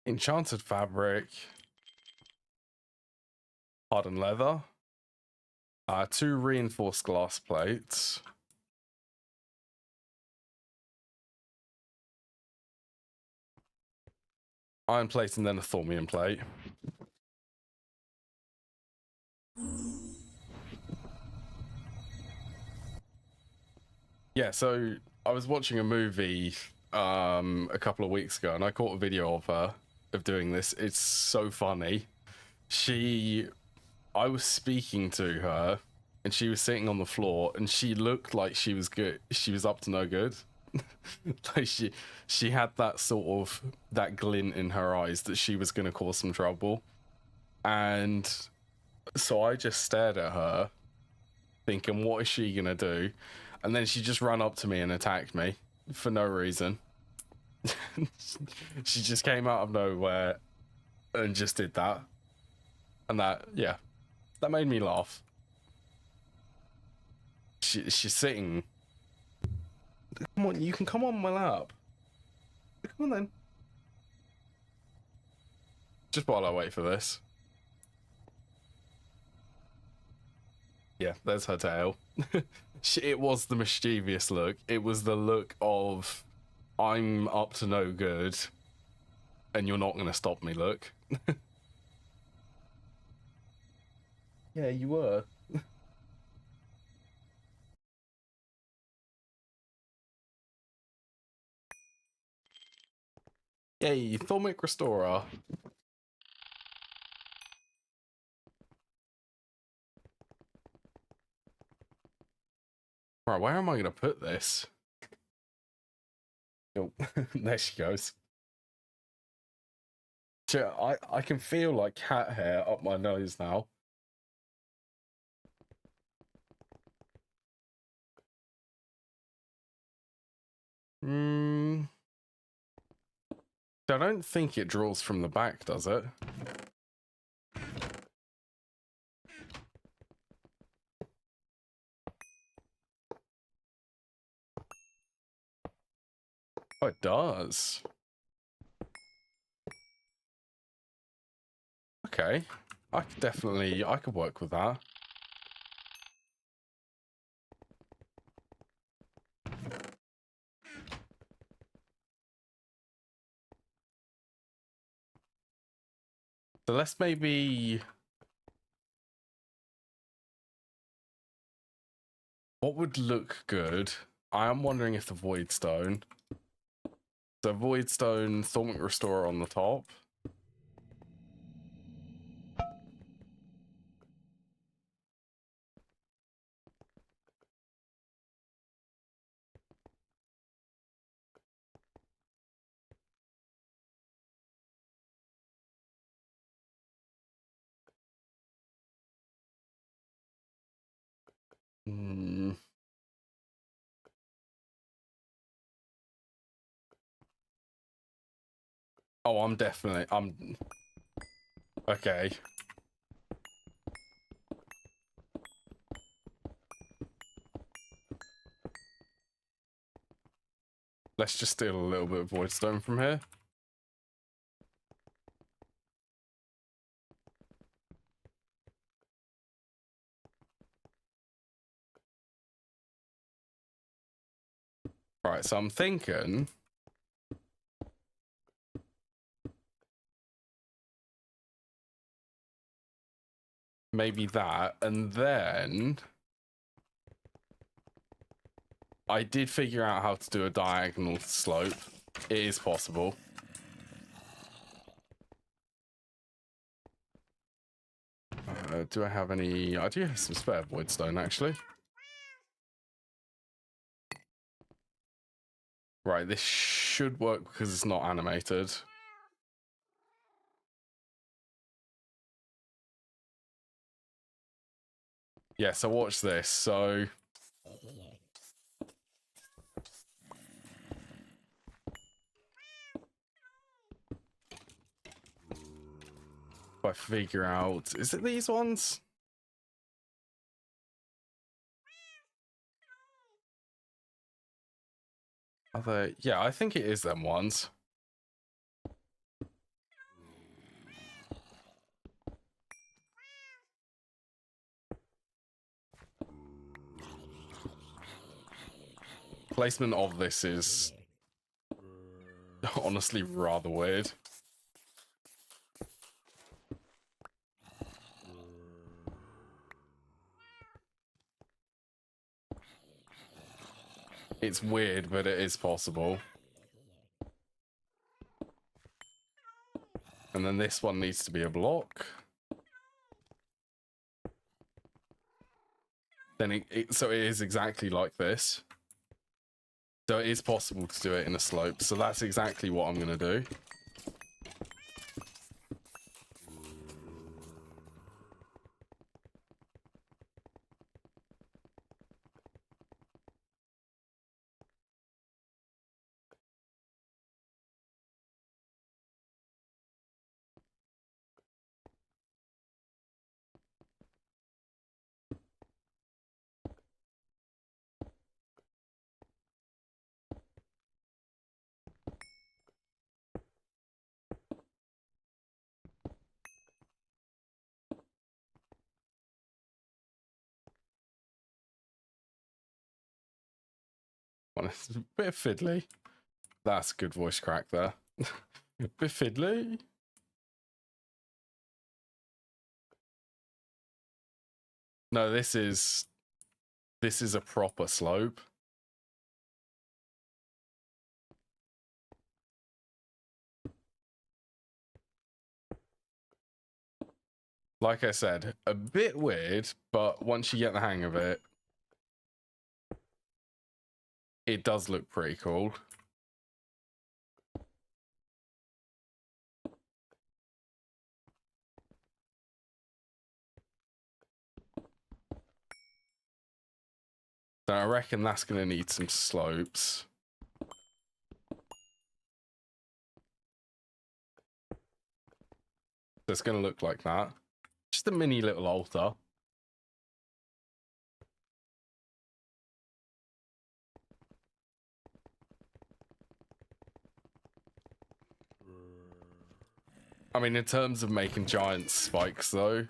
enchanted fabric, hardened leather, 2 reinforced glass plates, iron plate, and then a thormium plate. Yeah, so I was watching a movie a couple of weeks ago, and I caught a video of her doing this. It's so funny. I was speaking to her, and she was sitting on the floor, and she looked like she was good. She was up to no good. Like she had that sort of that glint in her eyes that she was going to cause some trouble, and so I just stared at her, thinking, what is she gonna do? And then she just ran up to me and attacked me for no reason. She just came out of nowhere and just did that. And that, yeah, that made me laugh. She's sitting. Come on, you can come on my lap. Come on then. Just while I wait for this. Yeah, there's her tail. It was the mischievous look. It was the look of, I'm up to no good, and you're not going to stop me look. Yeah, you were. Yay, Thormic Restorer. Right, where am I going to put this? Oh, there she goes. I can feel like cat hair up my nose now. I don't think it draws from the back, does it? Oh, it does. Okay. I could work with that. So let's maybe... What would look good? I am wondering if the Void Stone. So Void Stone, Thormic Restorer on the top. Oh, I'm okay. Let's just steal a little bit of Void Stone from here. Right, so I'm thinking... maybe that, and then... I did figure out how to do a diagonal slope. It is possible. Do I have any... I do have some spare Void Stone, actually. Right, this should work because it's not animated. Yeah, so watch this. So figure out, is it these ones? Are they? Yeah, I think it is them ones. Placement of this is honestly rather weird. It's weird, but it is possible. And then this one needs to be a block. Then so it is exactly like this. So it is possible to do it in a slope. So that's exactly what I'm going to do. Well, it's a bit fiddly. That's a good voice crack there. A bit fiddly. No, this is a proper slope. Like I said, a bit weird, but once you get the hang of it, it does look pretty cool. So I reckon that's going to need some slopes. So it's going to look like that. Just a mini little altar. I mean, in terms of making giant spikes, though,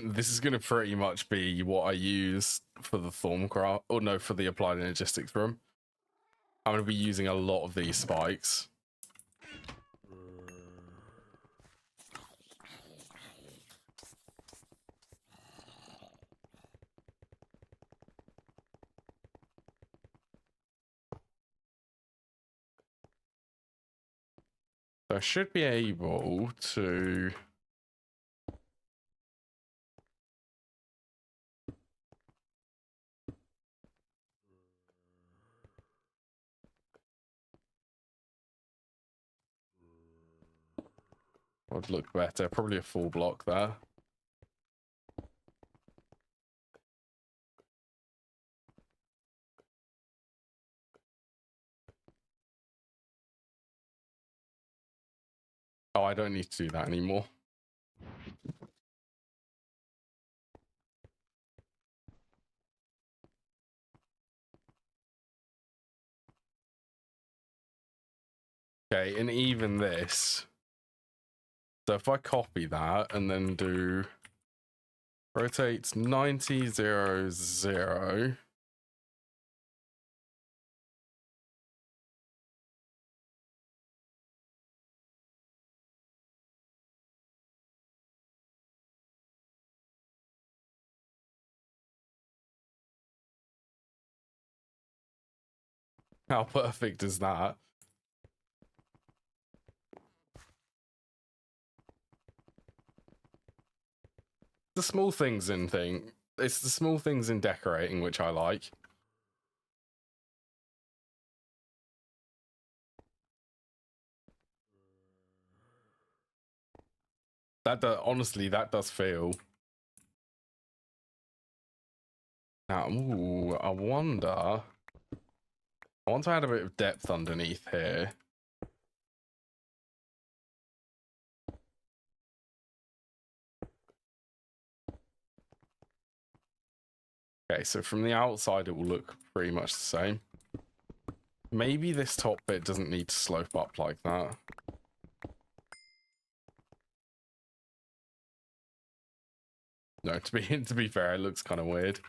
this is going to pretty much be what I use for the Thorncraft, or no, for the Applied Energistics room. I'm going to be using a lot of these spikes. So I should be able to... would look better. Probably a full block there. Oh, I don't need to do that anymore. Okay, and even this. So if I copy that and then do rotate 90, 0, 0. How perfect is that? The small things in thing. It's the small things in decorating which I like. That honestly, that does feel. Now, ooh, I wonder. I want to add a bit of depth underneath here. Okay, so from the outside, it will look pretty much the same. Maybe this top bit doesn't need to slope up like that. No, to be fair, it looks kind of weird.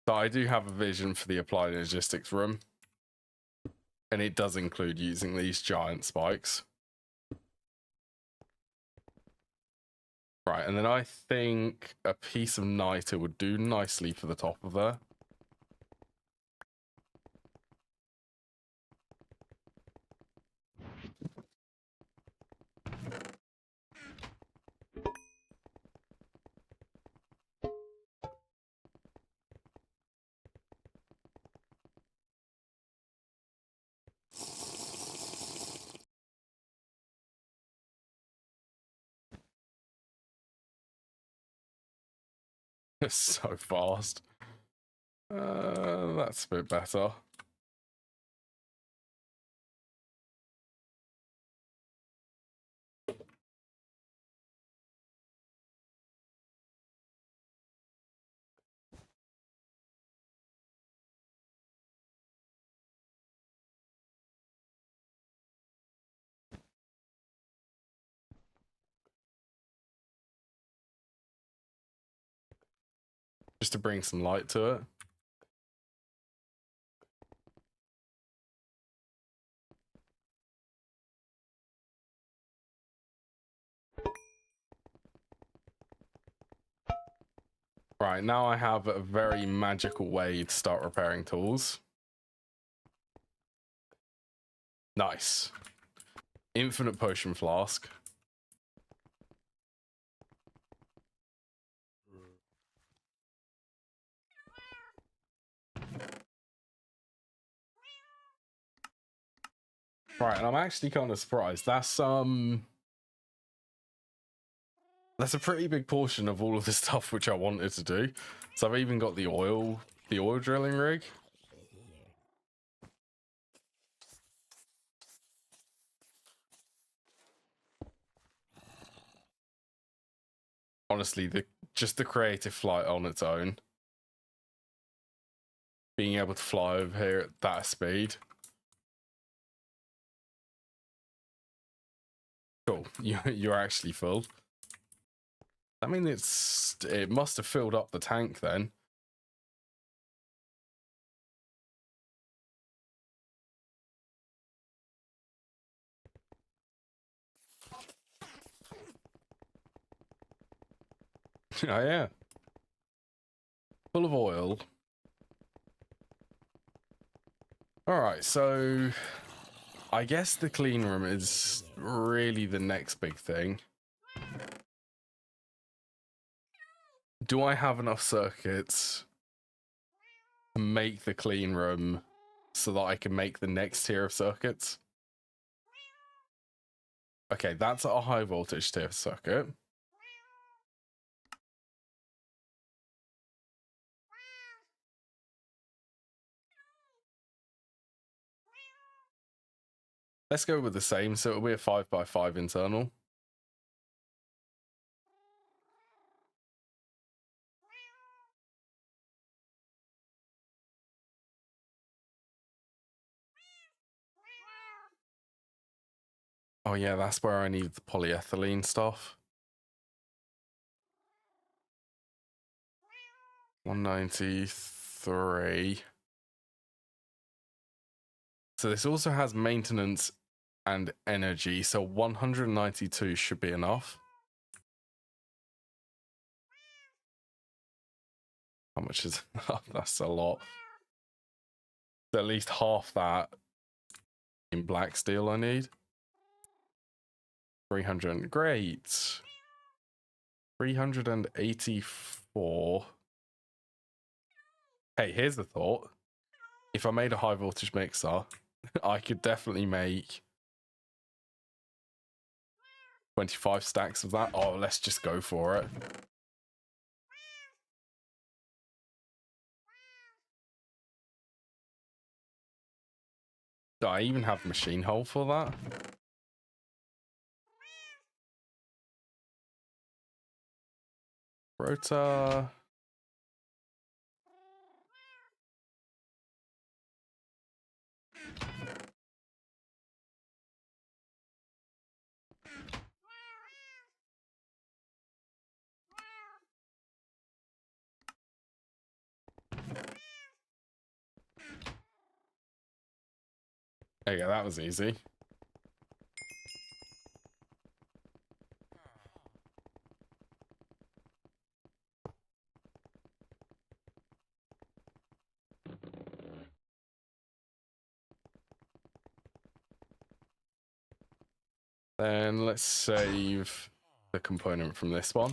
So I do have a vision for the applied logistics room, and it does include using these giant spikes. Right, and then I think a piece of niter would do nicely for the top of there. It's so fast. That's a bit better. Just to bring some light to it. Right, now I have a very magical way to start repairing tools. Nice. Infinite potion flask. Right, and I'm actually kind of surprised. That's a pretty big portion of all of the stuff which I wanted to do. So I've even got the oil drilling rig. Honestly, just the creative flight on its own. Being able to fly over here at that speed. Cool. You're actually full. I mean, it must have filled up the tank then. Oh yeah. Full of oil. Alright, so I guess the clean room is really the next big thing. Do I have enough circuits to make the clean room so that I can make the next tier of circuits? Okay, that's a high voltage tier circuit. Let's go with the same, so it'll be a 5x5 internal. Oh yeah, that's where I need the polyethylene stuff. 193. So this also has maintenance and energy, so 192 should be enough. How much is that? That's a lot. At least half that in black steel I need. 300. Great. 384. Hey, here's the thought. If I made a high voltage mixer, I could definitely make 25 stacks of that. Oh, let's just go for it. Do I even have machine hole for that? Rotor. There you go, that was easy. Then let's save the component from this one.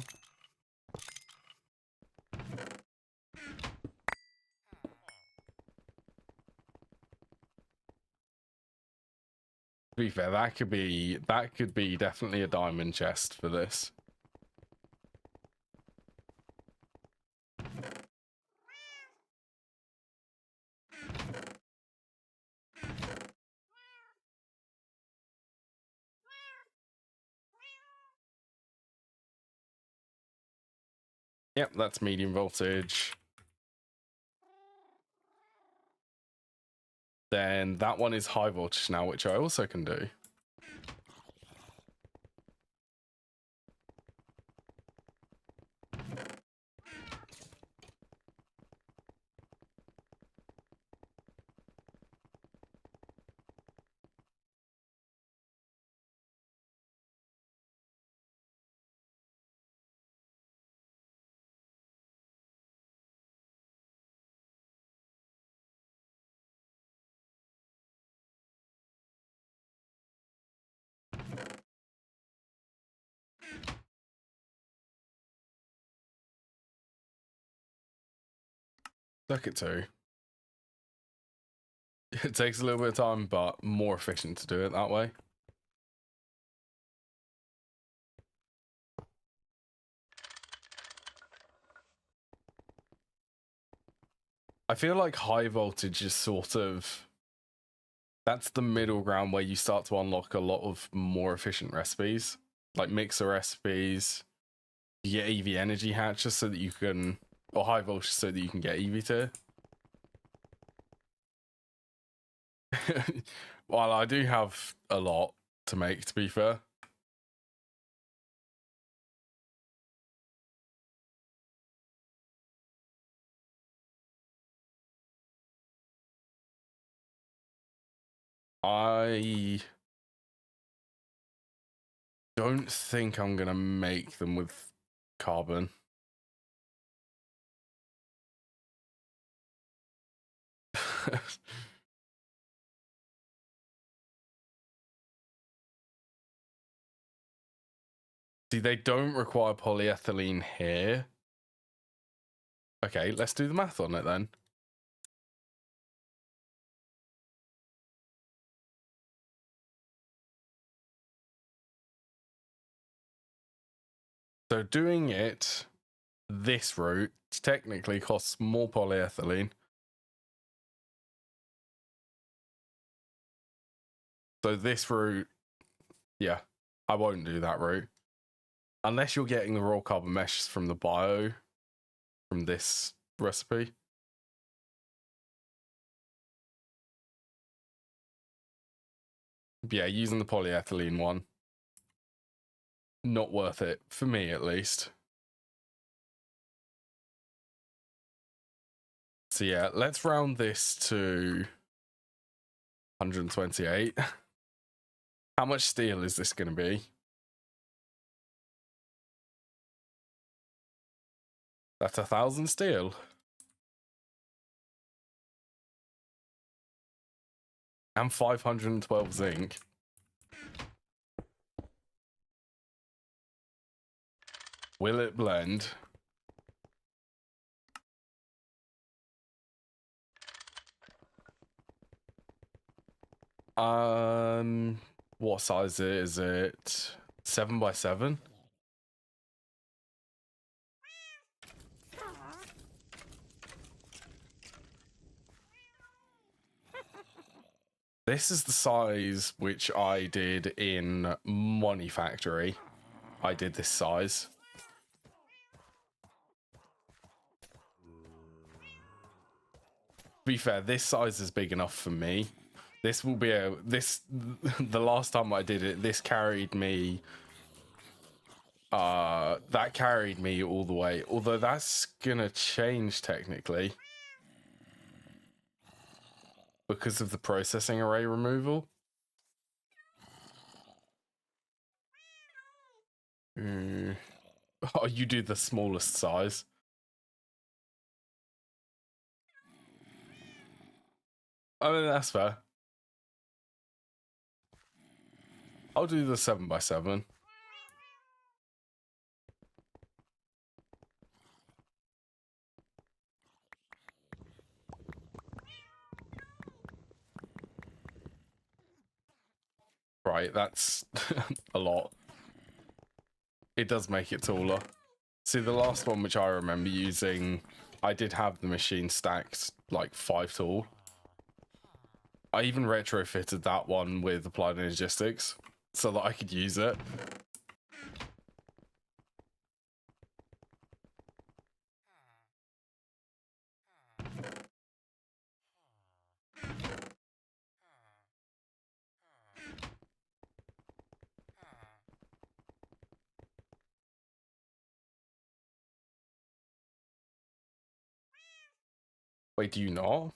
To be fair, that could be definitely a diamond chest for this. Yep, that's medium voltage. Then that one is high voltage now, which I also can do. Circuit 2. It takes a little bit of time, but more efficient to do it that way. I feel like high voltage is sort of... That's the middle ground where you start to unlock a lot of more efficient recipes. Like mixer recipes. You get EV energy hatches so that you can... Or high voltage so that you can get EV tier. While I do have a lot to make, to be fair. I don't think I'm gonna make them with carbon. See, they don't require polyethylene here. Okay, let's do the math on it then. So doing it this route technically costs more polyethylene. So this route, yeah, I won't do that route. Unless you're getting the raw carbon meshes from the bio, from this recipe. Yeah, using the polyethylene one. Not worth it, for me at least. So yeah, let's round this to 128. How much steel is this going to be? That's 1,000 steel. And 512 zinc. Will it blend? What size is it? 7 by 7? This is the size which I did in Money Factory. I did this size. be fair, this size is big enough for me. This will be the last time I did it, this carried me, that carried me all the way. Although that's gonna change technically because of the processing array removal. Oh, you do the smallest size. I mean, that's fair. I'll do the 7x7. Right, that's a lot. It does make it taller. See, the last one which I remember using, I did have the machine stacked like 5 tall. I even retrofitted that one with applied energistics so that I could use it. Wait, do you not?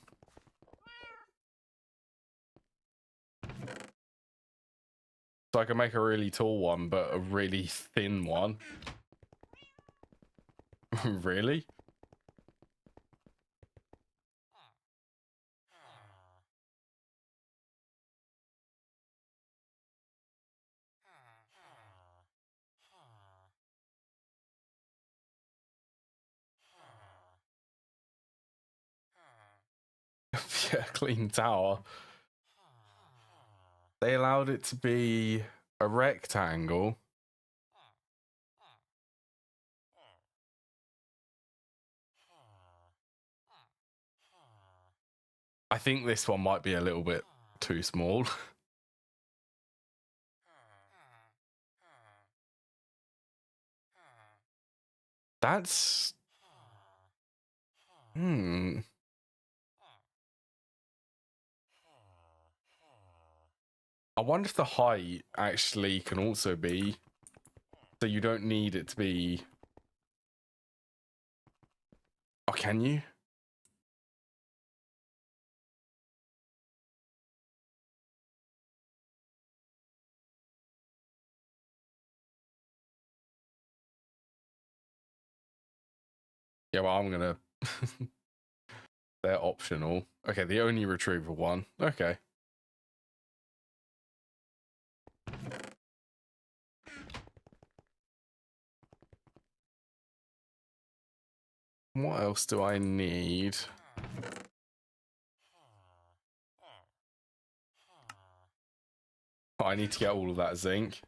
So I can make a really tall one, but a really thin one. Really? Yeah, clean tower. They allowed it to be a rectangle. I think this one might be a little bit too small. That's... I wonder if the height actually can also be... So you don't need it to be... Oh, can you? Yeah, well, I'm gonna... They're optional. Okay, the only retrieval one. Okay. What else do I need? Oh, I need to get all of that zinc.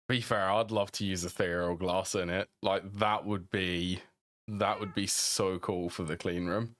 Be fair, I'd love to use ethereal glass in it. Like, that would be so cool for the clean room.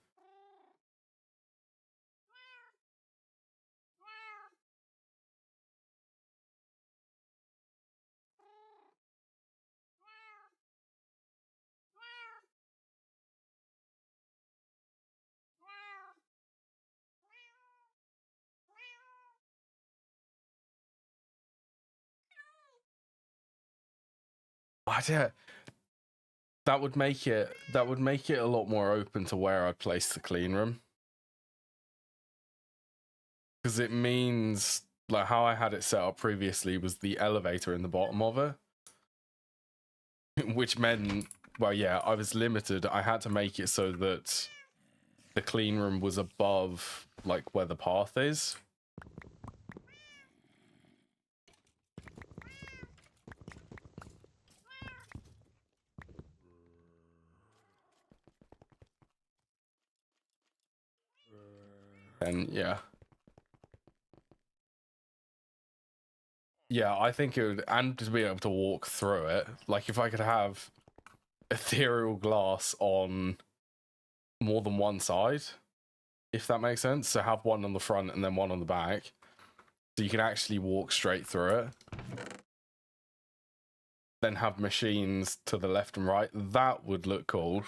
That would make it a lot more open to where I'd place the clean room. Because it means, like, how I had it set up previously was the elevator in the bottom of it. Which meant, well, yeah, I was limited. I had to make it so that the clean room was above, like, where the path is. then yeah. Yeah, I think it would, and to be able to walk through it. Like if I could have ethereal glass on more than one side, if that makes sense. So have one on the front and then one on the back, so you can actually walk straight through it. Then have machines to the left and right. That would look cool.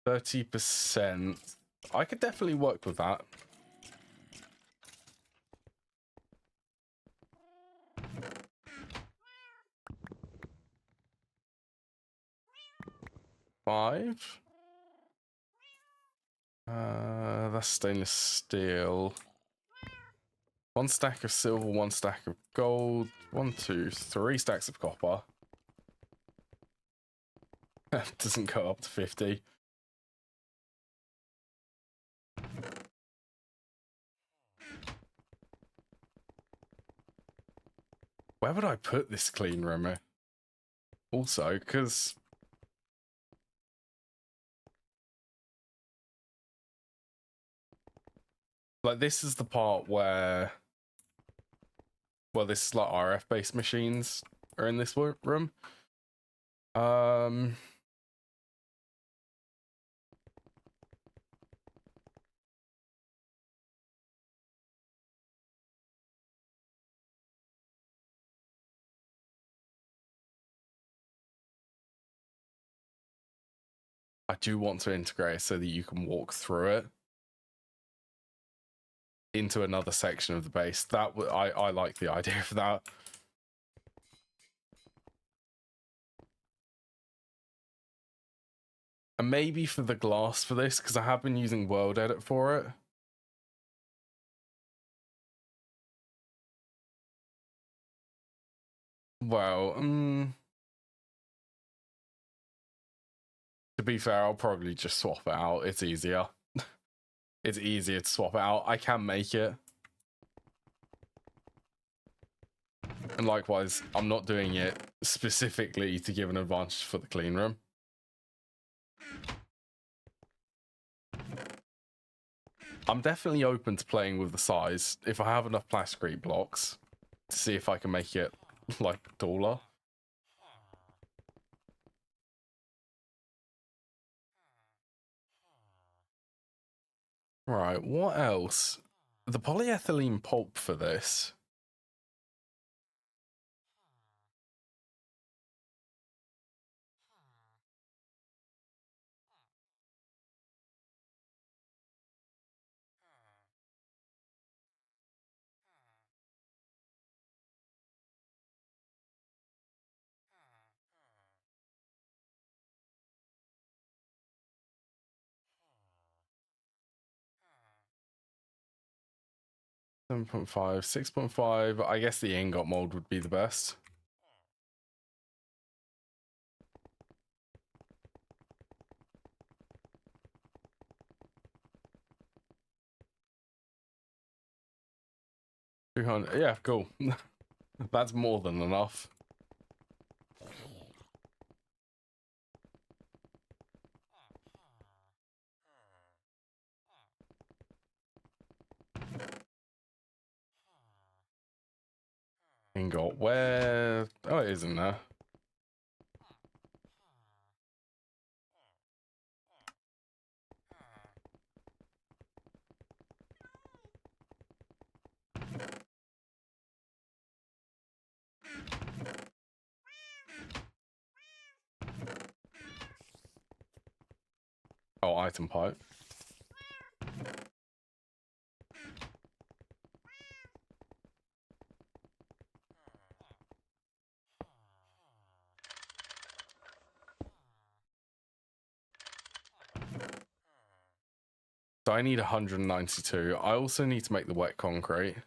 %. I could definitely work with that. Five. That's stainless steel. 1 stack of silver, 1 stack of gold, 1, 2, 3 stacks of copper. Doesn't go up to 50. Where would I put this clean room? Also, because like this is the part where, well, this is like RF based machines are in this room. I do want to integrate so that you can walk through it into another section of the base. That I like the idea of that. And maybe for the glass for this, because I have been using World Edit for it. Well, to be fair, I'll probably just swap it out. It's easier. It's easier to swap it out. I can make it. And likewise, I'm not doing it specifically to give an advantage for the clean room. I'm definitely open to playing with the size if I have enough plasticrete blocks to see if I can make it like taller. Right, what else? The polyethylene pulp for this. $7.5, $6.5. I guess the ingot mold would be the best. $200. Yeah, cool. That's more than enough. Ingot, where? Oh, it isn't there. Oh, item pipe. So I need 192. I also need to make the wet concrete.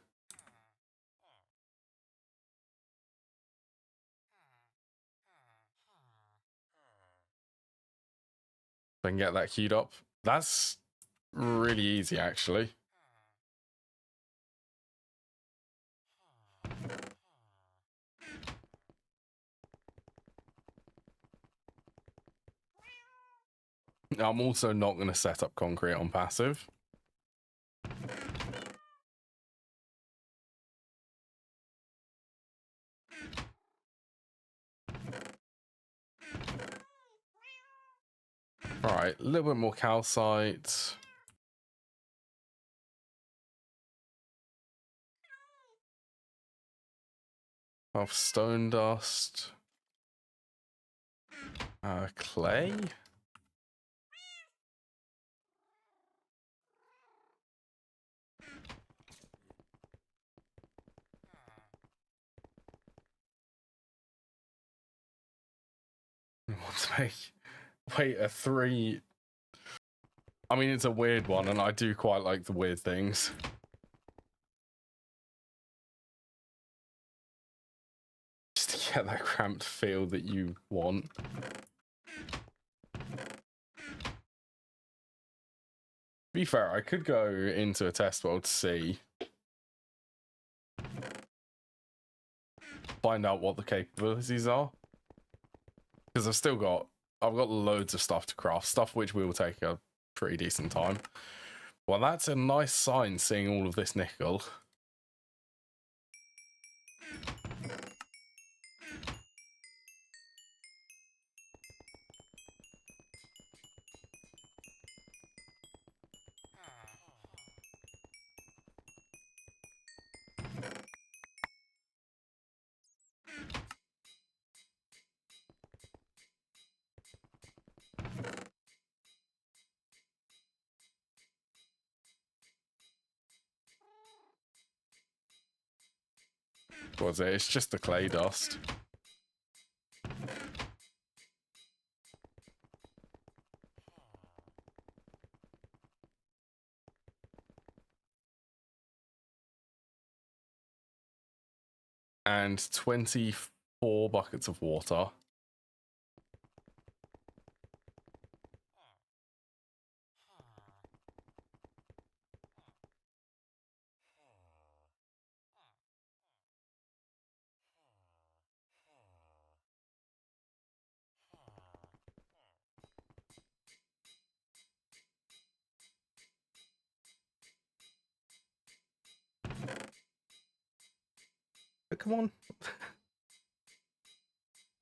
So I can get that queued up. That's really easy, actually. I'm also not going to set up concrete on passive. All right, a little bit more calcite. Of stone dust. Clay. What to make? Wait, a 3. I mean, it's a weird one, and I do quite like the weird things. Just to get that cramped feel that you want. To be fair, I could go into a test world to see. Find out what the capabilities are. Because I've got loads of stuff to craft. Stuff which will take a pretty decent time. Well, that's a nice sign, seeing all of this nickel. Was it? It's just the clay dust. And 24 buckets of water. But come on.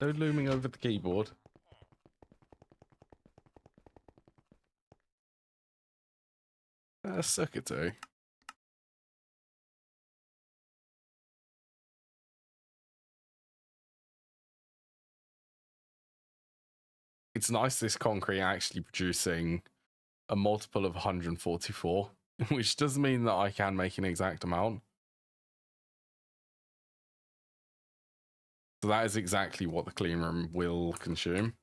No looming over the keyboard. Suck it to. It's nice this concrete actually producing a multiple of 144, which does mean that I can make an exact amount. So that is exactly what the clean room will consume.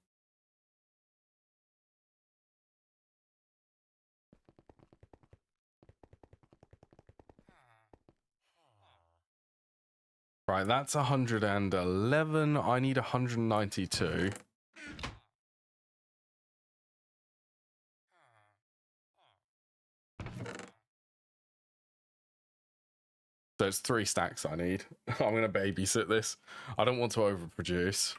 Right, that's 111. I need 192. There's 3 stacks I need. I'm going to babysit this. I don't want to overproduce.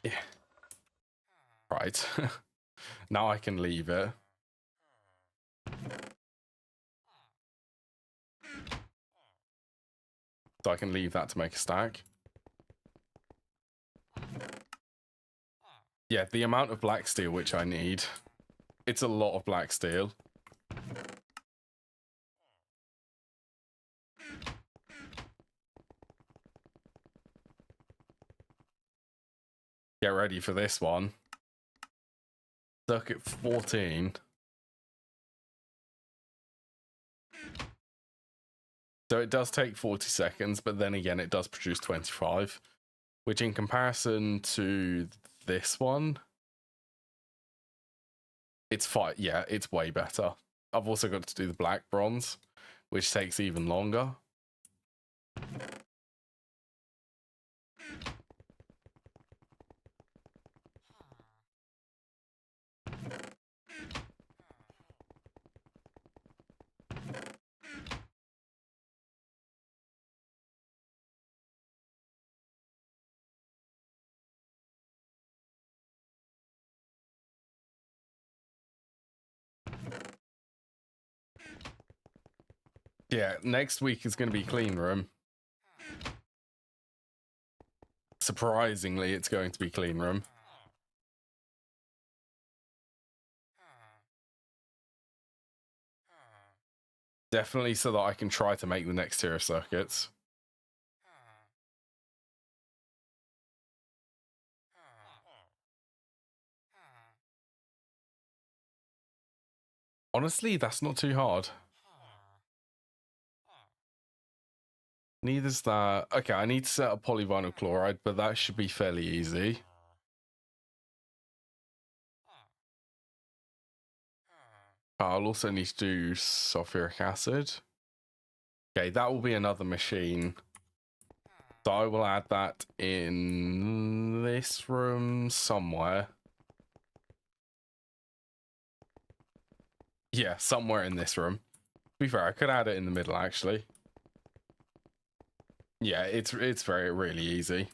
Yeah. Right. Now I can leave it. So I can leave that to make a stack. Yeah, the amount of black steel which I need, it's a lot of black steel. Get ready for this one. Circuit 14. So it does take 40 seconds, but then again, it does produce 25, which in comparison to this one, it's fine. Yeah, it's way better. I've also got to do the black bronze, which takes even longer. Yeah, next week is going to be clean room. Surprisingly, it's going to be clean room. Definitely so that I can try to make the next tier of circuits. Honestly, that's not too hard. Neither's that. Okay, I need to set up polyvinyl chloride, but that should be fairly easy. I'll also need to do sulfuric acid. Okay, that will be another machine. So I will add that in this room somewhere. Yeah, somewhere in this room. To be fair, I could add it in the middle, actually. Yeah, it's really easy.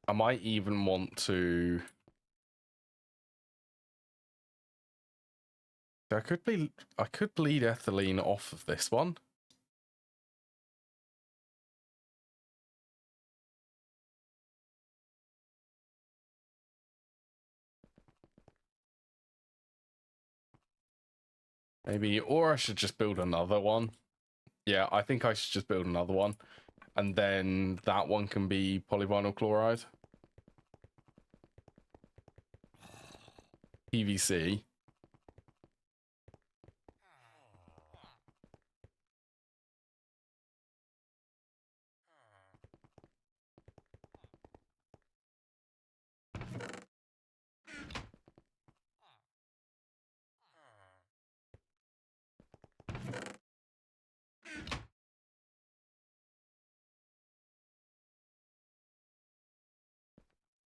I might even want to... I could bleed ethylene off of this one. Maybe, or I should just build another one. Yeah, I think I should just build another one. And then that one can be polyvinyl chloride. PVC.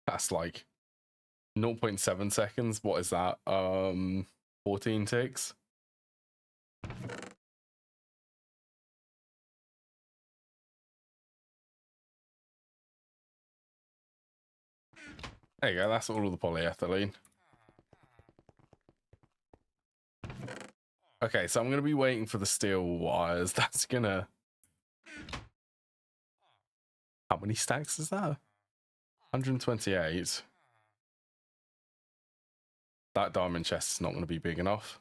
That's like 0.7 seconds. What is that? 14 ticks. There you go. That's all of the polyethylene. Okay, so I'm going to be waiting for the steel wires. That's going to... How many stacks is that? 128. That diamond chest is not going to be big enough.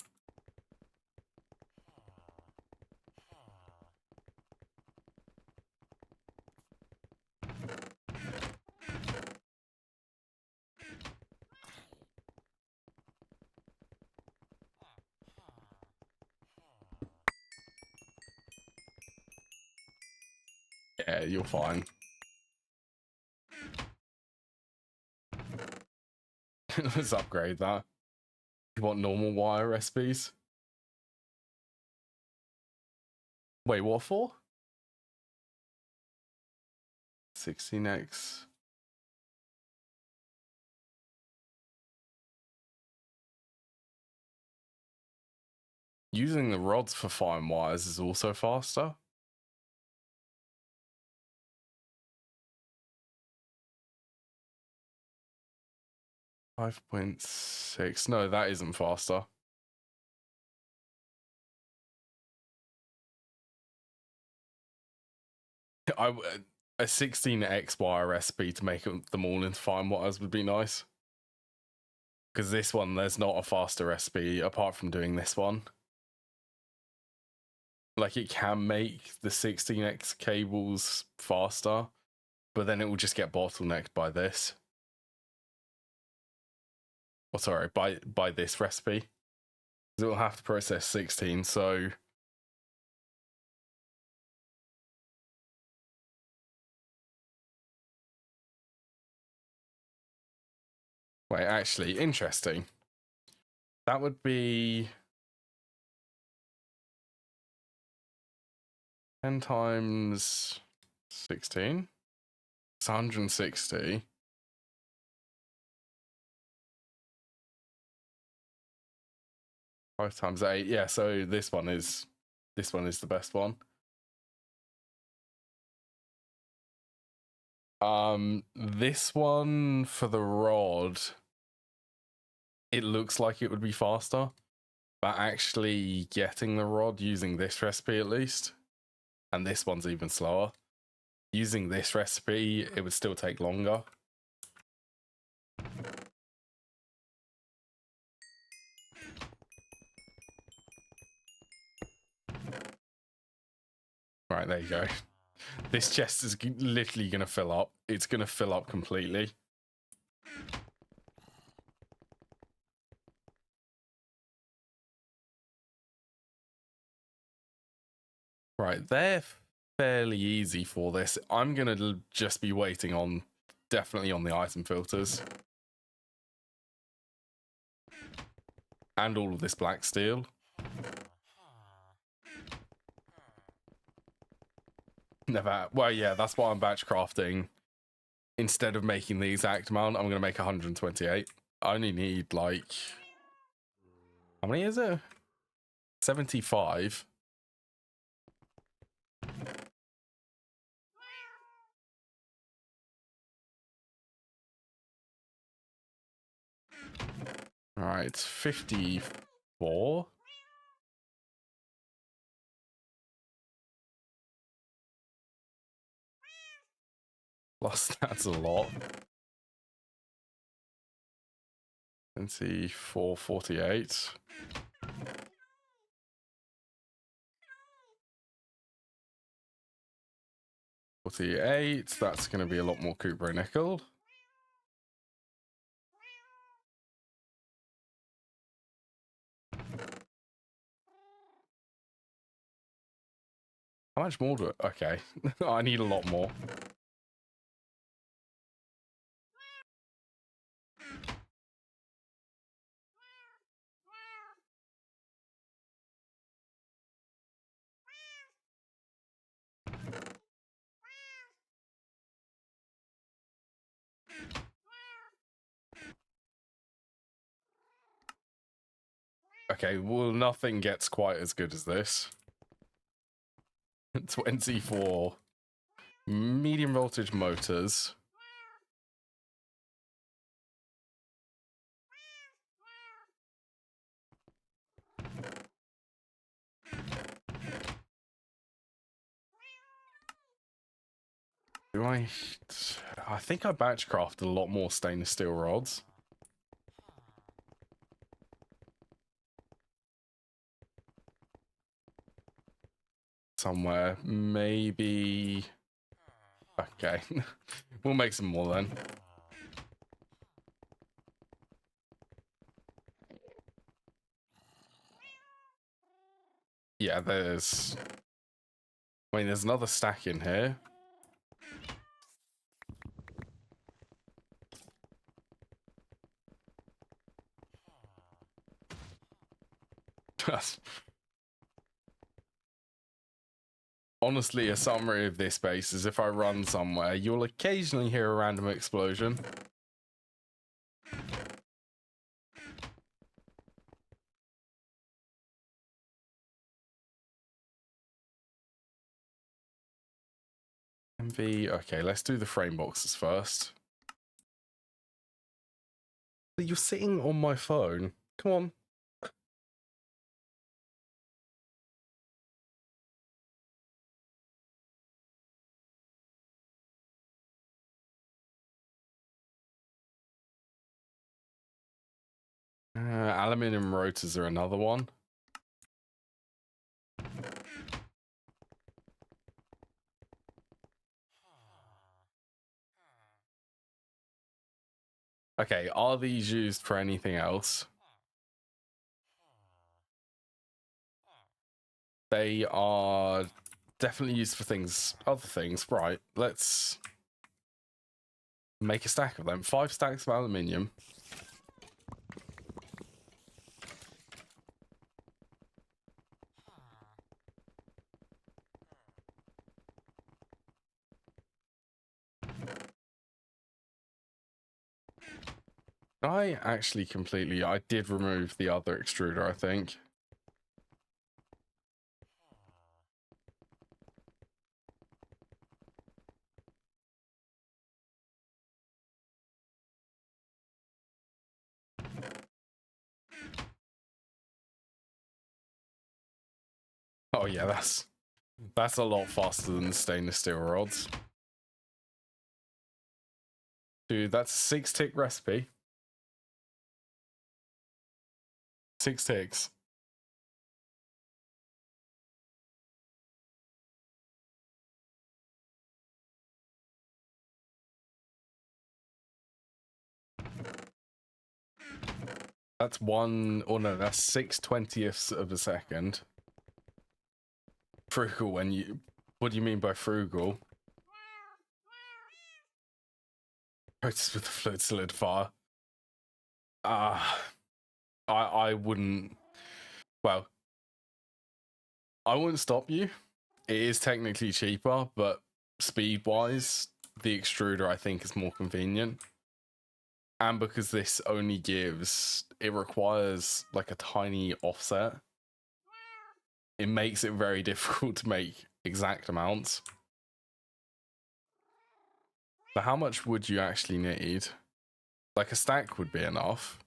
Yeah, you're fine. Let's upgrade that. You want normal wire recipes? Wait, what for? 16x. Using the rods for fine wires is also faster. .6. No, that isn't faster. A 16x wire recipe to make them all into fine wires would be nice. Because this one, there's not a faster recipe apart from doing this one. Like, it can make the 16x cables faster, but then it will just get bottlenecked by this. Oh, sorry, by this recipe. It will have to process 16, so... Wait, actually, interesting. That would be... 10 times 16? It's 160. 5 times 8. Yeah, so this one is the best one. This one for the rod it looks like it would be faster, but actually getting the rod using this recipe at least, and this one's even slower, using this recipe, it would still take longer. Right, there you go. This chest is literally going to fill up. It's going to fill up completely. Right, they're fairly easy for this. I'm going to just be waiting on, definitely on the item filters. And all of this black steel. Never, well, yeah, that's why I'm batch crafting. Instead of making the exact amount, I'm going to make 128. I only need, like, how many is it? 75. All right, 54. Plus, that's a lot. Let's see, 448. 48. That's going to be a lot more Cooper nickel. How much more do it? Okay. I need a lot more. Okay, well, nothing gets quite as good as this. 24 medium voltage motors. Do I think I batch crafted a lot more stainless steel rods. Somewhere, maybe. Okay, we'll make some more then. Yeah, there's. I mean, there's another stack in here. Honestly, a summary of this base is if I run somewhere, you'll occasionally hear a random explosion. MV, okay, let's do the frame boxes first. You're sitting on my phone. Come on. Aluminium rotors are another one. Okay, are these used for anything else? They are definitely used for things, other things. Right, let's make a stack of them. 5 stacks of aluminium. I actually completely, I did remove the other extruder, I think. Oh yeah, that's a lot faster than the stainless steel rods. Dude, that's a 6-tick recipe. 6 ticks. That's one, or no, that's 6/20ths of a second. Frugal when you, what do you mean by frugal? Process with the fluid solidifier. I wouldn't, well, I wouldn't stop you. It is technically cheaper, but speed-wise, the extruder I think is more convenient. And because this only gives, it requires like a tiny offset, it makes it very difficult to make exact amounts. But how much would you actually need? Like a stack would be enough.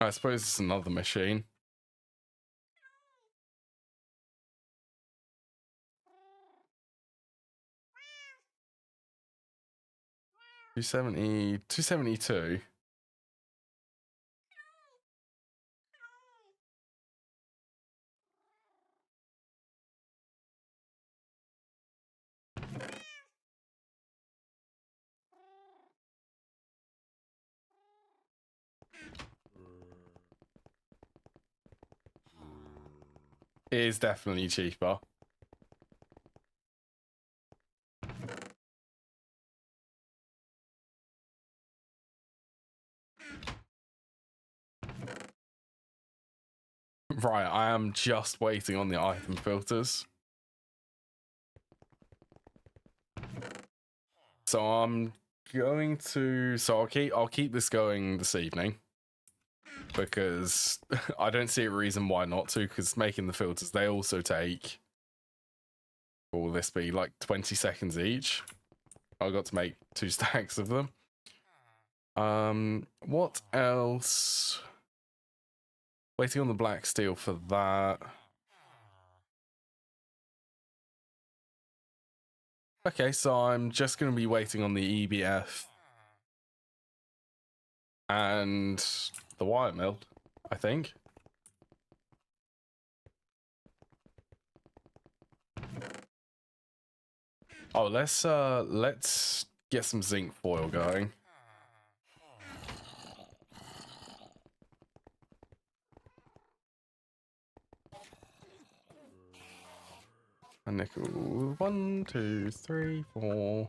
I suppose it's another machine. 270, 272. It is definitely cheaper. Right, I am just waiting on the item filters. So I'm going to, so I'll keep this going this evening because I don't see a reason why not to, because making the filters, they also take, what will this be, like 20 seconds each. I got to make 2 stacks of them. What else? Waiting on the black steel for that. Okay, so I'm just going to be waiting on the EBF and the wire mill, I think. Oh, let's get some zinc foil going. A nickel. 1, 2, 3, 4.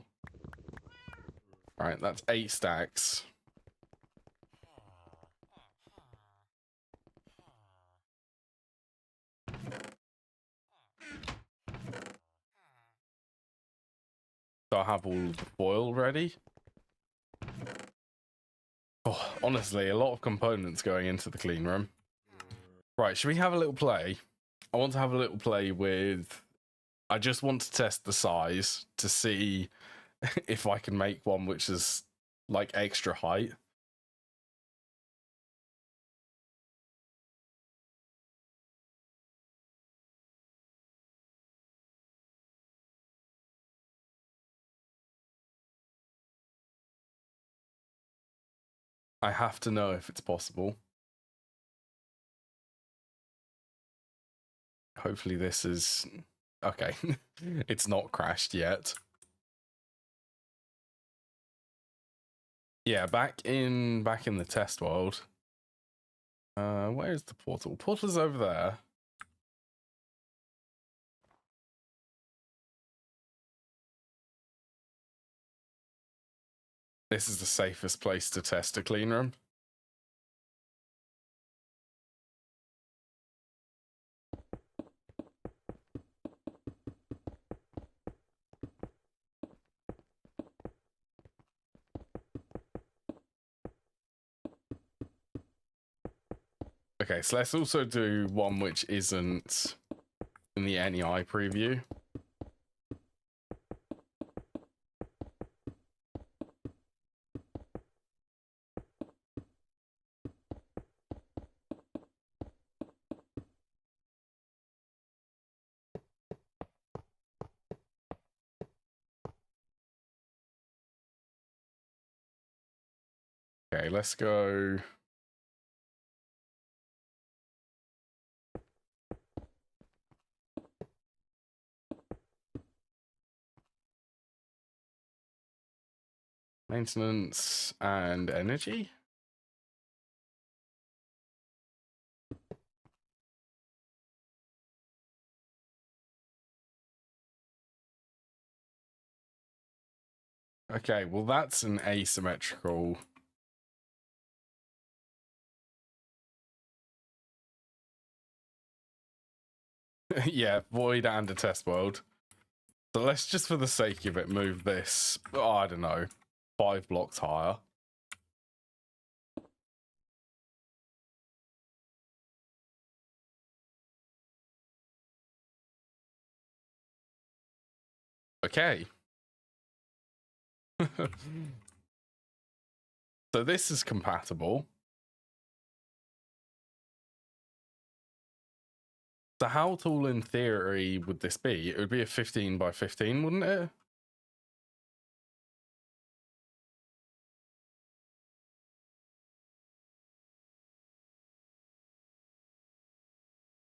Right, that's 8 stacks. So I have all the foil ready. Oh, honestly, a lot of components going into the clean room. Right, should we have a little play? I want to have a little play with, I just want to test the size to see if I can make one which is like extra height. I have to know if it's possible. Hopefully this is okay. It's not crashed yet. Yeah, back in the test world. Where is the portal? Portal's over there. This is the safest place to test a clean room. Okay, so let's also do one which isn't in the NEI preview. Okay, let's go. Maintenance and energy. Okay, well, that's an asymmetrical. Yeah, void and a test world. So let's just, for the sake of it, move this, oh, I don't know, 5 blocks higher. Okay. So this is compatible. So how tall in theory would this be? It would be a 15 by 15, wouldn't it?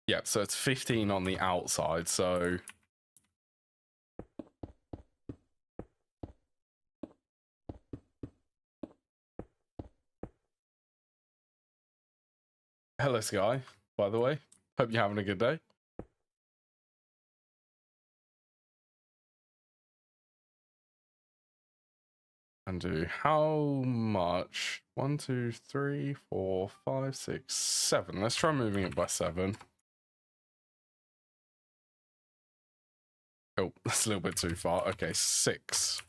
Yep, so it's 15 on the outside, so... Hello, Sky, by the way. Hope you're having a good day. And do how much? 1, 2, 3, 4, 5, 6, 7. Let's try moving it by 7. Oh, that's a little bit too far. Okay, 6.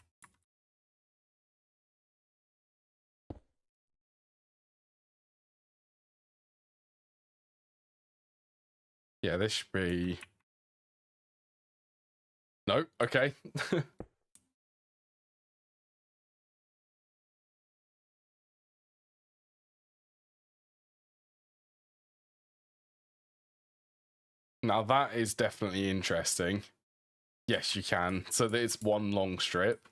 Yeah, this should be... No, okay. Now that is definitely interesting. Yes, you can. So that it's one long strip.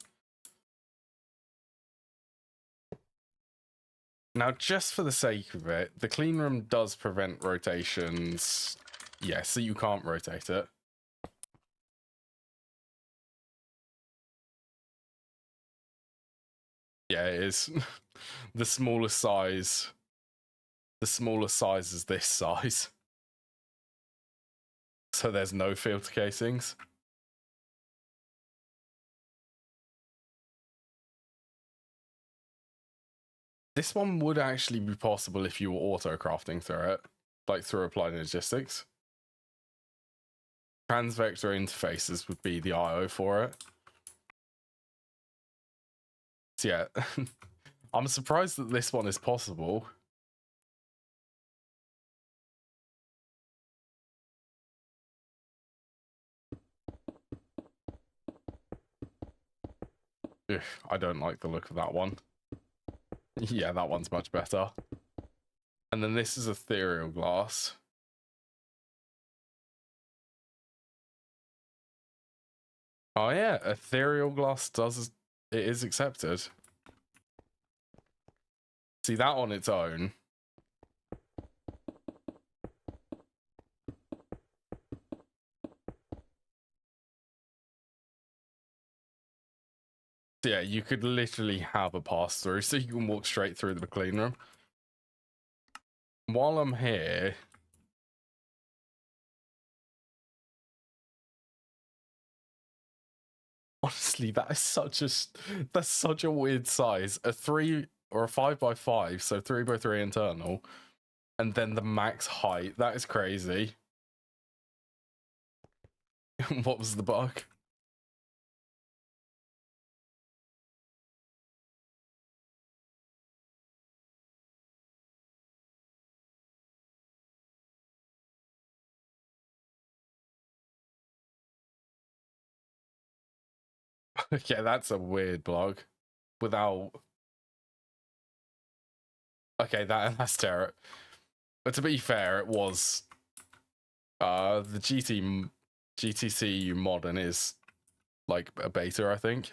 Now, just for the sake of it, the clean room does prevent rotations. Yeah, so you can't rotate it. Yeah, it is. The smallest size. The smallest size is this size. So there's no filter casings. This one would actually be possible if you were auto crafting through it, like through applied logistics. Transvector interfaces would be the IO for it. So yeah, I'm surprised that this one is possible. Ugh, I don't like the look of that one. Yeah, that one's much better. And then this is ethereal glass. Oh yeah, ethereal glass it is accepted. See, that on its own. Yeah, you could literally have a pass through, so you can walk straight through the clean room. While I'm here, honestly, that's such a weird size. A 3 or a 5 by 5, so 3 by 3 internal, and then the max height. That is crazy. What was the bug? Okay, that's a weird blog. Without... Okay, that's terrible. But to be fair, it was... the GTC modern is like a beta, I think.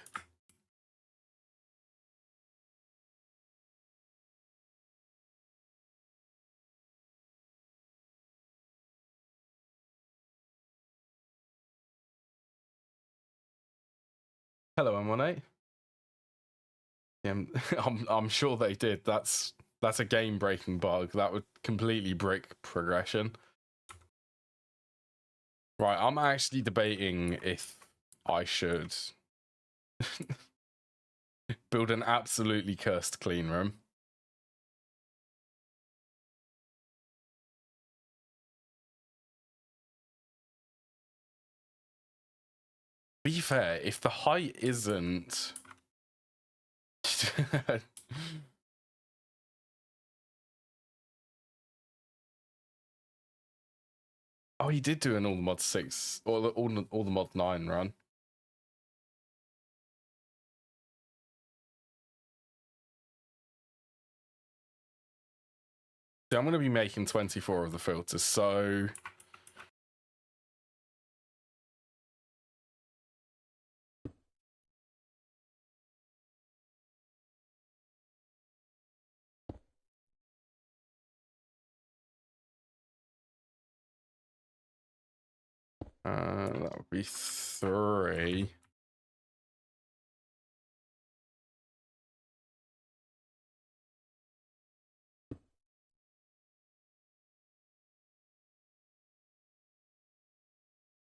Hello, M18. Yeah, I'm sure they did. That's a game-breaking bug. That would completely break progression. Right, I'm actually debating if I should build an absolutely cursed clean room. Be fair, if the height isn't... Oh, he did do an all the mod 6 or all the mod 9 run. So I'm going to be making 24 of the filters, so... that would be 3.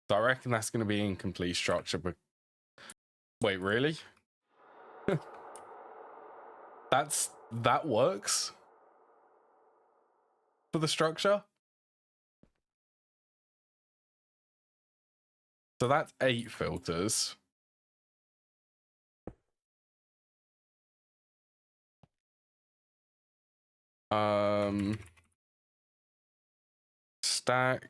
So I reckon that's going to be incomplete structure, but... Wait, really? That works? For the structure? So that's 8 filters. Stack.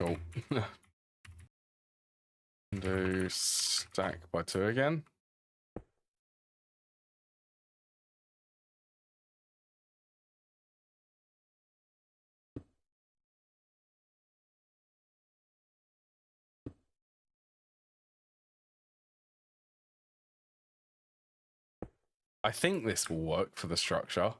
Cool. Do stack by 2 again. I think this will work for the structure.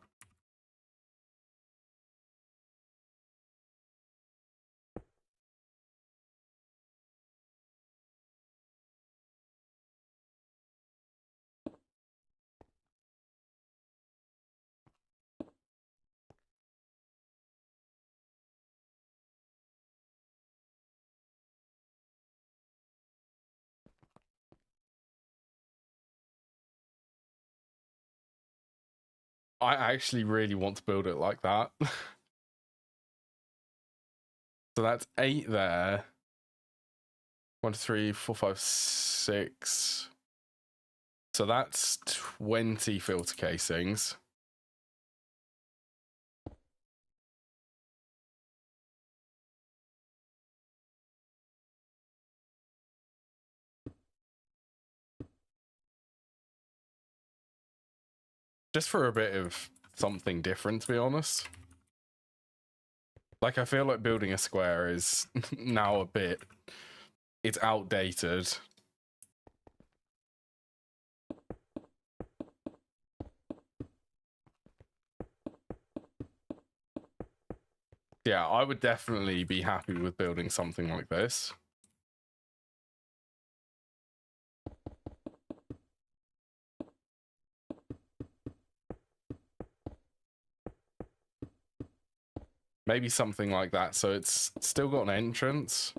I actually really want to build it like that. So that's 8 there. 1, 2, 3, 4, 5, 6. So that's 20 filter casings. Just for a bit of something different, to be honest. Like, I feel like building a square is now a bit... It's outdated. Yeah, I would definitely be happy with building something like this. Maybe something like that, so it's still got an entrance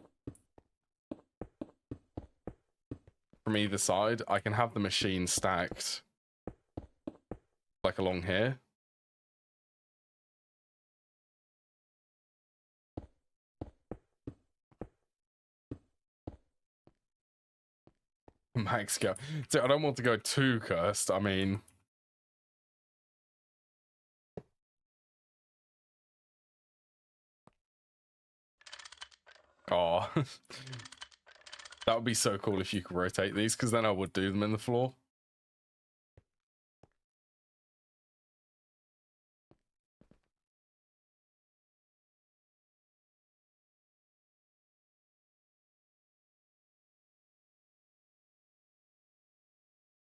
from either side. I can have the machine stacked like along here. Max go. So I don't want to go too cursed. I mean... Oh. That would be so cool if you could rotate these, because then I would do them in the floor.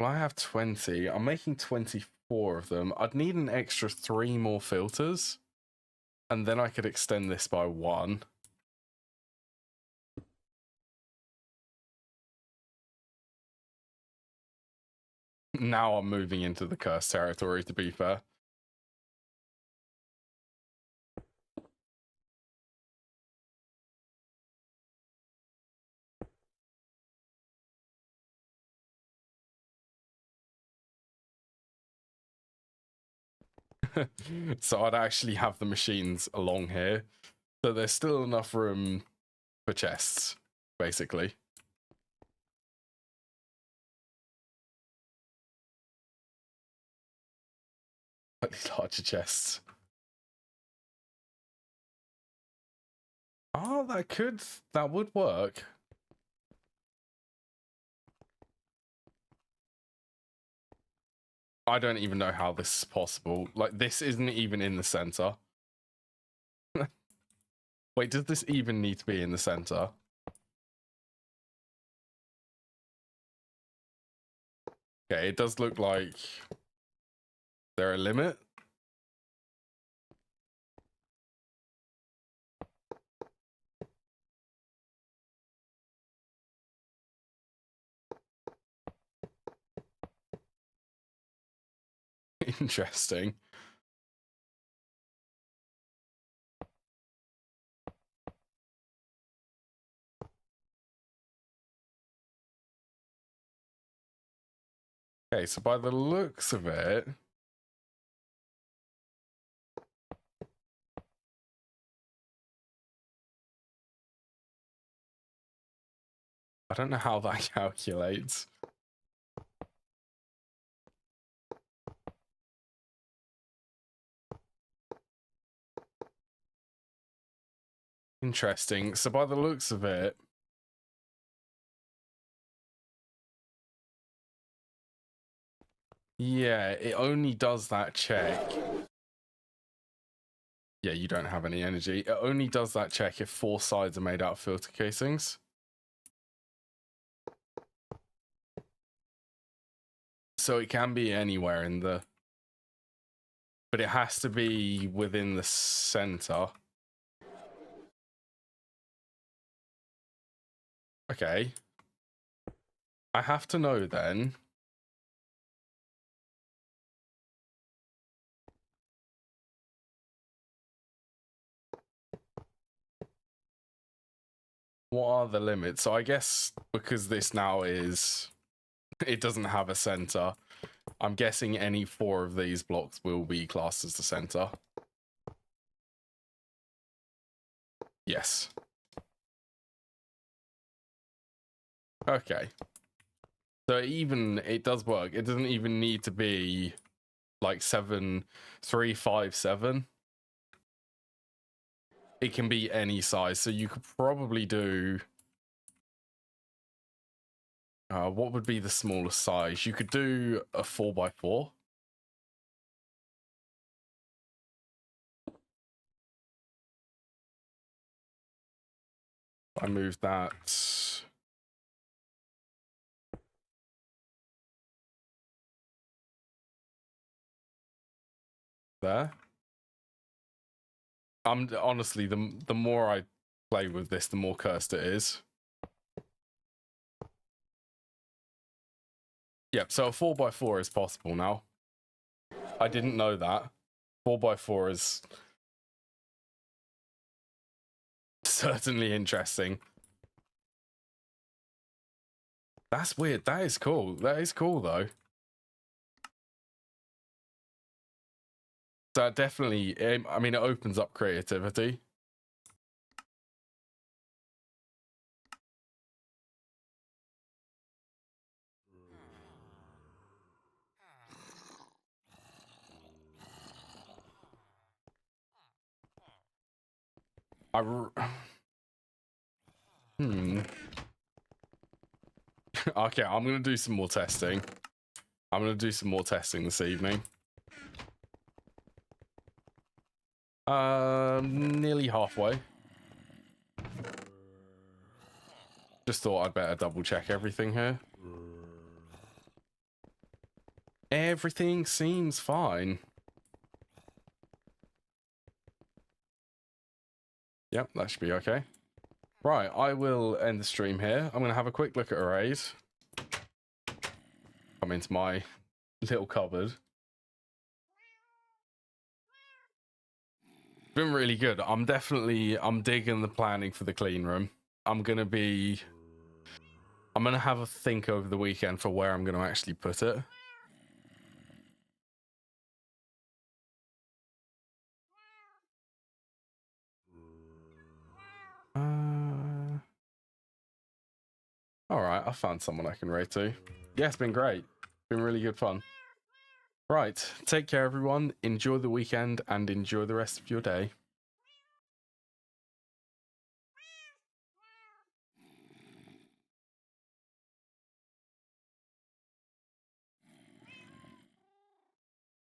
Well, I have 20. I'm making 24 of them. I'd need an extra 3 more filters. And then I could extend this by 1. Now I'm moving into the cursed territory, to be fair. So I'd actually have the machines along here. So there's still enough room for chests, basically. Slightly larger chests. Oh, that would work. I don't even know how this is possible. Like, this isn't even in the center. Wait, does this even need to be in the center? Okay, it does look like there a limit. Interesting. Okay, so by the looks of it, I don't know how that calculates. Interesting. So by the looks of it, yeah, it only does that check. Yeah, you don't have any energy. It only does that check if 4 sides are made out of filter casings. So it can be anywhere in the... But it has to be within the center. Okay. I have to know then. What are the limits? So I guess because this now is... It doesn't have a center. I'm guessing any 4 of these blocks will be classed as the center. Yes. Okay. So even it does work. It doesn't even need to be like 7,357. It can be any size. So you could probably do... what would be the smallest size? You could do a 4x4. I moved that... there. Honestly, the more I play with this, the more cursed it is. Yep, so a 4x4 is possible now. I didn't know that. 4x4 is certainly interesting. That's weird. That is cool. That is cool, though. That definitely, I mean, it opens up creativity. Okay, I'm going to do some more testing. I'm going to do some more testing this evening. Nearly halfway. Just thought I'd better double check everything here. everything seems fine. Yep, that should be okay. Right, I will end the stream here. I'm going to have a quick look at arrays. Come into my little cupboard. It's been really good. I'm digging the planning for the clean room. I'm going to have a think over the weekend for where I'm going to actually put it. All right, I found someone I can raid to. Yeah, it's been great. Been really good fun. Right, take care, everyone. Enjoy the weekend and enjoy the rest of your day.